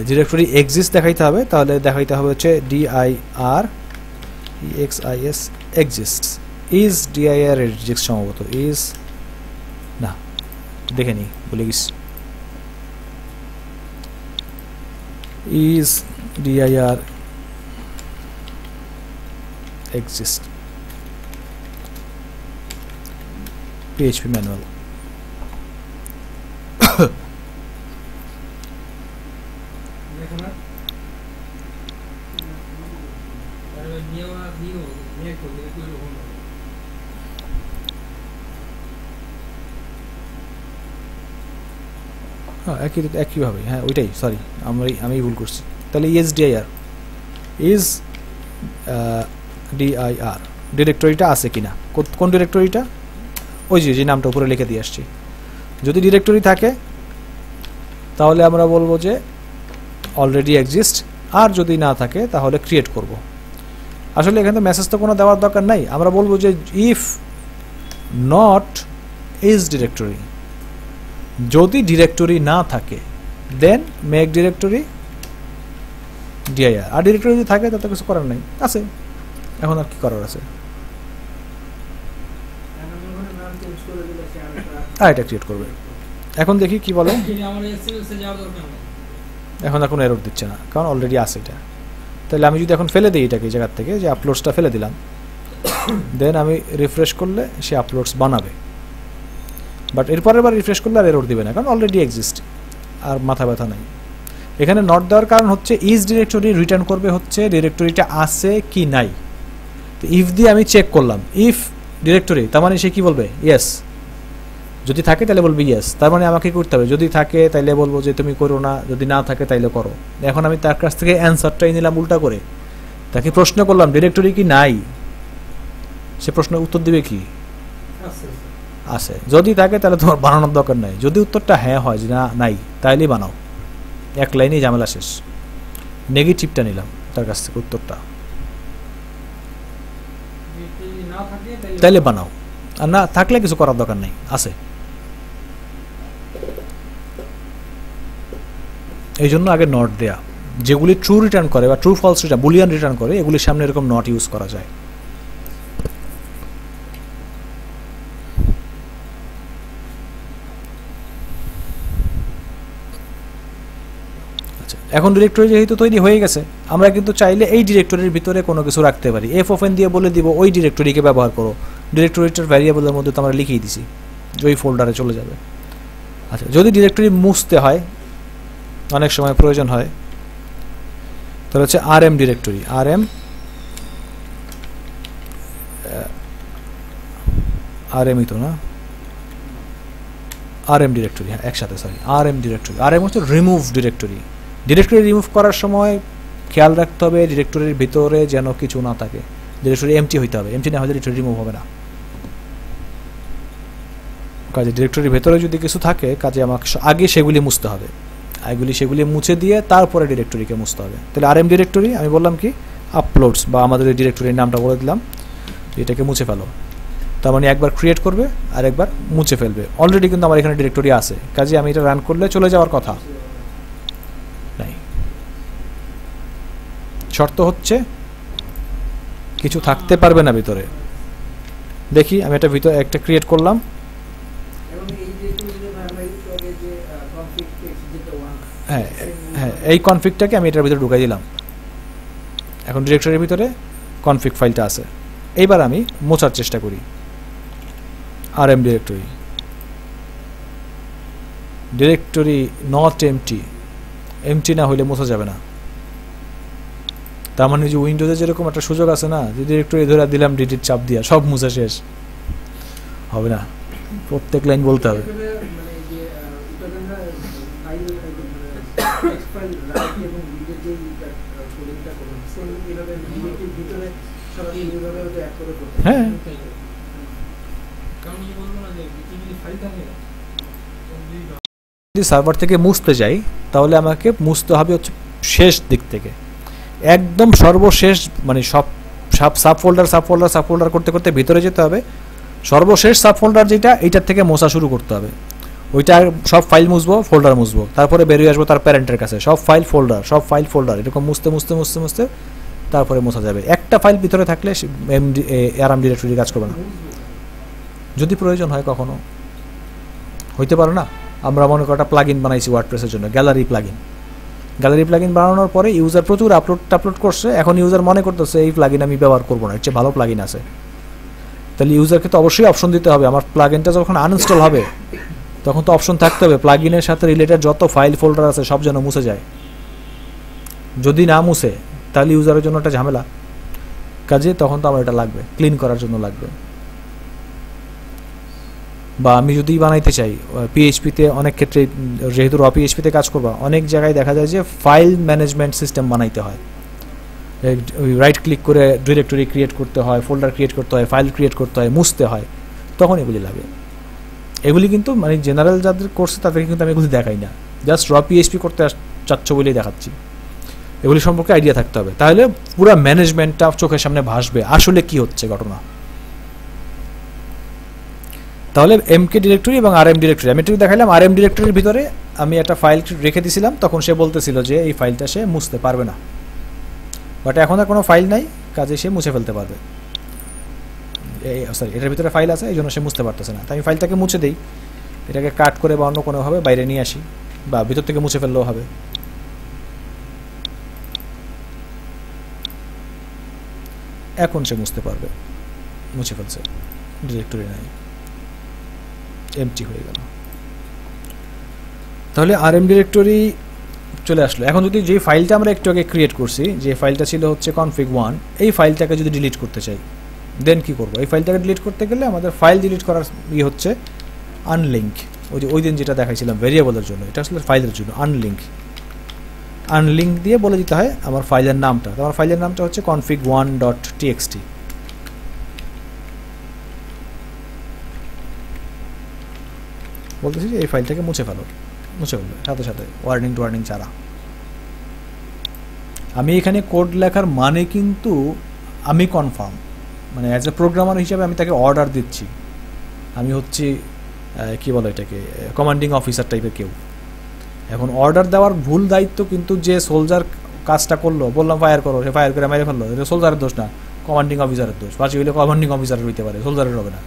ডিরেক্টরি এক্সিস্ট দেখাইতে হবে, তাহলে দেখাইতে হবে হচ্ছে dir exists is dir exist, সম্ভবত ইজ না, দেখে নি বলে গেছি, is dir exist PHP manual। হ্যাঁ একইভাবে, হ্যাঁ ওইটাই, সরি আমি ভুল করছি। তাহলে ESDIR ইজ dir ডিরেক্টরিটা আছে কিনা, কোন ডিরেক্টরিটা? ওই যে নামটা উপরে লিখে দিয়ে আসছি। যদি ডিরেক্টরি থাকে তাহলে আমরা বলবো যে অলরেডি এক্সিস্ট, আর যদি না থাকে তাহলে ক্রিয়েট করব। আসলে এখানে তো মেসেজ তো কোনো দেওয়ার দরকার নাই, আমরা বলবো যে ইফ নট ইজ ডিরেক্টরি, যদি ডিরেক্টরি না থাকে দেন মেক ডিরেক্টরি dir, আর ডিরেক্টরি যদি থাকে তাতে কিছু করার নাই, আছে। এখন আর কি করার আছে? এটা ক্রিয়েট করবে। এখন দেখি কি বলে। এখন আর কোনো এরর দিচ্ছে না, কারণ অলরেডি আছে এটা। তাহলে আমি যদি এখন ফেলে দিই এটাকে এই জায়গার থেকে, যে আপলোডসটা ফেলে দিলাম, দেন আমি রিফ্রেশ করলে সে আপলোডস বানাবে, বাট এরপরের বার রিফ্রেশ করলে আর এরর দিবে না, কারণ অলরেডি এক্সিস্ট, আর মাথা ব্যথা নাই। এখানে নট দেওয়ার কারণ হচ্ছে ইজ ডিরেক্টরি রিটার্ন করবে হচ্ছে ডিরেক্টরিটা আছে কি নাই। তো ইফ দিয়ে আমি চেক করলাম, ইফ ডিরেক্টরি, তার মানে সে কি বলবে? ইয়েস। যদি থাকে তাহলে বলবে ইয়েস, তার মানে আমাকে করতে হবে। যদি থাকে তাইলে বলবো যে তুমি করো না, যদি না থাকে তাইলে করো। এখন আমি তার কাছ থেকে অ্যান্সারটাই নিলাম উল্টা করে, তাকে প্রশ্ন করলাম ডিরেক্টরি কি নাই, সে প্রশ্নের উত্তর দিবে কি আছে, যদি থাকে তাহলে তোমার বানানোর দরকার নাই। যদি উত্তরটা হ্যাঁ হয় যে না নাই, তাইলেই বানাও, এক লাইনেই ঝামেলা শেষ। নেগেটিভটা নিলাম তার কাছ থেকে উত্তরটা, তাইলে বানাও, আর না থাকলে কিছু করার দরকার নেই, আছে। এই জন্য আগে নট দেয়া, যেগুলি ট্রু রিটার্ন করে বা true false return, boolean return করে, এগুলির সামনে এরকম নট ইউজ করা যায়। আচ্ছা, এখন ডিরেক্টরি যেহেতু তৈরি হয়ে গেছে, আমরা কিন্তু চাইলে এই ডিরেক্টরির ভিতরে কোনো কিছু রাখতে পারি। এফ ওপেন দিয়ে বলে দিব ওই ডিরেক্টরিকে ব্যবহার করো, ডিরেক্টরিটার ভ্যারিয়েবলের মধ্যে তো আমরা লিখেই দিছি, ওই ফোল্ডারে চলে যাবে। আচ্ছা, যদি ডিরেক্টরি মুছতে হয়, অনেক সময় প্রয়োজন হয়, তাহলে হচ্ছে rm ডিরেক্টরি, rmই তো না, rm ডিরেক্টরি, হ্যাঁ একসাথে, সরি, rm ডিরেক্টরি। rm হচ্ছে রিমুভ ডিরেক্টরি। ডিরেক্টরি রিমুভ করার সময় খেয়াল রাখতে হবে ডিরেক্টরির ভিতরে যেন কিছু না থাকে, ডিরেক্টরি এমটি হইতে হবে, এমটি না হলে ডিরেক্টরি রিমুভ হবে না। কাজে ডিরেক্টরির ভেতরে যদি কিছু থাকে, কাজে আমাকে আগে সেগুলি মুছতে হবে, সেগুলি মুছে দিয়ে তারপরে ডিরেক্টরিকে মুছতে হবে। তাহলে rm ডিরেক্টরি আমি বললাম কি আপলোডস, বা আমাদের এই ডিরেক্টরির নামটা বলে দিলাম, এটাকে মুছে ফেলো। তার মানে একবার ক্রিয়েট করবে আর একবার মুছে ফেলবে। অলরেডি কিন্তু আমার এখানে ডিরেক্টরি আছে, কাজে আমি এটা রান করলে চলে যাওয়ার কথা নাই। শর্ত হচ্ছে কিছু থাকতে পারবে না ভিতরে। দেখি আমি এটা ভিতরে একটা ক্রিয়েট করলাম, হ্যাঁ হ্যাঁ, এই কনফিগটাকে আমি এটার ভিতরে ঢুকাই দিলাম। এখন ডিরেক্টরির ভিতরে কনফিগ ফাইলটা আছে। এইবার আমি মোছার চেষ্টা করি rm directory, directory not empty না হইলে মোছা যাবে না। তার মানে যে উইন্ডোজে যেরকম একটা সুযোগ আছে না, যে ডিরেক্টরি ধরে দিলাম ডিলিট চাপ দিয়া সব মুছা শেষ, হবে না, প্রত্যেক লাইন বলতে হবে। হ্যাঁ, যদি সার্ভার থেকে মুছতে যাই তাহলে আমাকে মুছতে হবে হচ্ছে শেষ দিক থেকে, একদম সর্বশেষ, মানে সব সাব ফোল্ডার করতে করতে ভিতরে যেতে হবে। সর্বশেষ সাব ফোল্ডার যেটা, এইটার থেকে মোছা শুরু করতে হবে। ওইটা সব ফাইল মুছবো, ফোল্ডার মুছবো, তারপরে বেরিয়ে আসবো তার প্যারেন্টের কাছে, সব ফাইল ফোল্ডার এরকম মুছতে তারপরে মোছা যাবে। একটা ফাইল ভিতরে থাকলে rm ডিরেক্টরি কাজ করবে না। যদি প্রয়োজন হয় কখনো, হইতে পারে না, আমরা মনে করি একটা প্লাগইন বানাইছি ওয়ার্ডপ্রেসের জন্য, গ্যালারি প্লাগইন বানানোর পরে ইউজার প্রচুর আপলোড করছে, এখন ইউজার মনে করতেছে এই প্লাগইন আমি ব্যবহার করবো না, এর চেয়ে ভালো প্লাগইন আছে। তাহলে ইউজারকে তো অবশ্যই অপশন দিতে হবে। আমার প্লাগইনটা যখন আনইনস্টল হবে তখন তো অপশন থাকতে হবে প্লাগইনের সাথে রিলেটেড যত ফাইল ফোল্ডার আছে সব যেন মুছে যায়। যদি না মুছে তাহলে ইউজারের জন্য একটা ঝামেলা, কাজে তখন তো আমার এটা লাগবে, ক্লিন করার জন্য লাগবে। বা আমি যদি বানাইতে চাই পিএইচপিতে, অনেক ক্ষেত্রে যেহেতু র পিএইচপিতে কাজ করবা, অনেক জায়গায় দেখা যায় যে ফাইল ম্যানেজমেন্ট সিস্টেম বানাইতে হয়, রাইট ক্লিক করে ডিরেক্টরি ক্রিয়েট করতে হয়, ফোল্ডার ক্রিয়েট করতে হয়, ফাইল ক্রিয়েট করতে হয়, মুছতে হয়, তখন এগুলি লাগে। এগুলি কিন্তু মানে জেনারেল যাদের করছে তাদেরকে কিন্তু আমি এগুলি দেখাই না, জাস্ট র পিএইচপি করতে চাচ্ছ বলেই দেখাচ্ছি। এগুলি সম্পর্কে আইডিয়া থাকতে হবে, তাহলে পুরো ম্যানেজমেন্টটা চোখের সামনে ভাসবে, আসলে কি হচ্ছে ঘটনা। তাহলে এমকে ডিরেক্টরি এবং rm ডিরেক্টরি আমি একটু দেখাইলাম। rm ডিরেক্টরির ভিতরে আমি একটা ফাইল রেখে দিয়েছিলাম, তখন সে বলতেছিল যে এই ফাইলটা সে মুছতে পারবে না, বাট এখন আর কোনো ফাইল নাই, কাজে সে মুছে ফেলতে পারবে। সরি, এটার ভিতরে ফাইল আছে, এই জন্য সে মুছতে পারতেছে না। তাই আমি ফাইলটাকে মুছে দিই, এটাকে কাট করে বা অন্য কোনোভাবে বাইরে নিয়ে আসি, বা ভিতর থেকে মুছে ফেললেও হবে। এখন সে মুছতে পারবে, মুছে ফেলছে, ডিরেক্টরি নাই, এমটি হয়ে গেল। তাহলে rm ডিরেক্টরি চলে আসলো। এখন যদি যে ফাইলটা আমরা একটু আগে ক্রিয়েট করছি, যে ফাইলটা ছিল হচ্ছে config1, এই ফাইলটাকে যদি ডিলিট করতে চাই দেন কি করব? এই ফাইলটাকে ডিলিট করতে গেলে আমাদের ফাইল ডিলিট করার হচ্ছে আনলিঙ্ক, ওই দিন যেটা দেখাইছিলাম ভেরিয়েবলের জন্য, এটা আসলে ফাইলের জন্য আনলিঙ্ক দিয়ে বলে দিতে হয় আমার ফাইলের নামটা। আমার ফাইলের নামটা হচ্ছে config1.txt। বলতেছি যে এই ফাইলটাকে মুছে ফেলো, মুছে ফেলবে সাথে সাথে, ওয়ার্নিং টুয়ার্নিং ছাড়া। আমি এখানে কোড লেখার মানে কিন্তু আমি কনফার্ম, মানে অ্যাজ এ প্রোগ্রামার হিসাবে আমি তাকে অর্ডার দিচ্ছি, আমি হচ্ছি কী বলো এটাকে, কমান্ডিং অফিসার টাইপের কেউ। এখন অর্ডার দেওয়ার ভুল দায়িত্ব কিন্তু যে সোলজার কাজটা করলো, বললাম ফায়ার করো, সে ফায়ার করে মেরে ফেললো, এটা সোলজারের দোষ না, কমান্ডিং অফিসারের দোষ। পাশে হইলে কমান্ডিং অফিসারের হইতে পারে, সোলজারের হবে না।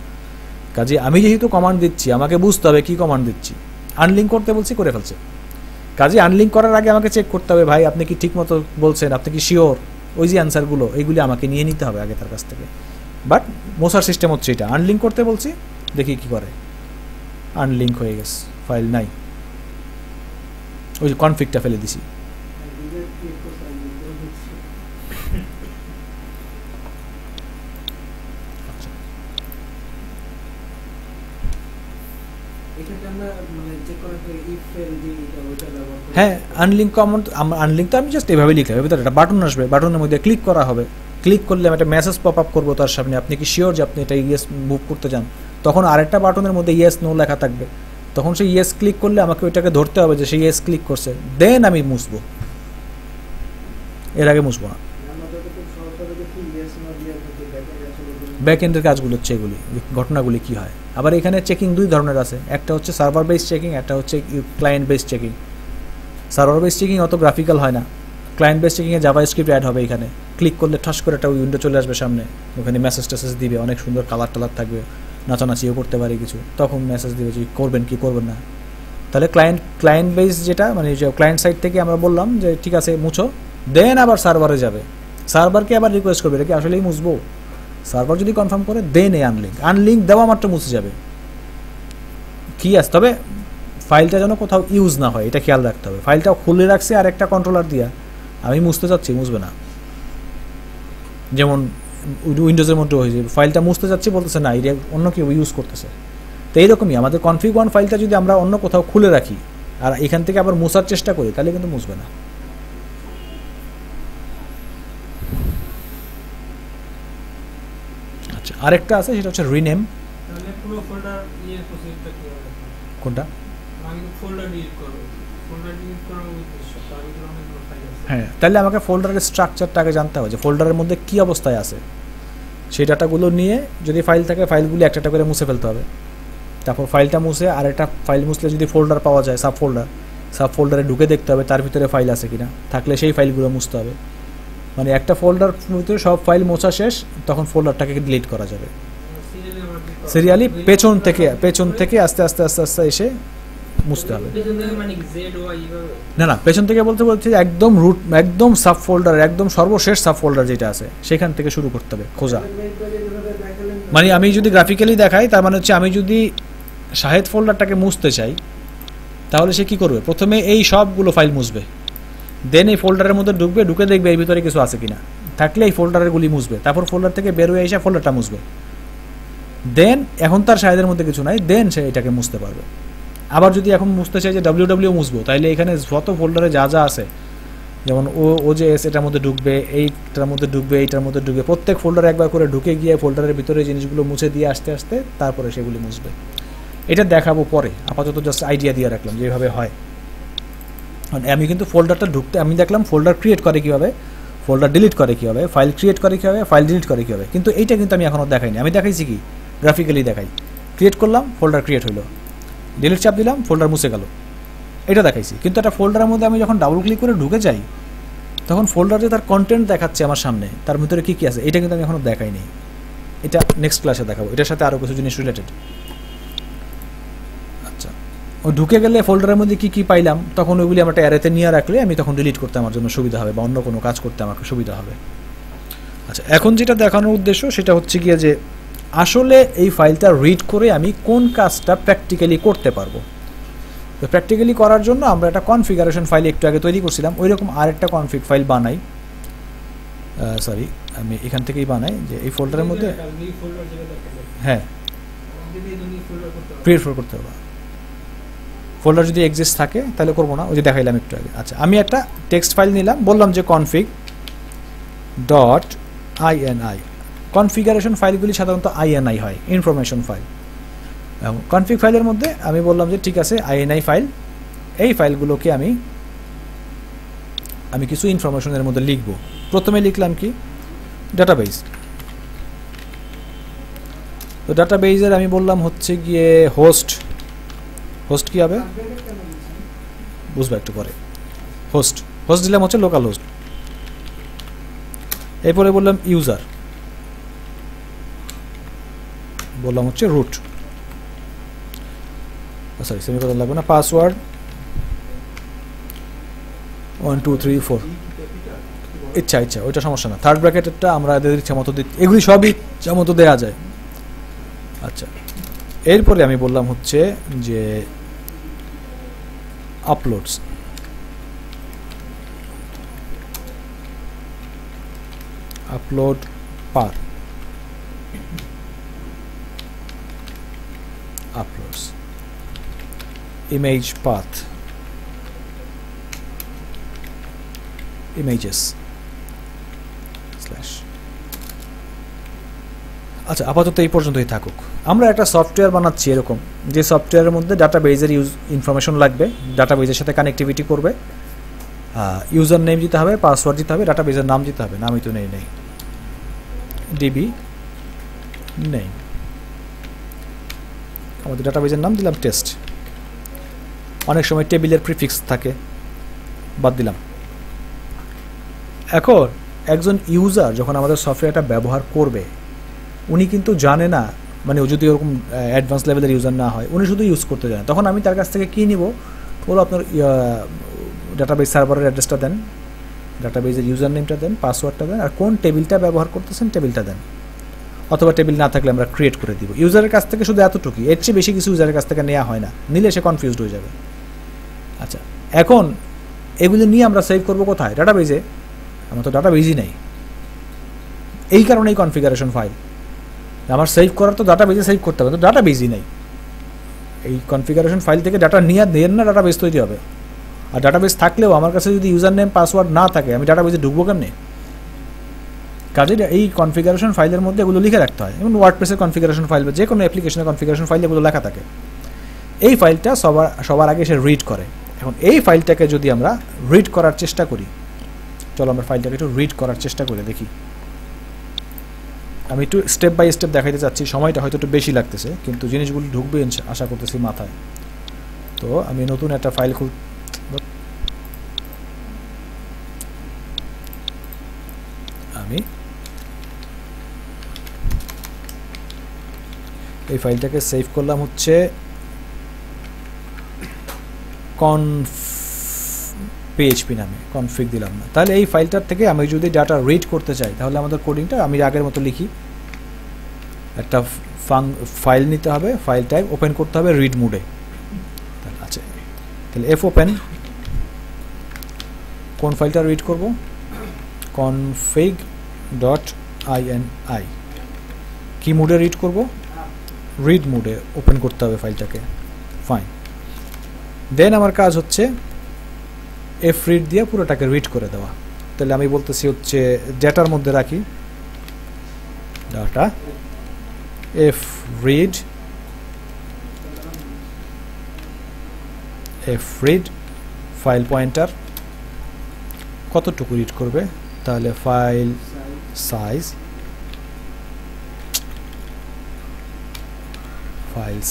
কাজে আমি যেহেতু কমান্ড দিচ্ছি, আমাকে বুঝতে হবে কী কমান্ড দিচ্ছি। আনলিঙ্ক করতে বলছি, করে ফেলছে। কাজে আনলিঙ্ক করার আগে আমাকে চেক করতে হবে, ভাই আপনি কি ঠিক মতো বলছেন, আপনি কি শিওর, ওই যে অ্যান্সারগুলো এইগুলি আমাকে নিয়ে নিতে হবে আগে তার কাছ থেকে। বাট মোসার সিস্টেম হচ্ছে এটা, আনলিঙ্ক করতে বলছি, দেখি কি করে। আনলিঙ্ক হয়ে গেছে, ফাইল নাই, ওই যে কনফিগটা ফেলে দিছি। হ্যাঁ, আনলিঙ্ক কমান্ড, আনলিঙ্ক তো আমি জাস্ট এভাবে লিখলাম, এর ভিতরে একটা বাটন আসবে, বাটনের মধ্যে ক্লিক করা হবে, ক্লিক করলে আমি একটা মেসেজ পপ আপ করবো তার সামনে, আপনি কি শিওর যে আপনি এটা ইয়েস মুভ করতে চান। তখন আরেকটা বাটনের মধ্যে ইয়েস নো লেখা থাকবে, তখন সেই ইয়েস ক্লিক করলে আমাকে ওইটাকে ধরতে হবে যে সেই ইয়েস ক্লিক করছে, দেন আমি মুছবো, এর আগে মুছবো না। ব্যাক এন্ডের কাজগুলো হচ্ছে এগুলি, ঘটনাগুলি কী হয়। আবার এখানে চেকিং দুই ধরনের আছে, একটা হচ্ছে সার্ভার বেস চেকিং, একটা হচ্ছে client base checking. Server base checking অত গ্রাফিক্যাল হয় না, ক্লায়েন্ট বেস চেকিংয়ে জাভাস্ক্রিপ্ট অ্যাড হবে, এখানে ক্লিক করলে ঠাস করে একটা উইন্ডো চলে আসবে সামনে, ওখানে মেসেজ টেসেজ দিবে, অনেক সুন্দর কালার টালার থাকবে, নাচানাচিও করতে পারি কিছু, তখন মেসেজ দিবে যে করবেন কি করবেন না। তাহলে ক্লায়েন্ট বেস যেটা, মানে যে ক্লায়েন্ট সাইড থেকে আমরা বললাম যে ঠিক আছে মুছো, দেন আবার সার্ভারে যাবে, সার্ভারকে আবার রিকোয়েস্ট করবে এটা কি আসলেই মুছবো, সার্ভার যদি কনফার্ম করে দেন এই আনলিঙ্ক দেওয়া মাত্র মুছে যাবে। কি আছে, তবে ফাইলটা যেন কোথাও ইউজ না হয় এটা খেয়াল রাখতে হবে। ফাইলটা খুলে রাখছে আর একটা কন্ট্রোলার দিয়া, আমি মুছতে চাচ্ছি, মুছবে না। যেমন উইন্ডোজের মধ্যে হয়েছে, ফাইলটা মুছতে যাচ্ছি, বলতেছে না, এটা অন্য কেউ ইউজ করতেছে। তো এইরকমই আমাদের কনফিগ ওয়ান ফাইলটা যদি আমরা অন্য কোথাও খুলে রাখি আর এখান থেকে আবার মোছার চেষ্টা করি, তাহলে কিন্তু মুছবে না। আচ্ছা, আরেকটা আছে, সেটা হচ্ছে রিনেম। কোনটা? হ্যাঁ, তাহলে আমাকে ফোল্ডারের স্ট্রাকচারটা আগে জানতে হবে যে ফোল্ডারের মধ্যে কী অবস্থায় আছে, সেই ডাটাগুলো নিয়ে যদি ফাইল থাকে ফাইলগুলি একটা করে মুছে ফেলতে হবে। তারপর ফাইলটা মুছে আর একটা ফাইল মুছলে যদি ফোল্ডার পাওয়া যায়, সাব ফোল্ডারে ঢুকে দেখতে হবে তার ভিতরে ফাইল আছে কিনা, থাকলে সেই ফাইলগুলো মুছতে হবে। মানে একটা ফোল্ডার ভিতরে সব ফাইল মোছা শেষ, তখন ফোল্ডারটাকে ডিলিট করা যাবে সিরিয়ালি, পেছন থেকে আস্তে আস্তে আস্তে আস্তে এসে মুছতে হবে। না, পেছন থেকে বলতে একদম রুট, একদম সাব ফোল্ডার, একদম সর্বশেষ সাব ফোল্ডার যেটা আছে সেখান থেকে শুরু করতে হবে খোঁজা। মানে আমি যদি গ্রাফিক্যালি দেখাই, তার মানে হচ্ছে আমি যদি শাহেদ ফোল্ডারটাকে মুছতে চাই, তাহলে সে কী করবে, প্রথমে এই সবগুলো ফাইল মুছবে, দেন এই ফোল্ডারের মধ্যে ঢুকে দেখবে এর ভিতরে কিছু আছে কিনা, থাকলে এই ফোল্ডারগুলি মুছবে, তারপর ফোল্ডার থেকে বের হয়ে এসে ফোল্ডারটা মুছবে, দেন এখন তার শাহেদের মধ্যে কিছু নাই, দেন সে এটাকে মুছতে পারবে। আবার যদি এখন মুছতে চাই যে www মুছবো, তাহলে এখানে যত ফোল্ডারে যা যা আছে, যেমন OJS এটার মধ্যে ঢুকবে, এইটার মধ্যে ঢুকবে, এইটার মধ্যে ঢুকবে, প্রত্যেক ফোল্ডারে একবার করে ঢুকে গিয়ে ফোল্ডারের ভিতরে জিনিসগুলো মুছে দিয়ে আস্তে আস্তে তারপরে সেগুলি মুছবে। এটা দেখাবো পরে, আপাতত জাস্ট আইডিয়া দিয়ে রাখলাম যেভাবে হয়। আমি কিন্তু ফোল্ডারটা ঢুকতে আমি দেখলাম ফোল্ডার ক্রিয়েট করে কীভাবে, ফোল্ডার ডিলিট করে কীভাবে, ফাইল ক্রিয়েট করে কীভাবে, ফাইল ডিলিট করে কীভাবে, কিন্তু এইটা কিন্তু আমি এখনও দেখাইনি। আমি দেখাইছি কি, গ্রাফিক্যালি দেখাই, ক্রিয়েট করলাম, ফোল্ডার ক্রিয়েট হলো, ডিলিট চাপ দিলাম, ফোল্ডার মুছে গেল, এটা দেখাইছি। কিন্তু একটা ফোল্ডারের মধ্যে আমি যখন ডাবল ক্লিক করে ঢুকে যাই, তখন ফোল্ডারে তার কন্টেন্ট দেখাচ্ছে আমার সামনে, তার ভিতরে কী কী আছে, এটা কিন্তু আমি এখনও দেখাইনি। এটা নেক্সট ক্লাসে দেখাবো, এটার সাথে আরও কিছু জিনিস রিলেটেড। আচ্ছা, ও ঢুকে গেলে ফোল্ডারের মধ্যে কী কী পাইলাম, তখন ওইগুলি আমার একটা অ্যারেতে নিয়ে রাখলে আমি তখন ডিলিট করতে আমার জন্য সুবিধা হবে, বা অন্য কোনো কাজ করতে আমাকে সুবিধা হবে। আচ্ছা, এখন যেটা দেখানোর উদ্দেশ্য সেটা হচ্ছে গিয়ে যে আসলে এই ফাইলটা রিড করে আমি কোন কাজটা প্র্যাকটিক্যালি করতে পারবো। তো প্র্যাকটিক্যালি করার জন্য আমরা একটা কনফিগারেশন ফাইল একটু আগে তৈরি করছিলাম, ওই রকম আরেকটা কনফিগ ফাইল বানাই, সরি আমি এখান থেকেই বানাই, যে এই ফোল্ডারের মধ্যে, হ্যাঁ প্রিফার করতে হবে, ফোল্ডার যদি এক্সিস্ট থাকে তাহলে করবো না, ওই যে দেখাইলাম একটু আগে। আচ্ছা, আমি একটা টেক্সট ফাইল নিলাম, বললাম যে config.ini, কনফিগারেশন ফাইলগুলি সাধারণত INI হয়, ইনফরমেশন ফাইল। কনফিগ ফাইলের মধ্যে আমি বললাম যে ঠিক আছে INI ফাইল, এই ফাইলগুলোকে আমি কিছু ইনফরমেশনের মধ্যে লিখব। প্রথমে লিখলাম কি ডাটাবেস। তো ডাটাবেজের আমি বললাম হচ্ছে গিয়ে হোস্ট কি হবে বুঝবো একটু পরে। হোস্ট দিলাম হচ্ছে লোকাল হোস্ট। এরপরে বললাম ইউজার, বললাম হচ্ছে রুট, সরি সেমিকোলন লাগবে না, পাসওয়ার্ড 1 2 3 4 ইচ্ছা ওইটা সমস্যা না। থার্ড ব্র্যাকেটেরটা আমরা এদের ইচ্ছা মতো দিই, এগুলি সবই ইচ্ছা মতো দেওয়া যায়। আচ্ছা, এরপরে আমি বললাম হচ্ছে যে uploads, upload path, uploads, image path, images slash. আচ্ছা, আপাতত এই পর্যন্তই থাকুক। আমরা একটা সফটওয়্যার বানাচ্ছি এরকম, যে সফটওয়্যারের মধ্যে ডাটাবেজের ইনফরমেশন লাগবে, ডাটাবেজের সাথে কানেক্টিভিটি করবে, ইউজার নেম দিতে হবে, পাসওয়ার্ড দিতে হবে, ডাটাবেজের নাম দিতে হবে, নামই তো নেই ডিবি নেই, আমাদের ডাটাবেজের নাম দিলাম টেস্ট। অনেক সময় টেবিলের প্রিফিক্স থাকে, বাদ দিলাম। এখন একজন ইউজার যখন আমাদের সফটওয়্যারটা ব্যবহার করবে, উনি কিন্তু জানে না, মানে ও যদি ওরকম অ্যাডভান্স লেভেলের ইউজার না হয়, উনি শুধু ইউজ করতে জানে, তখন আমি তার কাছ থেকে কী নিব, বলো আপনার ডাটাবেজ সার্ভারের অ্যাড্রেসটা দেন, ডাটাবেজের ইউজার নেমটা দেন, পাসওয়ার্ডটা দেন, আর কোন টেবিলটা ব্যবহার করতেছেন টেবিলটা দেন, অথবা টেবিল না থাকলে আমরা ক্রিয়েট করে দিব। ইউজারের কাছ থেকে শুধু এতটুকুই, এর চেয়ে বেশি কিছু ইউজারের কাছ থেকে নেওয়া হয় না, নিলে সে কনফিউজড হয়ে যাবে। আচ্ছা, এখন এগুলো নিয়ে আমরা সেভ করবো কোথায়? ডাটাবেজে। আমার তো ডাটাবেজই নেই, এই কারণেই কনফিগারেশন ফাইল আমার সেভ করার, তো ডাটাবেজে সেভ করতে হবে, তো ডাটাবেজই নেই। এই কনফিগারেশন ফাইল থেকে ডাটা নিয়ে দেন না, ডাটাবেজ তৈরি হবে। আর ডাটাবেজ থাকলেও আমার কাছে যদি ইউজার নেম পাসওয়ার্ড না থাকে, আমি ডাটাবেজে ঢুকবো কেমনে? কাজে এই কনফিগারেশন ফাইলের মধ্যে এগুলো লিখে রাখতে হয়। যেমন ওয়ার্ডপ্রেসের কনফিগারেশন ফাইল বা যে কোনো অ্যাপ্লিকেশনের কনফিগারেশন ফাইল এগুলো লেখা থাকে। এই ফাইলটা সবার আগে সে রিড করে। এখন এই ফাইলটাকে যদি আমরা রিড করার চেষ্টা করি, চলো আমরা ফাইলটাকে একটু রিড করার চেষ্টা করে দেখি। আমি একটু স্টেপ বাই স্টেপ দেখাইতে চাচ্ছি, সময়টা হয়তো একটু বেশি লাগতেছে, কিন্তু জিনিসগুলো ঢুকবে আশা করতেছি মাথায়। তো আমি নতুন একটা ফাইল আমি এই ফাইলটাকে সেভ করলাম হচ্ছে পিএইচপি নামে, কনফিগ দিলাম না। তাহলে এই ফাইলটার থেকে আমি যদি ডাটা রিড করতে চাই, তাহলে আমাদের কোডিংটা আমি আগের মতো লিখি। একটা ফাইল নিতে হবে, ফাইল টাইপ ওপেন করতে হবে রিড মোডে। আচ্ছা, তাহলে এফ ওপেন, কোন ফাইলটা রিড করব? config.ini। কি মোডে রিড করব? রিড মোডে ওপেন করতে হবে ফাইলটাকে। ফাইন, দেন আমার কাজ হচ্ছে এফ রিড দিয়ে পুরোটাকে রিড করে দেওয়া। তাহলে আমি বলতেছি হচ্ছে ডেটার মধ্যে রাখি data F read file pointer কতটুকু রিড করবে, তাহলে ফাইল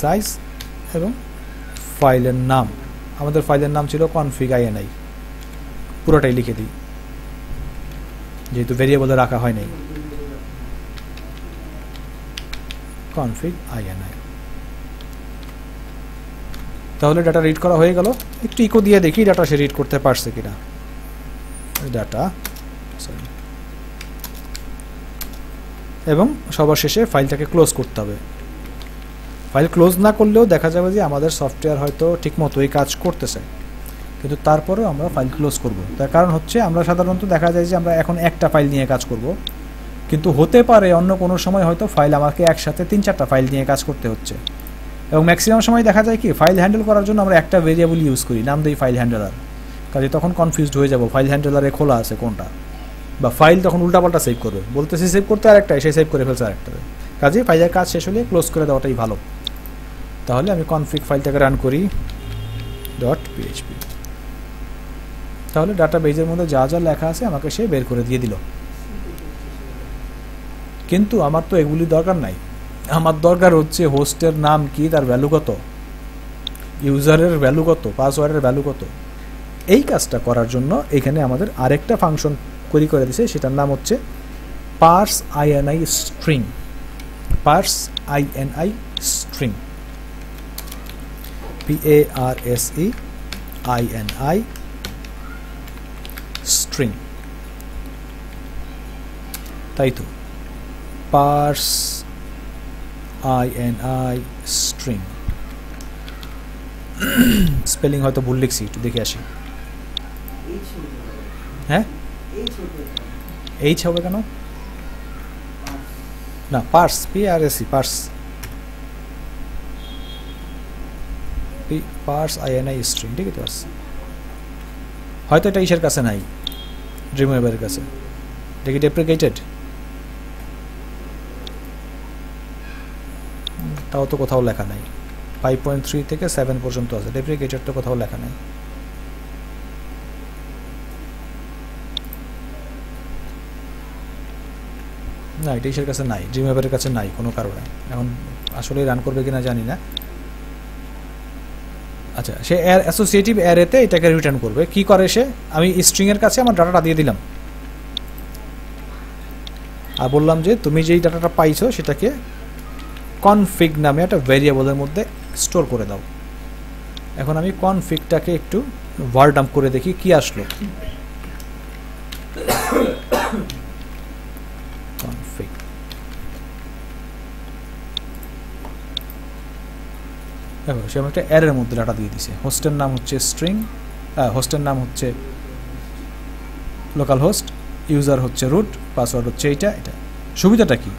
সাইজ এবং ফাইলের নাম। আমাদের ফাইলের নাম ছিল config.ini, পুরোটাই লিখে দিই যেহেতু ভেরিয়েবলে রাখা হয় নাই। config.ini, তাহলে ডাটা রিড করা হয়ে গেল। একটু ইকো দিয়ে দেখি ডাটা সে রিড করতে পারছে কিনা। ডাটা এবং সবার শেষে ফাইলটাকে ক্লোজ করতে হবে। ফাইল ক্লোজ না করলেও দেখা যাবে যে আমাদের সফটওয়্যার হয়তো ঠিকমতোই কাজ করতেছে, কিন্তু তারপরেও আমরা ফাইল ক্লোজ করব। তার কারণ হচ্ছে আমরা সাধারণত দেখা যায় যে আমরা এখন একটা ফাইল নিয়ে কাজ করব, কিন্তু হতে পারে অন্য কোনো সময় হয়তো ফাইল আমাকে একসাথে 3-4টা ফাইল নিয়ে কাজ করতে হচ্ছে। এবং ম্যাক্সিমাম সময় দেখা যায় কি ফাইল হ্যান্ডেল করার জন্য আমরা একটা ভেরিয়েবল ইউজ করি, নাম দিই ফাইল হ্যান্ডেলার। কাজে তখন কনফিউজড হয়ে যাব ফাইল হ্যান্ডেলারে খোলা আছে কোনটা, বা ফাইল তখন উল্টাপাল্টা সেভ করবে, বলতেছি সেভ করতে আরেকটা, এসে সেভ করে ফেলছে আরেকটা। কাজে ফাইলের কাজ শেষ হলে ক্লোজ করে দেওয়াটাই ভালো। তাহলে আমি কনফিগ ফাইলটাকে রান করি .php, তাহলে ডাটাবেজের মধ্যে যা যা লেখা আছে আমাকে সে বের করে দিয়ে দিল। কিন্তু আমার তো এগুলি দরকার নাই, আমার দরকার হচ্ছে হোস্টের নাম কি, তার ভ্যালু কত, ইউজারের ভ্যালু কত, পাসওয়ার্ডের ভ্যালু কত। এই কাজটা করার জন্য এখানে আমাদের আরেকটা ফাংশন করে দিছে, সেটার নাম হচ্ছে parse ini string, parse ini string, PARSE INI string, তাই তো পার্স INI string। স্পেলিং হয়তো ভুল লিখছি, একটু দেখে আসি। হ্যাঁ এইচ হবে কেন? না, parse, PRSE, parse, parse INI string, ঠিকই তো আছে। হয়তো এটা ইসের কাছে নাই, ড্রিমওয়েভের কাছে, দেখি ডেপ্রিকেটেড, তাও তো কোথাও লেখা নাই। 5.3 থেকে 7 পর্যন্ত আছে, ডেপ্রিকেটেড তো কোথাও লেখা নাই। না, এটা ইসের কাছে নাই, ড্রিমওয়েভের কাছে নাই কোনো কারণে। এখন আসলে রান করবে কিনা জানি না। আচ্ছা, সে অ্যাসোসিয়েটিভ অ্যারেতে এটাকে রিটার্ন করবে। কি করে সে? আমি স্ট্রিংয়ের কাছে আমার ডাটাটা দিয়ে দিলাম আর বললাম যে তুমি যেই ডাটাটা পাইছো সেটাকে কনফিগ নামে একটা ভ্যারিয়েবলের মধ্যে স্টোর করে দাও। এখন আমি কনফিগটাকে একটু ভারডাম্প করে দেখি কি আসলো। কনফিগ, দেখো সে একটা অ্যারের মধ্যে ডাটা দিয়ে দিছে। হোস্টের নাম হচ্ছে স্ট্রিং, হোস্টের নাম হচ্ছে লোকাল হোস্ট, ইউজার হচ্ছে রুট, পাসওয়ার্ড হচ্ছে এইটা। এটা সুবিধাটা কি?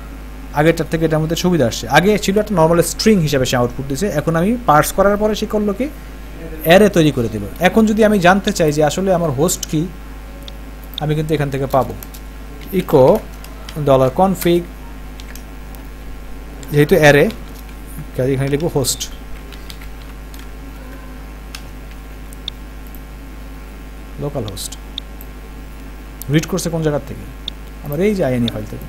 আগেরটার থেকে এটার মধ্যে সুবিধা আসছে। আগে ছিল একটা নর্মাল স্ট্রিং হিসেবে সে আউটপুট দিছে, এখন আমি পার্স করার পরে সে করলো কি অ্যারে তৈরি করে দিল। এখন যদি আমি জানতে চাই যে আসলে আমার হোস্ট কি, আমি কিন্তু এখান থেকে পাবো ইকো $config, যেহেতু অ্যারে এখানে লিখবো হোস্ট। লোকাল হোস্ট রিড করছে কোন জায়গার থেকে? আমার এই যে INI ফাইল থেকে।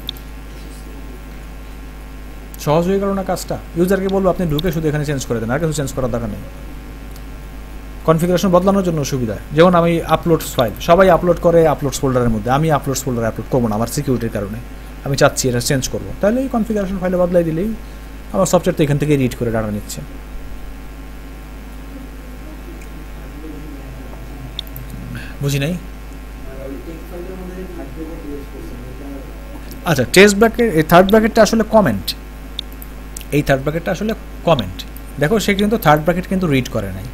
সহজ হয়ে গেল না কাজটা? ইউজারকে বলবো আপনি ঢুকে শুধু এখানে চেঞ্জ করে দেন, আর কিছু চেঞ্জ করার দরকার নেই। কনফিগারেশন বদলানোর জন্য সুবিধা। যেমন আমি আপলোডস ফাইল, সবাই আপলোড করে আপলোডস ফোল্ডারের মধ্যে, আমি আপলোডস ফোল্ডারে আপলোড করবো না আমার সিকিউরিটির কারণে। আমি চাচ্ছি এটা চেঞ্জ করবো, তাহলে এই কনফিগারেশন ফাইলে বদলাই দিলেই আমার সফটওয়্যার তো এখান থেকে রিড করে ডাটা নিচ্ছে। বুঝি নাই? আচ্ছা, টেস্ট ব্র্যাকেট, এই থার্ড ব্র্যাকেটটা আসলে কমেন্ট। এই থার্ড ব্র্যাকেটটা আসলে কমেন্ট। দেখো সে কিন্তু থার্ড ব্র্যাকেট কিন্তু রিড করে নাই,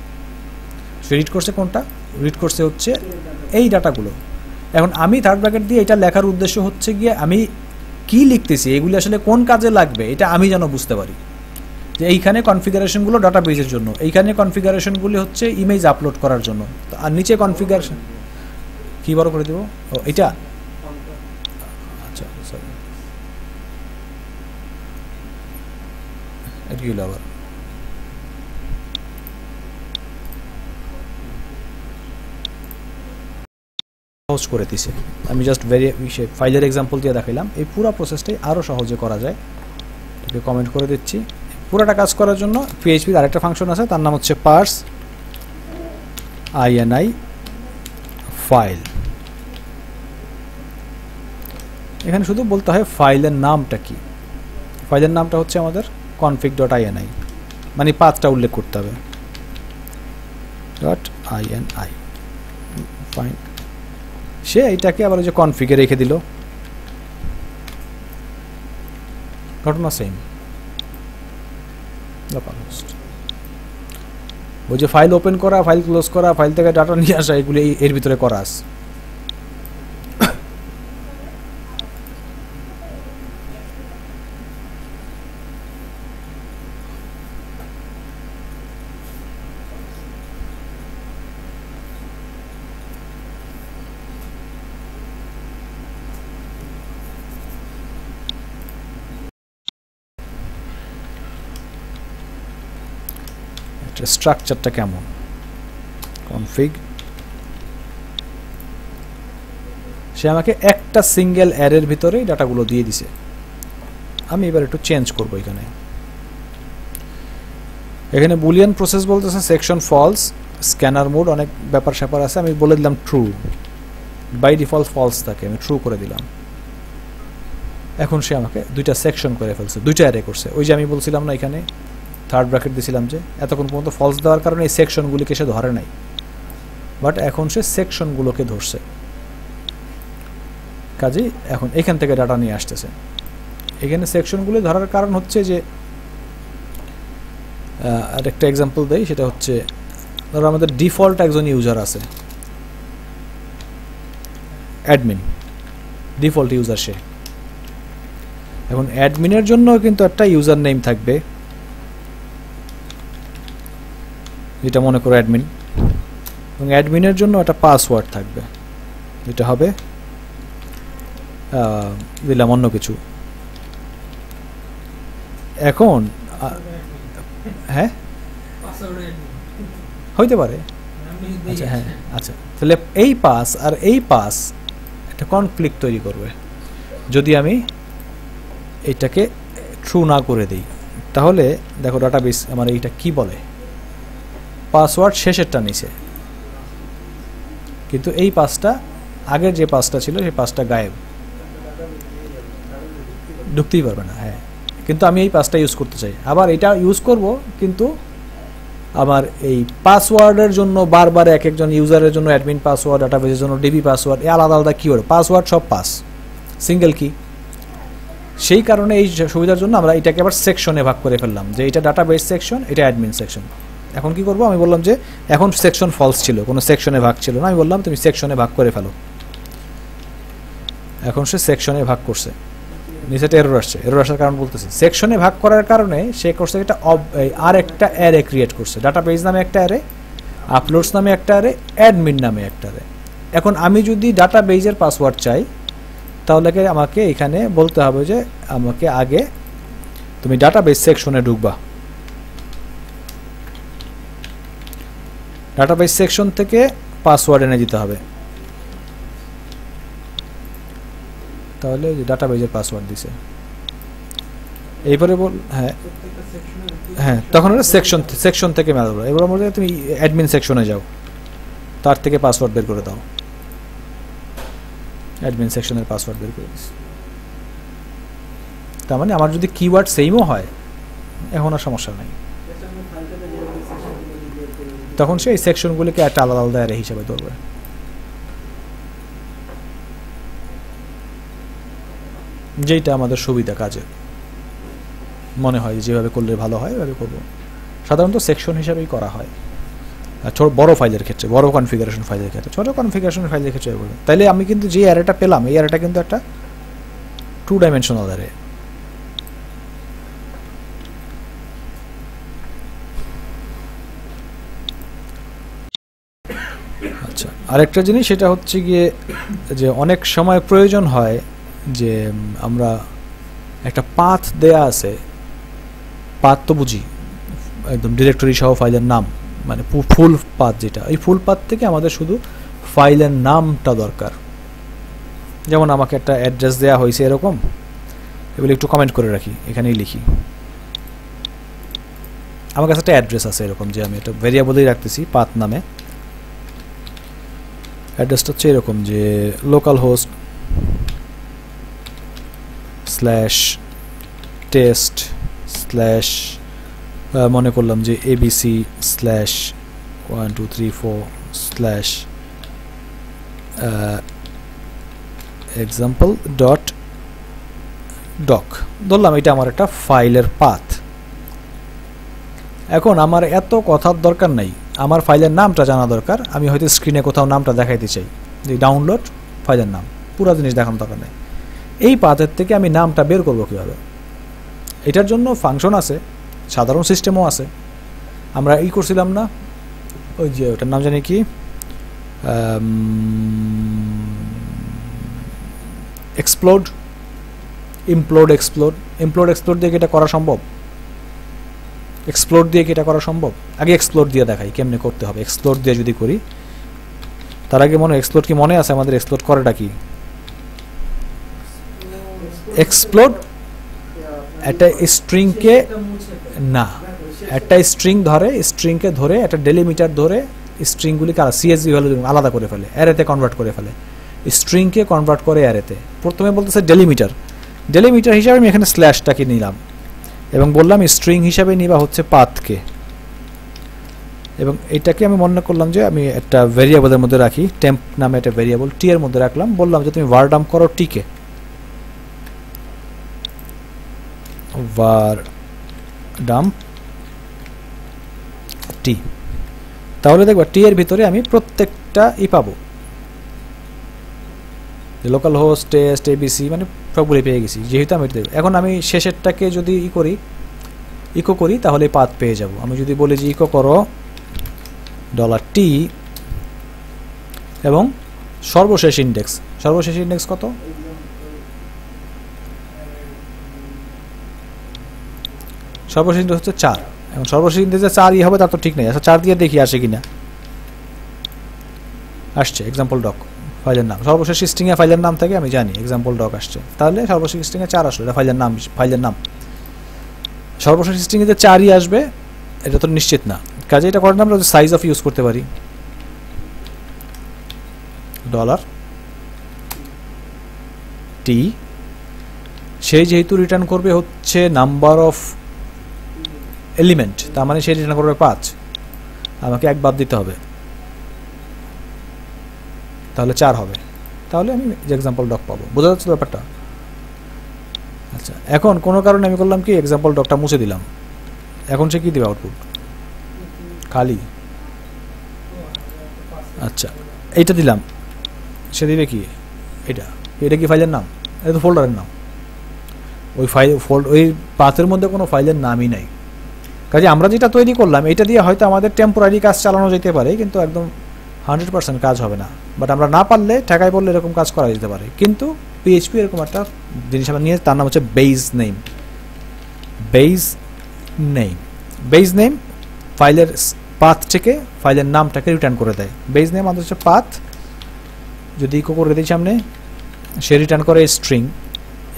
সে রিড করছে কোনটা? রিড করছে হচ্ছে এই ডাটাগুলো। এখন আমি থার্ড ব্র্যাকেট দিয়ে এটা লেখার উদ্দেশ্য হচ্ছে গিয়ে আমি কি লিখতেছি, এগুলি আসলে কোন কাজে লাগবে এটা আমি যেন বুঝতে পারি। যে এইখানে কনফিগারেশনগুলো ডাটাবেজের জন্য, এইখানে কনফিগারেশনগুলি হচ্ছে ইমেজ আপলোড করার জন্য, আর নিচে কনফিগারেশন কি বড় করে দেব? ও এটা, আচ্ছা সরি, এটা কি হলো আবার? সহজ করে দিছে। আমি জাস্ট ফাইলের এক্সাম্পল দিয়ে দেখাইলাম। এই পুরো প্রসেসটাই আরও সহজে করা যায়। এটাকে কমেন্ট করে দিচ্ছি। পুরোটা কাজ করার জন্য PHP এর আরেকটা ফাংশন আছে, তার নাম হচ্ছে পার্স INI ফাইল। এখানে শুধু বলতে হয় ফাইলের নামটা কি। ফাইলের নামটা হচ্ছে আমাদের config.ini, মানে পাথটা উল্লেখ করতে হবে .ini। ফাইন, সে এইটাকে আবার ওই যে কনফিগে রেখে দিল, ঘটনা সেম। ওই যে ফাইল ওপেন করা, ফাইল ক্লোজ করা, ফাইল থেকে ডাটা নিয়ে আসা, এগুলি এর ভিতরে করা আছে। স্ট্রাকচারটা কেমন। কনফিগ, সে আমাকে একটা সিঙ্গেল অ্যারের ভিতরেই ডাটাগুলো দিয়ে দিছে। আমি এবার একটু চেঞ্জ করব। এখানে বুলিয়ান প্রসেস বলতেছে সেকশন ফলস, স্ক্যানার মোড অনেক ব্যাপার স্যাপার আছে। আমি বলে দিলাম ট্রু, বাই ডিফল্ট ফলস থাকে, আমি ট্রু করে দিলাম। এখন সে আমাকে দুইটা সেকশন করে ফেলছে, দুইটা অ্যারে করছে। ওই যে আমি বলছিলাম না এখানে থার্ড ব্র্যাকেট দিছিলাম যে এতক্ষণ পর্যন্ত ফলস দেওয়ার কারণে এই সেকশনগুলিকে সে ধরে নাই, বাট এখন সে সেকশনগুলোকে ধরছে। কাজেই এখন এখান থেকে ডাটা নিয়ে আসতেছে। এখানে সেকশনগুলি ধরার কারণ হচ্ছে যে আরেকটা এক্সাম্পল দেই, সেটা হচ্ছে ধরো আমাদের ডিফল্ট একজন ইউজার আছে, অ্যাডমিন, ডিফল্ট ইউজার সে। এখন অ্যাডমিনের জন্য কিন্তু একটা ইউজার নেম থাকবে, যেটা মনে করো অ্যাডমিন, এবং অ্যাডমিনের জন্য একটা পাসওয়ার্ড থাকবে, যেটা হবে দিলাম অন্য কিছু। এখন হ্যাঁ হইতে পারে, আচ্ছা হ্যাঁ আচ্ছা, তাহলে এই পাস আর এই পাস একটা কনফ্লিক্ট তৈরি করবে যদি আমি এইটাকে ট্রু না করে দিই। তাহলে দেখো ডাটাবেস আমার এইটা কি বলে, পাসওয়ার্ড শেষেরটা নিচে, কিন্তু এই পাসটা আগের যে পাসটা ছিল সেই পাসটা গায়েব, ঢুকতেই পারবে না। হ্যাঁ, কিন্তু আমি এই পাসটা ইউজ করতে চাই, আবার এটা ইউজ করব, কিন্তু আমার এই পাসওয়ার্ডের জন্য বারবার এক একজন ইউজারের জন্য অ্যাডমিন পাসওয়ার্ড, ডাটাবেসের জন্য ডিবি পাসওয়ার্ড, এই আলাদা আলাদা কিওয়ার্ড, পাসওয়ার্ড সব পাস, সিঙ্গেল কি। সেই কারণে এই সুবিধার জন্য আমরা এটাকে আবার সেকশনে ভাগ করে ফেললাম, যে এটা ডাটাবেস সেকশন, এটা অ্যাডমিন সেকশন। এখন কি করব, আমি বললাম যে এখন সেকশন ফলস ছিল, কোনো সেকশনে ভাগ ছিল না, আমি বললাম তুমি সেকশনে ভাগ করে ফেলো। এখন সে সেকশনে ভাগ করছে, নিচেটা এরর আসছে। এরর আসার কারণ বলতেছি, সেকশনে ভাগ করার কারণে সে করছে এটা আর একটা অ্যারে ক্রিয়েট করছে, ডাটাবেস নামে একটা অ্যারে, আপলোডস নামে একটা অ্যারে, অ্যাডমিন নামে একটা অ্যারে। এখন আমি যদি ডাটাবেসের পাসওয়ার্ড চাই, তাহলে আমাকে এখানে বলতে হবে যে আমাকে আগে তুমি ডাটাবেস সেকশনে ঢুকবা, ডাটাবেস সেকশন থেকে পাসওয়ার্ড এনে দিতে হবে। তাহলে ডাটাবেসের পাসওয়ার্ড দিছে, এইবারে বল হ্যাঁ হ্যাঁ, তখন সেকশন থেকে মেলা দেবো। এবার বলতে তুমি অ্যাডমিন সেকশনে যাও, তার থেকে পাসওয়ার্ড বের করে দাও, অ্যাডমিন সেকশনের পাসওয়ার্ড বের করে দিস। তার মানে আমার যদি কিওয়ার্ড সেমও হয় এখন আর সমস্যা নেই, তখন সেই সেকশনগুলিকে একটা আলাদা আলাদা অ্যারে হিসেবে ধরবে। যেইটা আমাদের সুবিধা কাজে মনে হয় যেভাবে করলে ভালো হয় ওইভাবে করব। সাধারণত সেকশন হিসাবেই করা হয় ছোট বড় ফাইলের ক্ষেত্রে, বড় কনফিগারেশন ফাইলের ক্ষেত্রে, ছোট কনফিগারেশন ফাইলের ক্ষেত্রে বলে। তাইলে আমি কিন্তু যে অ্যারেটা পেলাম, এই অ্যারেটা কিন্তু একটা 2 ডাইমেনশনাল অ্যারে। আচ্ছা, আরেকটা জিনিস সেটা হচ্ছে গিয়ে যে অনেক সময় প্রয়োজন হয় যে আমরা একটা পাথ দেয়া আছে, পাথ তো বুঝি একদম ডিরেক্টরি সহ ফাইলের নাম, মানে ফুল পাথ, যেটা এই ফুল পাথ থেকে আমাদের শুধু ফাইলের নামটা দরকার। যেমন আমাকে একটা অ্যাড্রেস দেয়া হয়েছে এরকম, এগুলো একটু কমেন্ট করে রাখি, এখানেই লিখি। আমার কাছে একটা অ্যাড্রেস আছে এরকম, যে আমি একটা ভেরিয়েবলই রাখতেছি পাথ নামে। অ্যাড্রেসটা হচ্ছে এরকম যে লোকাল হোস্ট /test/ মনে করলাম যে abc/1234/ example.doc ধরলাম, এটা আমার একটা ফাইলের পাথ। এখন আমার এত কথার দরকার নাই, আমার ফাইলের নামটা জানা দরকার। আমি হয়তো স্ক্রিনে কোথাও নামটা দেখাইতে চাই, যে ডাউনলোড ফাইলের নাম, পুরো জিনিস দেখানোর দরকার নেই। এই পাথের থেকে আমি নামটা বের করবো কীভাবে? এটার জন্য ফাংশন আছে, সাধারণ সিস্টেমও আছে। আমরা এই করছিলাম না, ওই যে ওটার নাম জানি কি, ইমপ্লোড এক্সপ্লোড দিয়ে এটা করা সম্ভব? এক্সপ্লোর দিয়ে কি এটা করা সম্ভব? আগে এক্সপ্লোর দিয়ে দেখাই কেমনে করতে হবে। এক্সপ্লোর দিয়ে যদি করি, তার আগে এক্সপ্লোর কি মনে আছে আমাদের? এক্সপ্লোর করাটা কি? এক্সপ্লোর একটা স্ট্রিংকে না, একটা স্ট্রিং ধরে, স্ট্রিংকে ধরে একটা ডেলিমিটার ধরে স্ট্রিংগুলিকে সিএসভি ভ্যালু আলাদা করে ফেলে, অ্যারেতে কনভার্ট করে ফেলে, স্ট্রিংকে কনভার্ট করে অ্যারেতে। প্রথমে বলতেছে ডেলিমিটার, ডেলিমিটার হিসাবে আমি এখানে স্ল্যাশটাকে নিলাম এবং বললাম স্ট্রিং হিসাবে নিবা হচ্ছে পাথকে, এবং এটাকে আমি মনে করলাম যে আমি একটা ভেরিয়েবলের মধ্যে রাখি, টেম্প নামে একটা ভেরিয়েবল টি এর মধ্যে রাখলাম, বললাম যে তুমি var dump করো টিকে, var dump টি। তাহলে দেখবা টি এর ভিতরে আমি প্রত্যেকটা পাবো, লোকাল হোস্ট, টেস্ট, এবিসি, মানে সবগুলি পেয়ে গেছি। যেহেতু আমি এখন আমি শেষেরটাকে যদি ইকো করি তাহলে পাথ পেয়ে যাব। আমি যদি বলি যে ইকো করো $t এবং সর্বশেষ ইন্ডেক্স, সর্বশেষ ইন্ডেক্স কত? সর্বশেষ ইন্ডেক্স হচ্ছে 4। এখন সর্বশেষ ইন্ডেক্সে 4 হবে তা তো ঠিক নেই। আচ্ছা 4 দিয়ে দেখি আসে কিনা। আসছে এক্সাম্পল ডক ফাইলের নাম, সর্বশেষ স্ট্রিং এ ফাইলের নাম থেকে আমি জানি এক্সাম্পল ডক আসছে, তাহলে সর্বশেষ স্ট্রিং এ 4 আসলো, এটা ফাইলের নাম। সর্বশেষ স্ট্রিং এ যে 4ই আসবে এটা তো নিশ্চিত না, কাজে এটা করার আমরা সাইজ অফ ইউজ করতে পারি, $t, সেই যেহেতু রিটার্ন করবে হচ্ছে নাম্বার অফ এলিমেন্ট, তার মানে সে রিটার্ন করবে 5, আমাকে 1 বাদ দিতে হবে, তাহলে 4 হবে, তাহলে আমি এক্সাম্পল ডক পাবো। বোঝা যাচ্ছে ব্যাপারটা? আচ্ছা, এখন কোনো কারণে আমি করলাম কি এক্সাম্পল ডকটা মুছে দিলাম, এখন সে কি দিবে আউটপুট? খালি। আচ্ছা এইটা দিলাম, সে দিবে কি? এটা কি ফাইলের নাম? এটা তো ফোল্ডারের নাম, ওই পাথের মধ্যে কোনো ফাইলের নামই নাই। কাজে আমরা যেটা তৈরি করলাম এটা দিয়ে হয়তো আমাদের টেম্পোরারি কাজ চালানো যেতে পারে, কিন্তু একদম 100% কাজ হবে না। বাট আমরা না পারলে, ঠেকাই বললে এরকম কাজ করা যেতে পারে। কিন্তু পিএইচপি এরকম একটা জিনিস আমরা নিয়ে, তার নাম হচ্ছে বেজ নেম। বেজ নেম ফাইলের পাথ থেকে ফাইলের নামটাকে রিটার্ন করে দেয়। বেজ নেম আমাদের হচ্ছে পাথ, যদি ইকো করে দিই সামনে, সে রিটার্ন করে স্ট্রিং,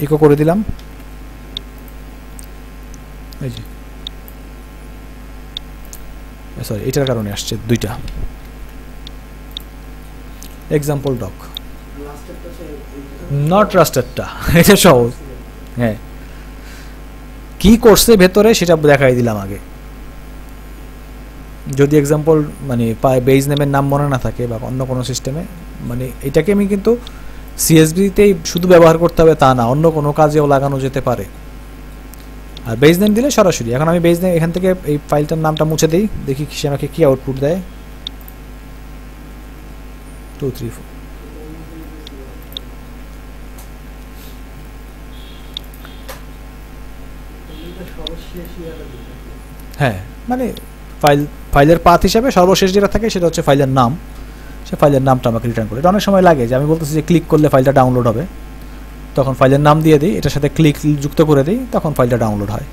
ইকো করে দিলাম, এই যে সরি এটার কারণে আসছে দুইটা। এক্সাম্পল ডক, নট রাস্টারটা, এটা সহজ। হ্যাঁ, কি করছে ভেতরে সেটা দেখাই দিলাম আগে। যদি এক্সাম্পল মানে বেজ নেমের নাম মনে না থাকে বা অন্য কোনো সিস্টেমে, মানে এটাকে আমি কিন্তু সিএসভিতেই শুধু ব্যবহার করতে হবে তা না, অন্য কোনো কাজেও লাগানো যেতে পারে। আর বেজ নেম দিলে সরাসরি, এখন আমি বেজ নেম এখান থেকে এই ফাইলটার নামটা মুছে দিই, দেখি সে আমাকে কি আউটপুট দেয়। 2 3 4 হ্যাঁ, মানে ফাইলের পাথ হিসাবে সর্বশেষ যেটা থাকে সেটা হচ্ছে ফাইলের নাম, সে ফাইলের নামটা আমাকে রিটার্ন করে। এটা অনেক সময় লাগে যে আমি বলতেছি যে ক্লিক করলে ফাইলটা ডাউনলোড হবে, তখন ফাইলের নাম দিয়ে দিই, এটার সাথে ক্লিক যুক্ত করে দিই, তখন ফাইলটা ডাউনলোড হয়।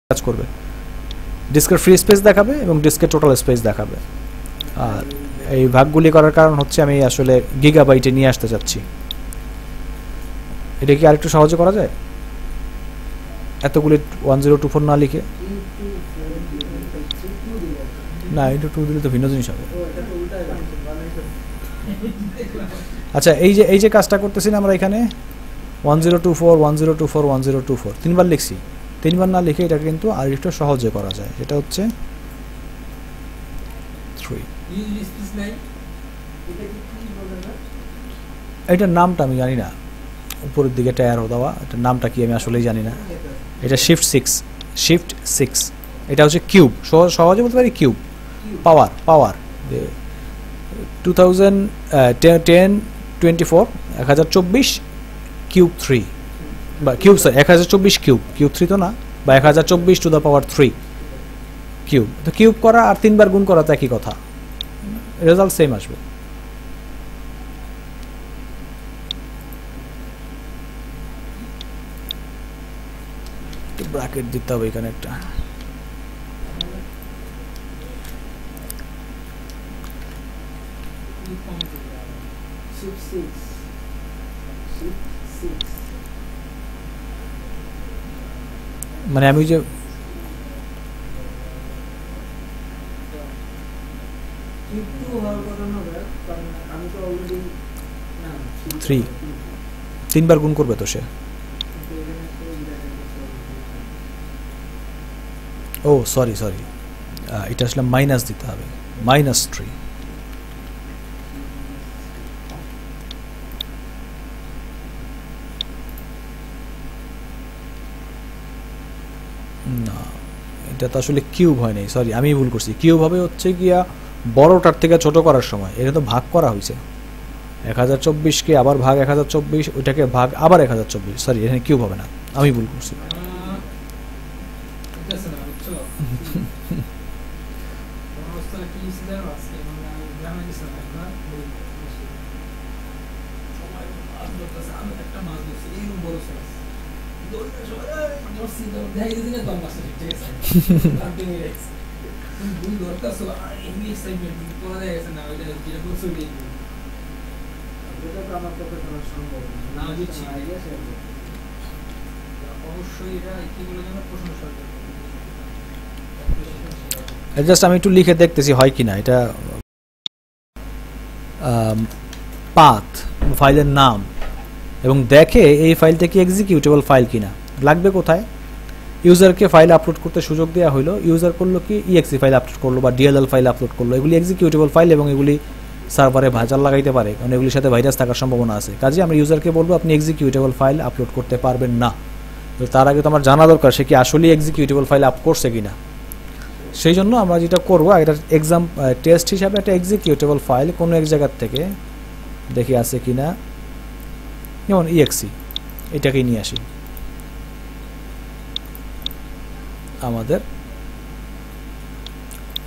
কাজ করবে, ডিস্কের ফ্রি স্পেস দেখাবে এবং ডিস্কের টোটাল স্পেস দেখাবে। আর এই ভাগগুলি করার কারণ হচ্ছে আমি আসলে গিগাবাইটে নিয়ে আসতে চাচ্ছি। এটা কি আরেকটু সহজে করা যায়? এতগুলি 1024 না লিখে, না এটা 2 দিলে তো ভিন্ন জিনিস হবে। আচ্ছা এই যে কাজটা করতেছি না আমরা এখানে 1024 1024 1024 তিনবার লিখছি, তিনবার না লিখে এটা কিন্তু আর একটু সহজে করা যায়। এটা হচ্ছে 3, এটার নামটা আমি জানি না, উপরের দিকে টায়ার দেওয়া, এটার নামটা কি আমি আসলেই জানি না। এটা শিফট 6, এটা হচ্ছে কিউব, সহজে বলতে পারি কিউব, পাওয়ার 1024 কিউব 3 বা কিউব 1024 কিউব 3 তো না, বা 1024 টু দ্য পাওয়ার 3 কিউব। তো কিউব করা আর 3 বার গুণ করা তো একই কথা, রেজাল্ট সেম আসবে। ব্র্যাকেট দিতে হবে এখানে একটা। মানে আমি যে থ্রি 3 বার গুণ করবে তো সে। ও সরি সরি, এটা আসলে মাইনাস দিতে হবে, -3। না এটা তো আসলে কিউব হয় নাই, সরি আমি ভুল করছি। কিউব হবে হচ্ছে গিয়া বড়টার থেকে ছোট করার সময়, এটা তো ভাগ করা হয়েছে। 1024কে আবার ভাগ 1024, ওইটাকে ভাগ আবার 1024, সরি এখানে কিউব হবে না, আমি ভুল করছি। জাস্ট আমি একটু লিখে দেখতেছি হয় কিনা এটা। পাথ ফাইলের নাম, এবং দেখে এই ফাইলটা কি এক্সিকিউটেবল ফাইল কিনা। লাগবে কোথায়? ইউজারকে ফাইল আপলোড করতে সুযোগ দেওয়া হলো, ইউজার করলো কি ইএক্সি ফাইল আপলোড করলো বা ডিএলএল ফাইল আপলোড করলো, এগুলি এক্সিকিউটেবল ফাইল এবং এগুলি সার্ভারে ভাইরাল লাগাইতে পারে, কারণ এগুলির সাথে ভাইরাস থাকার সম্ভাবনা আছে। কাজে আমরা ইউজারকে বলবো আপনি এক্সিকিউটেবল ফাইল আপলোড করতে পারবেন না। তো তার আগে তো আমার জানা দরকার সে কি আসলে এক্সিকিউটেবল ফাইল আপ করছে কিনা। সেই জন্য আমরা যেটা করবো, এটা এক্সাম টেস্ট হিসাবে একটা এক্সিকিউটেবল ফাইল কোনো এক জায়গার থেকে দেখি আছে কিনা, যেমন ইএক্সি, এটাকেই নিয়ে আসি আমাদের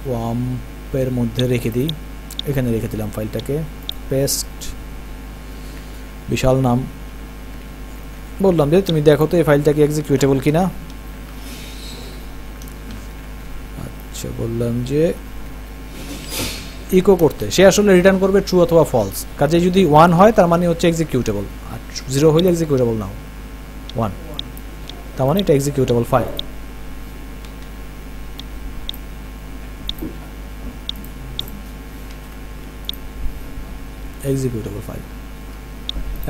ওয়াম্পের মধ্যে রেখে দিই। এখানে রেখে দিলাম ফাইলটাকে, পেস্ট, বিশাল নাম বললাম যে তুমি দেখো তো এই ফাইলটাকে এক্সিকিউটেবল কিনা। আচ্ছা বললাম যে ইকো করতে, সে আসলে রিটার্ন করবে ট্রু অথবা ফলস। কাজে যদি 1 হয় তার মানে হচ্ছে এক্সিকিউটেবল, আর 0 হইলে এক্সিকিউটেবল নাও। 1 তার মানে এটা এক্সিকিউটেবল ফাইল। Executable file.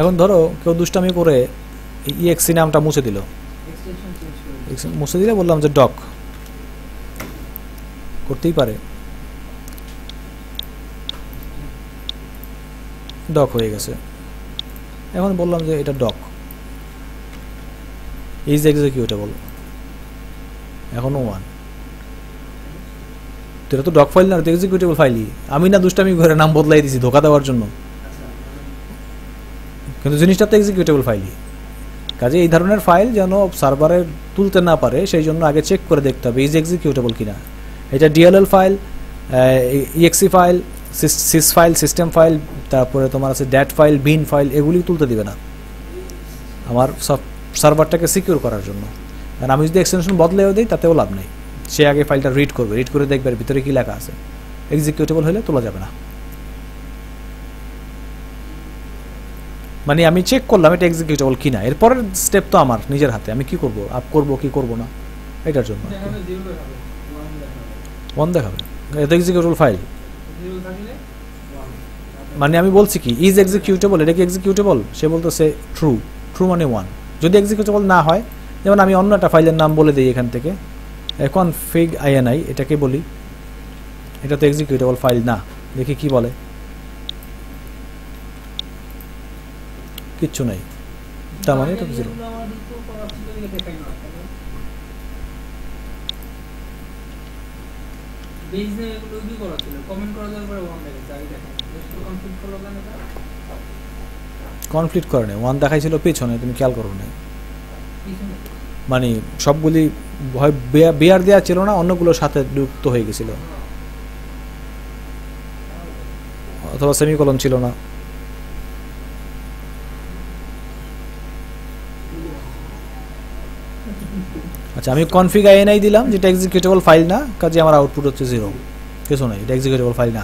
এখন ধরো কেউ দুষ্টামি করে ইএক্সি নামটা মুছে দিল, মুছে দিলে বললাম যে ডক, করতেই পারে, ডক হয়ে গেছে। এখন বললাম যে এটা ডক ইজ এক্সিকিউটেবল, এখনো 1। এটা তো ডক ফাইল না, এটা এক্সিকিউটেবল ফাইলই। আমি না দুষ্টামি করে নাম বদলাই দিছি ধোকা দেওয়ার জন্য, কিন্তু জিনিসটা তো এক্সিকিউটেবল ফাইলই। কাজে এই ধরনের ফাইল যেন সার্ভারে তুলতে না পারে সেই জন্য আগে চেক করে দেখতে হবে ইজ এক্সিকিউটেবল কিনা। এটা DLL file, EXE file, sys file, system file, তারপরে তোমার আছে ড্যাট ফাইল, বিন ফাইল, এগুলি তুলতে দিবে না আমার সব সার্ভারটাকে সিকিউর করার জন্য। কারণ আমি যদি এক্সটেনশন বদলেও দিই তাতেও লাভ নেই, সে আগে ফাইলটা রিড করবে, রিড করে দেখবে ভিতরে কী লেখা আছে। এক্সিকিউটেবল হলে তোলা যাবে না। মানে আমি চেক করলাম এটা এক্সিকিউটেবল কিনা, এরপরের স্টেপ তো আমার নিজের হাতে, আমি কি করব, আপ করব কি করব না এটার জন্য। 1 দেখাবে, এটা এক্সিকিউটেবল ফাইল। মানে আমি বলছি কি ইজ এক্সিকিউটেবল, এটা কি এক্সিকিউটেবল, সে বলতেছে ট্রু, ট্রু মানে 1। যদি এক্সিকিউটেবল না হয়, যেমন আমি অন্য একটা ফাইলের নাম বলে দিই এখান থেকে, config ini, এটাকে বলি এটা তো এক্সিকিউটেবল ফাইল না, দেখি কি বলে, কিচ্ছু নাই, তার মানে এটা 0। কনফ্লিক্ট করে না, 1 দেখাইছিল পেছনে, তুমি খেয়াল করো না। মানে সবগুলি হয় বেয়ার দেওয়া ছিল না, অন্যগুলোর সাথে যুক্ত হয়ে গেছিল, অথবা সেমিকোলন ছিল না। আচ্ছা আমি কনফিগ INI দিলাম, যেটা এক্সিকিউটেবল ফাইল না, কাজে আমার আউটপুট হচ্ছে 0, কিছু নাই, এটা এক্সিকিউটেবল ফাইল না।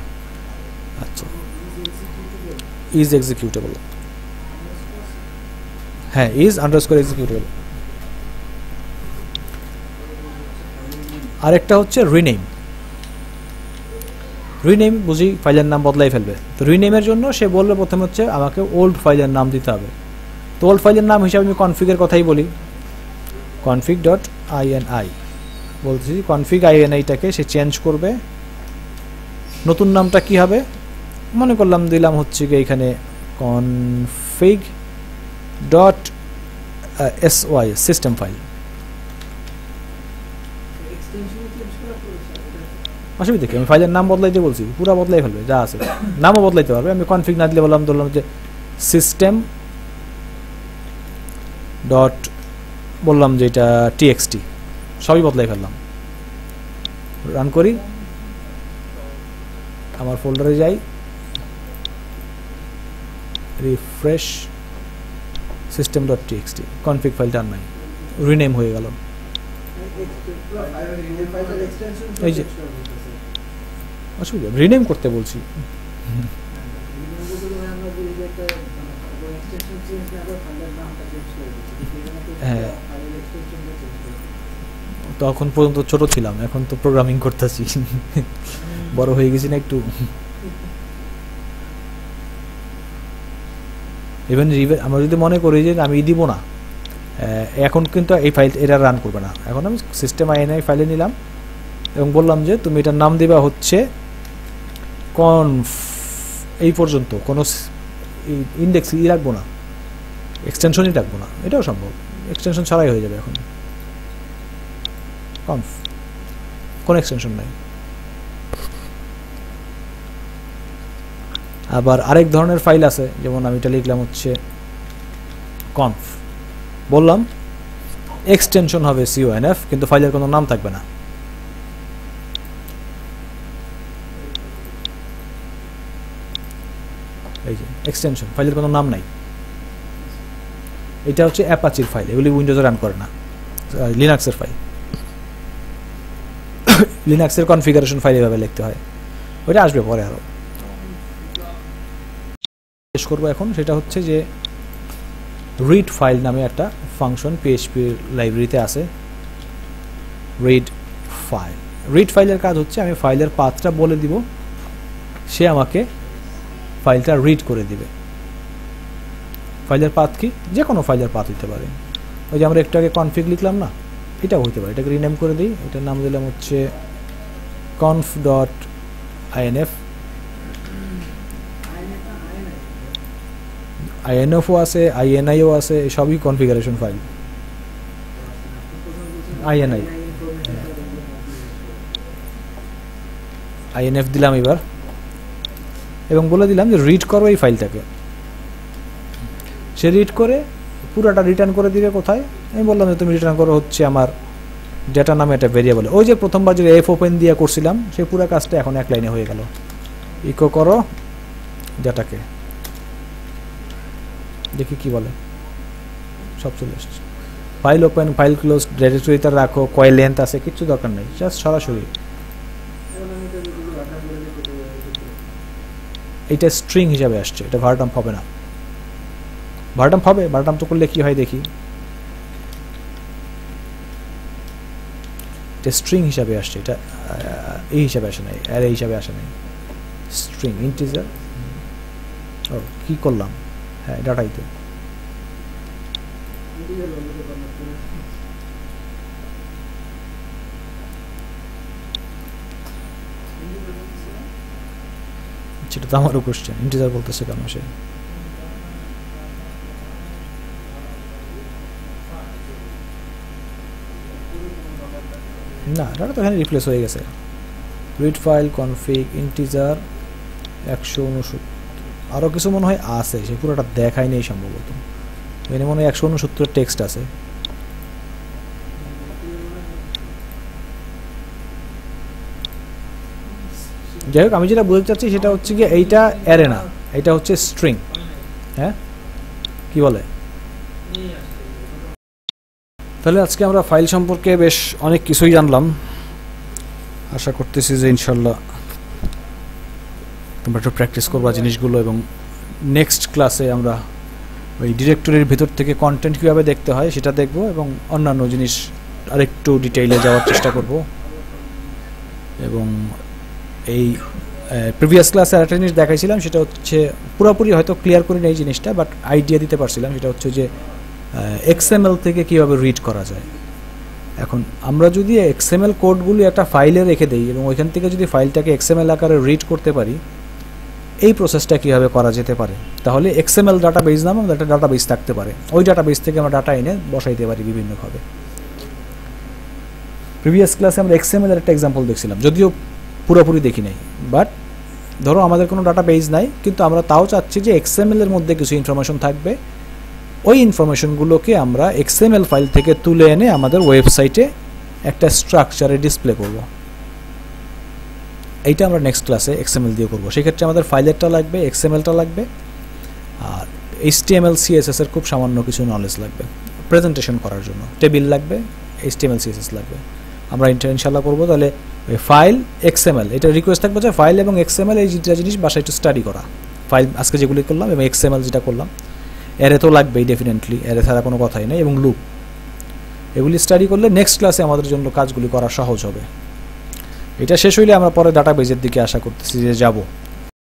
আচ্ছা ইজ এক্সিকিউটেবল, হ্যাঁ ইজ আন্ডারস্কোর এক্সিকিউটেবল। আরেকটা হচ্ছে রিনেম। রিনেম বুঝি ফাইলের নাম বদলাই ফেলবে, তো রিনেমের জন্য সে বলবে প্রথমে হচ্ছে আমাকে ওল্ড ফাইলের নাম দিতে হবে। তো ওল্ড ফাইলের নাম হিসাবে আমি কনফিগের কথাই বলি, config.ini বলছি, config INI-টাকে সে চেঞ্জ করবে। নতুন নামটা কি হবে, মনে করলাম দিলাম হচ্ছে কি এখানে config.sy সিস্টেম ফাইল। অসুবিধা কি, আমি ফাইলের নাম বদলাইতে বলছি, পুরো বদলাই ফেলবে যা আছে, নামও বদলাইতে পারবে। আমি কনফিগ না দিলে বললাম, ধরলাম যে সিস্টেম ডট, বললাম যে এটা txt, সবই বদলাই ফেললাম। রান করি, আমার ফোল্ডারে যাই, refresh, system dot txt, config ফাইলটা আর নাই, রিনেম হয়ে গেল। এই যে অসুবিধা, রিনেম করতে বলছি। হ্যাঁ তখন পর্যন্ত ছোট ছিলাম, এখন তো প্রোগ্রামিং করতেছি, বড় হয়ে গেছি না একটু। ইভেন আমরা যদি মনে করি যে আমি দিব না, এখন কিন্তু এই ফাইল এটা রান করবে না। এখন আমি সিস্টেম INI ফাইলে নিলাম এবং বললাম যে তুমি এটার নাম দিবা হচ্ছে কনফ, এই পর্যন্ত কোনো ইন্ডেক্স রাখবো না, এক্সটেনশনই রাখবো না, এটাও সম্ভব, এক্সটেনশন ছাড়াই হয়ে যাবে এখন। কনফ, কোনো এক্সটেনশন নাই। আবার আরেক ধরনের ফাইল আছে, যেমন আমি এটা লিখলাম হচ্ছে কনফ, বললাম এক্সটেনশন হবে conf, কিন্তু ফাইলের কোনো নাম থাকবে না। এই যে এক্সটেনশন, ফাইলের কোনো নাম নাই। এটা হচ্ছে অ্যাপাচির ফাইল, এগুলি উইন্ডোজে রান করে না, লিনাক্সের ফাইল। লিনাক্সের কনফিগারেশন ফাইল এভাবে লিখতে হয়, ওইটা আসবে পরে আরো শেষ করবো এখন। সেটা হচ্ছে যে রিড ফাইল নামে একটা ফাংশন PHP লাইব্রেরিতে আছে, রিড ফাইল। রিড ফাইলের কাজ হচ্ছে আমি ফাইলের পাথটা বলে দিব, সে আমাকে ফাইলটা রিড করে দিবে। ফাইলের পাথ কি, যে কোনো ফাইলের পাথ হতে পারে। ওই যে আমরা একটু আগে কনফিগ লিখলাম না, এটাও হতে পারে। এটাকে রিনেম করে দিই, এটার নাম দিলাম হচ্ছে conf.inf। INF ও আছে, INI ও আছে, সবই কনফিগারেশন ফাইল। INF দিলাম এবার, এবং বলে দিলাম যে রিড করো এই ফাইলটাকে। সে রিড করে পুরোটা রিটার্ন করে দিবে। কোথায়, আমি বললাম যে তুমি রিটার্ন করো হচ্ছে আমার ডেটা নামে একটা ভেরিয়েবল। ওই যে প্রথমবার যে এফ ওপেন দিয়ে করছিলাম, সেই পুরো কাজটা এখন এক লাইনে হয়ে গেল। ইকো করো ডেটাকে, দেখি কি বলে, সব চলে এসছে। ফাইল ওপেন, ফাইল ক্লোজ, ডিরেক্টরিতে রাখো, কয় লেন্থ আছে, কিচ্ছু দরকার নেই, জাস্ট সরাসরি। এইটা স্ট্রিং হিসাবে আসছে, এটা ভারডাম্প হবে না। ভারডাম্প হবে, ভারডাম্প তো করলে কি হয় দেখি। এটা স্ট্রিং হিসাবে আসছে, এটা এই হিসাবে আসে নাই, অ্যারে হিসাবে আসে নাই, স্ট্রিং ইন্টিজার। ও কি করলাম, হ্যাঁ ডাটাইতে সেটা তো আমারও কোশ্চেন, ইন্টিজার বলতেছে কেন সে? না, ডাটা তো এখানে রিপ্লেস হয়ে গেছে। রিড ফাইল, কনফিগ, ইন্টিজার 169, আরও কিছু মনে হয় আছে, সে পুরোটা দেখাই নেই সম্ভবত। এখানে মনে হয় 169 টেক্সট আছে। যাই হোক, আমি যেটা বলতে চাচ্ছি সেটা হচ্ছে কি, এইটা অ্যারে না, এটা হচ্ছে স্ট্রিং। হ্যাঁ কি বলে, তাহলে আজকে আমরা ফাইল সম্পর্কে বেশ অনেক কিছুই জানলাম। আশা করতেছি যে ইনশাল্লাহ তোমরা একটু প্র্যাকটিস করবা জিনিসগুলো, এবং নেক্সট ক্লাসে আমরা ওই ডিরেক্টরির ভিতর থেকে কন্টেন্ট কীভাবে দেখতে হয় সেটা দেখব, এবং অন্যান্য জিনিস আরেকটু ডিটেইলে যাওয়ার চেষ্টা করব। এবং এই প্রিভিয়াস ক্লাসে আরেকটা জিনিস দেখাইছিলাম, সেটা হচ্ছে পুরোপুরি হয়তো ক্লিয়ার করি না এই জিনিসটা, বাট আইডিয়া দিতে পারছিলাম। সেটা হচ্ছে যে এক্সএমএল থেকে কীভাবে রিড করা যায়। এখন আমরা যদি এক্সএমএল কোডগুলি একটা ফাইলে রেখে দিই এবং ওইখান থেকে যদি ফাইলটাকে এক্সএমএল আকারে রিড করতে পারি, এই প্রসেসটা কীভাবে করা যেতে পারে, তাহলে এক্সএমএল ডাটাবেস নামে একটা ডাটাবেস থাকতে পারে, ওই ডাটাবেস থেকে আমরা ডাটা এনে বসাইতে পারি বিভিন্নভাবে। প্রিভিয়াস ক্লাসে আমরা এক্সএমএল এর একটা এক্সাম্পল দেখছিলাম, যদিও পুরোপুরি দেখি নাই। বাট ধরো আমাদের কোনো ডাটাবেস নাই, কিন্তু আমরা তাও চাচ্ছি যে এক্সএমএল এর মধ্যে কিছু ইনফরমেশন থাকবে, ওই ইনফরমেশনগুলোকে আমরা এক্সএমএল ফাইল থেকে তুলে এনে আমাদের ওয়েবসাইটে একটা স্ট্রাকচারে ডিসপ্লে করব। এইটা আমরা নেক্সট ক্লাসে এক্সএমএল দিয়ে করব। সেক্ষেত্রে আমাদের ফাইলেরটা লাগবে, এক্সএমএলটা লাগবে, আর এইচটিএমএল সিএসএস এর খুব সামান্য কিছু নলেজ লাগবে প্রেজেন্টেশন করার জন্য। টেবিল লাগবে, এইচটিএমএল সিএসএস লাগবে। আমরা ইনশাল্লাহ করবো। তাহলে ফাইল এক্সএমএল, এটা রিকোয়েস্ট থাকবে যে ফাইল এবং এক্সএমএল এই দুটা জিনিস বাসায় একটু স্টাডি করা। ফাইল আজকে যেগুলি করলাম এবং এক্সএমএল যেটা করলাম, অ্যারে তো লাগবেই ডেফিনেটলি, অ্যারে ছাড়া কোনো কথাই নেই, এবং লুপ, এগুলি স্টাডি করলে নেক্সট ক্লাসে আমাদের জন্য কাজগুলি করা সহজ হবে। এটা শেষ হইলে আমরা পরে ডাটাবেজের দিকে আশা করতেছি যে যাব।